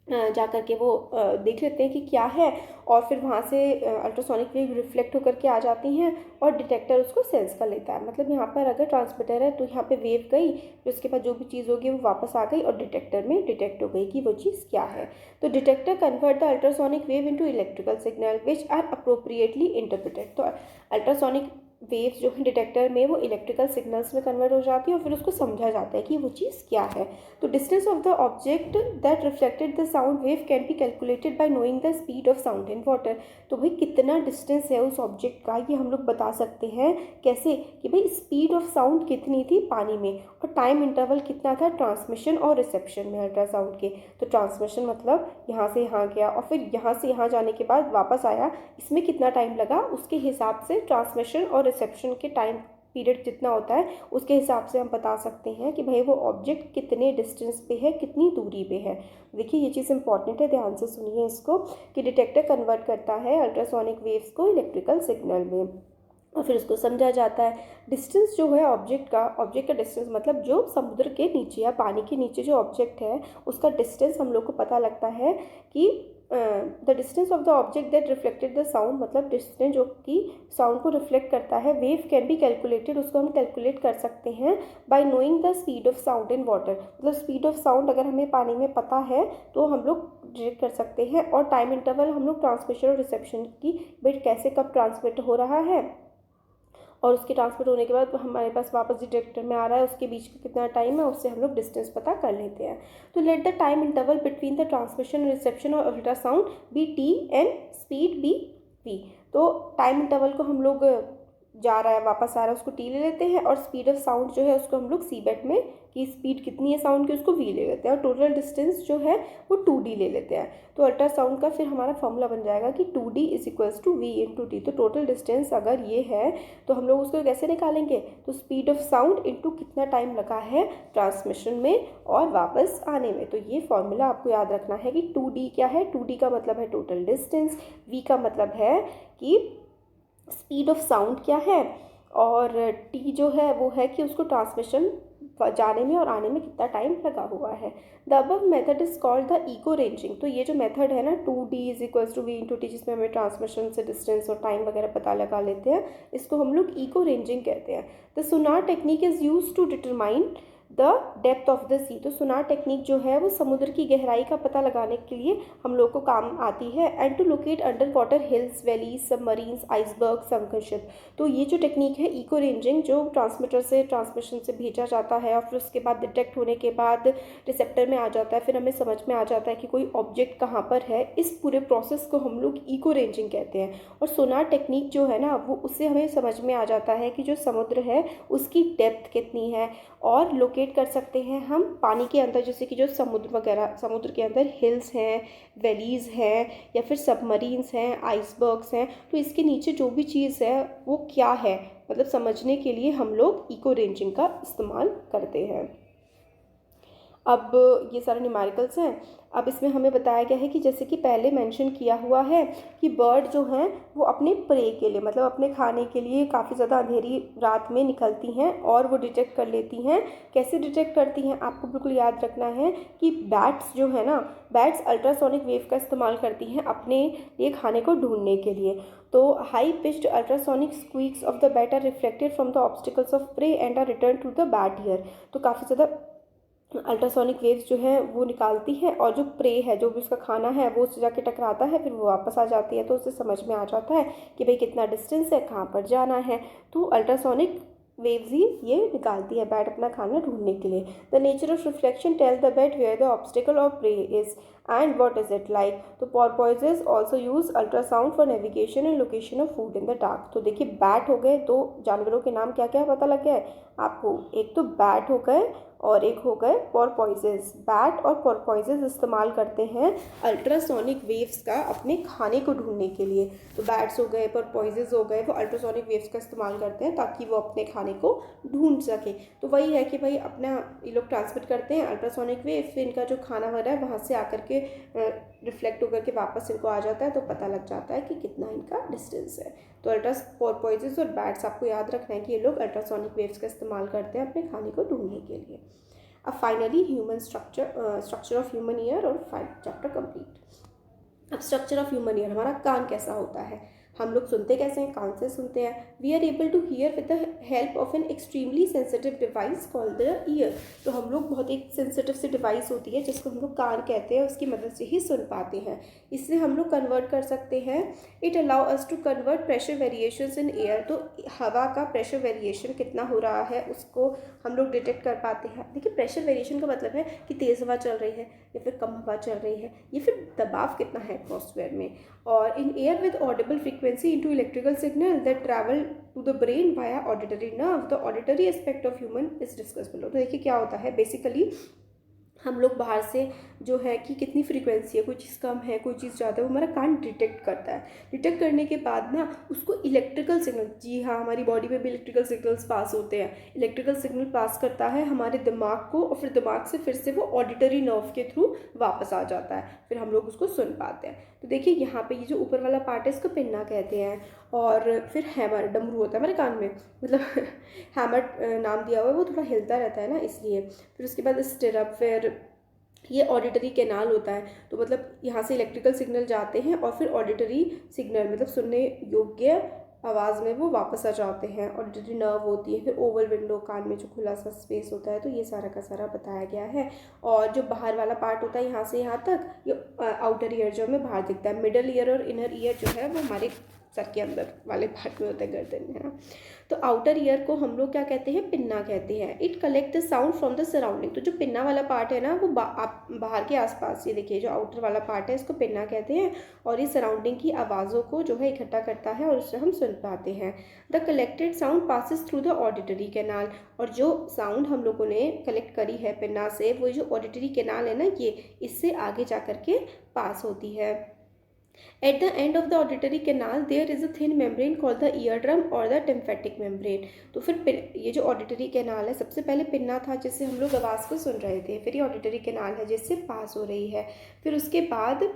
जा कर के वो देख लेते हैं कि क्या है, और फिर वहाँ से अल्ट्रासोनिक वेव रिफ्लेक्ट होकर के आ जाती हैं और डिटेक्टर उसको सेंस कर लेता है। मतलब यहाँ पर अगर ट्रांसमीटर है तो यहाँ पे वेव गई, फिर उसके बाद जो भी चीज़ होगी वो वापस आ गई और डिटेक्टर में डिटेक्ट हो गई कि वो चीज़ क्या है। तो detector convert the ultrasonic wave into electrical signal which are appropriately interpreted. तो अल्ट्रासोनिक वेव्स जो है डिटेक्टर में वो इलेक्ट्रिकल सिग्नल्स में कन्वर्ट हो जाती है और फिर उसको समझा जाता है कि वो चीज़ क्या है। तो distance of the object that reflected the sound wave can be calculated by knowing the speed of sound in water. तो भाई कितना डिस्टेंस है उस ऑब्जेक्ट का ये हम लोग बता सकते हैं। कैसे? कि भाई स्पीड ऑफ साउंड कितनी थी पानी में, और टाइम इंटरवल कितना था ट्रांसमिशन और रिसेप्शन में अल्ट्रासाउंड के। तो ट्रांसमिशन मतलब यहाँ से यहाँ गया और फिर यहाँ से यहाँ जाने के बाद वापस आया, इसमें कितना टाइम लगा उसके हिसाब से ट्रांसमिशन और रिसेप्शन के टाइम पीरियड जितना होता है उसके हिसाब से हम बता सकते हैं कि भाई वो ऑब्जेक्ट कितने डिस्टेंस पे है, कितनी दूरी पे है। देखिए ये चीज़ इंपॉर्टेंट है, ध्यान से सुनिए इसको, कि डिटेक्टर कन्वर्ट करता है अल्ट्रासोनिक वेव्स को इलेक्ट्रिकल सिग्नल में और फिर उसको समझा जाता है। डिस्टेंस जो है ऑब्जेक्ट का डिस्टेंस मतलब जो समुद्र के नीचे या पानी के नीचे जो ऑब्जेक्ट है उसका डिस्टेंस हम लोग को पता लगता है कि the distance of the object that reflected the sound, मतलब डिस्टेंस जो कि साउंड को रिफ्लेक्ट करता है। वेव कैन बी कैलकुलेटेड, उसको हम कैलकुलेट कर सकते हैं bye knowing the speed of sound in water. मतलब स्पीड ऑफ साउंड अगर हमें पानी में पता है तो हम लोग डिटेक्ट कर सकते हैं, और टाइम इंटरवल हम लोग ट्रांसमिशन और रिसेप्शन की बिट कैसे कब ट्रांसमिट हो रहा है और उसके ट्रांसमिट होने के बाद हमारे पास वापस डिटेक्टर में आ रहा है उसके बीच का कितना टाइम है, उससे हम लोग डिस्टेंस पता कर लेते हैं। तो let the time interval between the transmission and reception or ultrasound be T and speed be V. तो टाइम इंटरवल को हम लोग जा रहा है वापस आ रहा है उसको टी ले लेते हैं, और स्पीड ऑफ साउंड जो है उसको हम लोग सी बेट में कि स्पीड कितनी है साउंड की उसको वी ले लेते हैं, और टोटल डिस्टेंस जो है वो 2d ले लेते हैं। तो अल्ट्रासाउंड का फिर हमारा फॉर्मूला बन जाएगा कि 2d is equals to v into t. तो टोटल डिस्टेंस अगर ये है तो हम लोग उसको कैसे निकालेंगे, तो स्पीड ऑफ साउंड इंटू कितना टाइम लगा है ट्रांसमिशन में और वापस आने में। तो ये फॉर्मूला आपको याद रखना है कि 2d क्या है, 2d का मतलब है टोटल डिस्टेंस, v का मतलब है कि स्पीड ऑफ साउंड क्या है, और टी जो है वो है कि उसको ट्रांसमिशन जाने में और आने में कितना टाइम लगा हुआ है। The above method is called the echo ranging. तो ये जो मेथड है ना 2d is equals to v into t, जिसमें हमें ट्रांसमिशन से डिस्टेंस और टाइम वगैरह पता लगा लेते हैं, इसको हम लोग इको रेंजिंग कहते हैं। The sonar technique is use to determine the depth of the sea. तो सोनार टेक्निक जो है वो समुद्र की गहराई का पता लगाने के लिए हम लोग को काम आती है। And to locate under water hills, valleys, submarines, iceberg, sunken ship. तो ये जो टेक्निक है इको रेंजिंग, जो ट्रांसमीटर से ट्रांसमिशन से भेजा जाता है और फिर उसके बाद डिटेक्ट होने के बाद रिसेप्टर में आ जाता है, फिर हमें समझ में आ जाता है कि कोई ऑब्जेक्ट कहाँ पर है, इस पूरे प्रोसेस को हम लोग इको रेंजिंग कहते हैं। और सोनार टेक्निक जो है ना वो उससे हमें समझ में आ जाता है कि जो समुद्र है उसकी डेप्थ कितनी है, और लोकेट कर सकते हैं हम पानी के अंदर, जैसे कि जो समुद्र के अंदर हिल्स हैं, वैलीज़ हैं, या फिर सबमरीन्स हैं, आइसबर्ग्स हैं। तो इसके नीचे जो भी चीज़ है वो क्या है, मतलब समझने के लिए हम लोग इको रेंजिंग का इस्तेमाल करते हैं। अब ये सारे न्यूमेरिकल्स हैं। अब इसमें हमें बताया गया है कि जैसे कि पहले मेंशन किया हुआ है कि बर्ड जो हैं वो अपने प्रे के लिए, मतलब अपने खाने के लिए काफ़ी ज़्यादा अंधेरी रात में निकलती हैं और वो डिटेक्ट कर लेती हैं। कैसे डिटेक्ट करती हैं, आपको बिल्कुल याद रखना है कि बैट्स जो है ना, बैट्स अल्ट्रासोनिक वेव का इस्तेमाल करती हैं अपने लिए खाने को ढूंढने के लिए। तो high pitched ultrasonic squeaks of the bat are reflected from the obstacles of prey and are return to the bat ear. तो काफ़ी ज़्यादा अल्ट्रासोनिक वेव्स जो हैं वो निकालती है, और जो प्रे है, जो भी उसका खाना है, वो उससे जाके टकराता है, फिर वो वापस आ जाती है। तो उससे समझ में आ जाता है कि भाई कितना डिस्टेंस है, कहाँ पर जाना है। तो अल्ट्रासोनिक वेव्स ही ये निकालती है बैट अपना खाना ढूंढने के लिए। The nature of reflection tell the bat where the obstacle or prey is and what is it like. तो porpoises also use ultrasound for navigation and location of food in the dark. तो देखिए बैट हो गए, दो जानवरों के नाम क्या क्या पता लग गया है आपको। एक तो बैट हो गए और एक हो गए पोर्पोइजेस। बैट और पोर्पोइजेस इस्तेमाल करते हैं अल्ट्रासोनिक वेव्स का अपने खाने को ढूंढने के लिए। तो बैट्स हो गए, पोर्पोइजेस हो गए, वो अल्ट्रासोनिक वेव्स का इस्तेमाल करते हैं ताकि वो अपने खाने को ढूंढ सके। तो वही है कि भाई अपना ये लोग ट्रांसमिट करते हैं अल्ट्रासोनिक वेव, फिर इनका जो खाना वगैरह है वहाँ से आकर के रिफ्लेक्ट होकर के वापस इनको आ जाता है, तो पता लग जाता है कि कितना इनका डिस्टेंस है। तो पोर्पोइजेस और बैट्स आपको याद रखना है कि ये लोग अल्ट्रासोनिक वेव्स का इस्तेमाल करते हैं अपने खाने को ढूंढने के लिए। अब finally human structure of human ear और चैप्टर कंप्लीट। अब स्ट्रक्चर ऑफ ह्यूमन ईयर, हमारा कान कैसा होता है, हम लोग सुनते कैसे हैं, कान से सुनते हैं। We are able to hear with the help of an extremely sensitive device called the ear. तो हम लोग बहुत एक सेंसिटिव सी डिवाइस होती है जिसको हम लोग कान कहते हैं, उसकी मदद से ही सुन पाते हैं। इससे हम लोग कन्वर्ट कर सकते हैं। It allow us to convert pressure variations in air. तो हवा का प्रेशर वेरिएशन कितना हो रहा है उसको हम लोग डिटेक्ट कर पाते हैं। देखिए प्रेशर वेरिएशन का मतलब है कि तेज़ हवा चल रही है या फिर कम हवा चल रही है, या फिर दबाव कितना है एटमॉस्फेयर में। और in air with Audible frequency into electrical signal that travel to the brain via auditory nerve. The auditory aspect of human is discussed below. तो देखिए क्या होता है, बेसिकली हम लोग बाहर से जो है कि कितनी फ्रीक्वेंसी है, कोई चीज़ कम है कोई चीज़ ज़्यादा है, वो हमारा कान डिटेक्ट करता है। डिटेक्ट करने के बाद ना उसको इलेक्ट्रिकल सिग्नल, जी हाँ हमारी बॉडी में भी इलेक्ट्रिकल सिग्नल्स पास होते हैं, इलेक्ट्रिकल सिग्नल पास करता है हमारे दिमाग को, और फिर दिमाग से फिर से वो ऑडिटरी नर्व के थ्रू वापस आ जाता है, फिर हम लोग उसको सुन पाते हैं। तो देखिए यहाँ पे ये जो ऊपर वाला पार्ट है इसको पिन्ना कहते हैं। और फिर हैमर, डमरू होता है हमारे कान में, मतलब हैमर नाम दिया हुआ है, वो थोड़ा हिलता रहता है ना इसलिए। फिर उसके बाद स्टिरअप, फिर ये ऑडिटरी कैनाल होता है। तो मतलब यहाँ से इलेक्ट्रिकल सिग्नल जाते हैं और फिर ऑडिटरी सिग्नल मतलब सुनने योग्य आवाज़ में वो वापस आ जाते हैं। ऑडिटरी नर्व होती है, फिर ओवल विंडो, कान में जो खुला सा स्पेस होता है। तो ये सारा का सारा बताया गया है। और जो बाहर वाला पार्ट होता है यहाँ से यहाँ तक, ये आउटर ईयर जो हमें बाहर दिखता है। मिडल ईयर और इनर ईयर जो है वो हमारे सर के अंदर वाले पार्ट में होता है, गर्दन में, है ना। तो आउटर ईयर को हम लोग क्या कहते हैं, पिन्ना कहते हैं। It collect the sound from the surrounding. तो जो पिन्ना वाला पार्ट है ना वो बाहर के आसपास, ये देखिए जो आउटर वाला पार्ट है इसको पिन्ना कहते हैं, और ये सराउंडिंग की आवाज़ों को जो है इकट्ठा करता है और उससे हम सुन पाते हैं। The collected sound passes through the auditory canal. और जो साउंड हम लोगों ने कलेक्ट करी है पिन्ना से, वो जो ऑडिटरी कैनाल है ना, ये इससे आगे जा कर के पास होती है। At the end of the auditory canal there is a thin membrane called the eardrum or the tymphatic membrane. तो फिर ये जो ऑडिटरी कैनाल है, सबसे पहले पिन्ना था जिससे हम लोग आवाज़ को सुन रहे थे, फिर ये ऑडिटरी कैनाल है जिससे पास हो रही है, फिर उसके बाद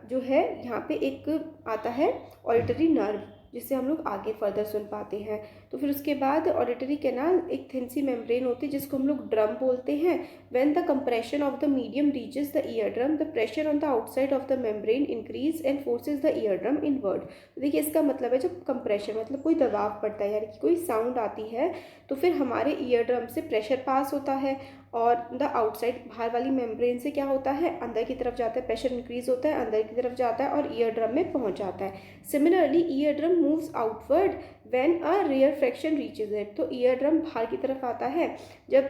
जो है यहाँ पे एक आता है ऑडिटरी नर्व जिससे हम लोग आगे फर्दर सुन पाते हैं। तो फिर उसके बाद ऑडिटरी कैनाल एक थिन सी मेम्ब्रेन होती है जिसको हम लोग ड्रम बोलते हैं। When the compression of the medium reaches the ear drum the pressure on the outside of the membrane increase and forces the ear drum inward. तो देखिए इसका मतलब है जब कंप्रेशन मतलब कोई दबाव पड़ता है, यानी कि कोई साउंड आती है, तो फिर हमारे ईयर ड्रम से प्रेशर पास होता है, और द आउटसाइड बाहर वाली मेम्ब्रेन से क्या होता है, अंदर की तरफ जाता है, प्रेशर इंक्रीज होता है, अंदर की तरफ जाता है और ईयर ड्रम में पहुंच जाता है। Similarly ear drum moves outward when a rarefaction reaches it. तो ईयर ड्रम बाहर की तरफ आता है जब,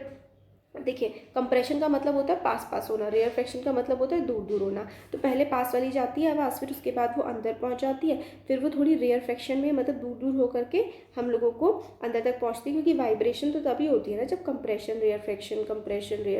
देखिए कंप्रेशन का मतलब होता है पास पास होना, रेयर फ्रैक्शन का मतलब होता है दूर दूर होना। तो पहले पास वाली जाती है आवाज़, फिर उसके बाद वो अंदर पहुंच जाती है, फिर वो थोड़ी रेयर फ्रैक्शन में मतलब दूर दूर होकर के हम लोगों को अंदर तक पहुंचती है, क्योंकि वाइब्रेशन तो तभी होती है ना जब कंप्रेशन रेयर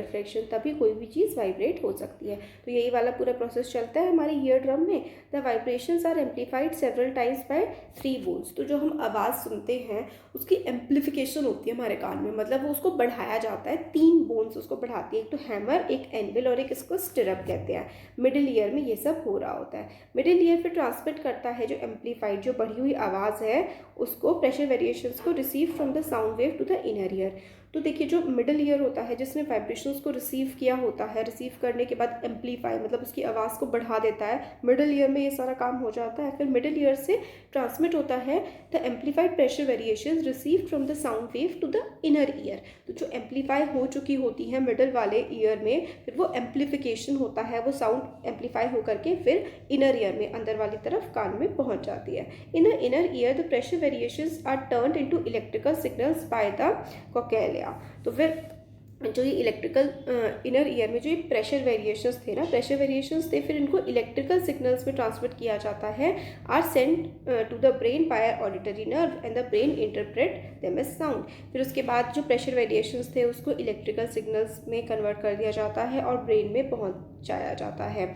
फ्रैक्शन, तभी कोई भी चीज़ वाइब्रेट हो सकती है। तो यही वाला पूरा प्रोसेस चलता है हमारे ईयर ड्रम में। The vibrations are amplified several times by 3 bones. तो जो हम आवाज़ सुनते हैं उसकी एम्पलीफिकेशन होती है हमारे कान में, मतलब वो उसको बढ़ाया जाता है, 3 बोन्स उसको बढ़ाती है, एक तो हैमर, एक एनविल और एक इसको स्टिरअप कहते हैं। मिडिल ईयर में ये सब हो रहा होता है। मिडिल ईयर फिर ट्रांसमिट करता है जो एम्पलीफाइड जो बढ़ी हुई आवाज़ है उसको, प्रेशर वेरिएशंस को receive from the sound wave to the inner ear. तो देखिए जो मिडल ईयर होता है जिसने वाइब्रेशंस को रिसीव किया होता है, रिसीव करने के बाद एम्पलीफाई मतलब उसकी आवाज़ को बढ़ा देता है, मिडल ईयर में ये सारा काम हो जाता है। फिर मिडल ईयर से ट्रांसमिट होता है the amplified pressure variations received from the sound wave to the inner ear. तो जो एम्पलीफाई हो चुकी होती है मिडल वाले ईयर में, फिर वो एम्पलीफिकेशन होता है, वो साउंड एम्पलीफाई होकर के फिर इनर ईयर में अंदर वाली तरफ कान में पहुंच जाती है। In the inner ear the pressure variations are turned into electrical signals by the cochlea. तो फिर जो ये इलेक्ट्रिकल इनर ईयर में जो ये प्रेशर वेरिएशंस थे ना, प्रेशर वेरिएशंस थे, फिर इनको इलेक्ट्रिकल सिग्नल्स में ट्रांसमिट किया जाता है, are send to the brain by auditory nerve and the brain interpret them as sound. फिर उसके बाद जो प्रेशर वेरिएशंस थे उसको इलेक्ट्रिकल सिग्नल्स में कन्वर्ट कर दिया जाता है और ब्रेन में पहुंचाया जाता है,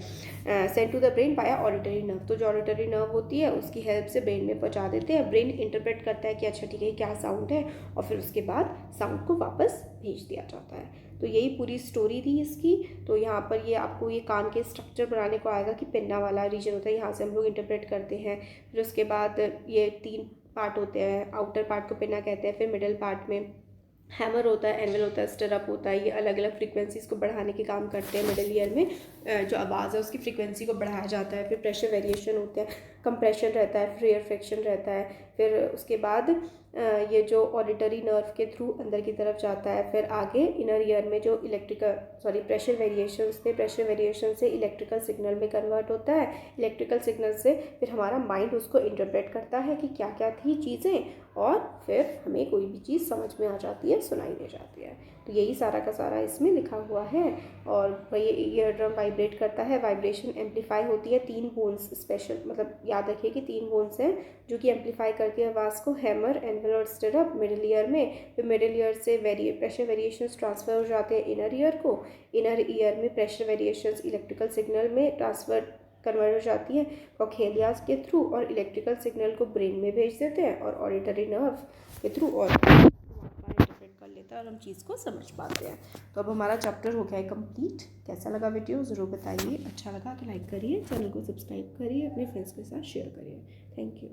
send to the brain by auditory nerve. तो जो ऑडिटरी नर्व होती है उसकी हेल्प से ब्रेन में पहुंचा देते हैं, ब्रेन इंटरप्रेट करता है कि अच्छा ठीक है क्या साउंड है, और फिर उसके बाद साउंड को वापस भेज दिया जाता है। तो यही पूरी स्टोरी थी इसकी। तो यहाँ पर ये आपको ये कान के स्ट्रक्चर बनाने को आएगा कि पिन्ना वाला रीजन होता है, यहाँ से हम लोग इंटरप्रेट करते हैं। फिर उसके बाद ये 3 पार्ट होते हैं, आउटर पार्ट को पिन्ना कहते हैं, फिर मिडल पार्ट में हैमर होता है, एनवेल होता है, स्टिरअप होता है। ये अलग अलग फ्रीक्वेंसीज़ को बढ़ाने के काम करते हैं। मिडल ईयर में जो आवाज़ है उसकी फ्रीक्वेंसी को बढ़ाया जाता है। फिर प्रेशर वेरिएशन होते हैं, कंप्रेशन रहता है, फ्री फ्रिक्शन रहता है। फिर उसके बाद ये जो ऑडिटरी नर्व के थ्रू अंदर की तरफ जाता है। फिर आगे इनर ईयर में जो प्रेशर वेरिएशंस थे, प्रेशर वेरिएशन से इलेक्ट्रिकल सिग्नल में कन्वर्ट होता है। इलेक्ट्रिकल सिग्नल से फिर हमारा माइंड उसको इंटरप्रेट करता है कि क्या क्या थी चीज़ें, और फिर हमें कोई भी चीज़ समझ में आ जाती है, सुनाई दे जाती है। तो यही सारा का सारा इसमें लिखा हुआ है। और वही ईयर ड्रम वाइब्रेट करता है, वाइब्रेशन एम्पलीफाई होती है। 3 बोन्स स्पेशल मतलब याद रखिए कि 3 बोन्स हैं जो कि एम्पलीफाई करती है आवाज़ को, हैमर, एनवेल और स्टिरअप मिडिल ईयर में। फिर मिडिल ईयर से प्रेशर वेरिएशंस ट्रांसफ़र हो जाते हैं इनर ईयर को। इनर ईयर में प्रेशर वेरिएशंस इलेक्ट्रिकल सिग्नल में कन्वर्ट हो जाती है कोक्लियाज के थ्रू, और इलेक्ट्रिकल सिग्नल को ब्रेन में भेज देते हैं और ऑडिटरी नर्व के थ्रू और इंटरप्रेट कर लेता है और हम चीज़ को समझ पाते हैं। तो अब हमारा चैप्टर हो गया है कंप्लीट। कैसा लगा वीडियो ज़रूर बताइए, अच्छा लगा तो लाइक करिए, चैनल को सब्सक्राइब करिए, अपने फ्रेंड्स के साथ शेयर करिए। Thank you.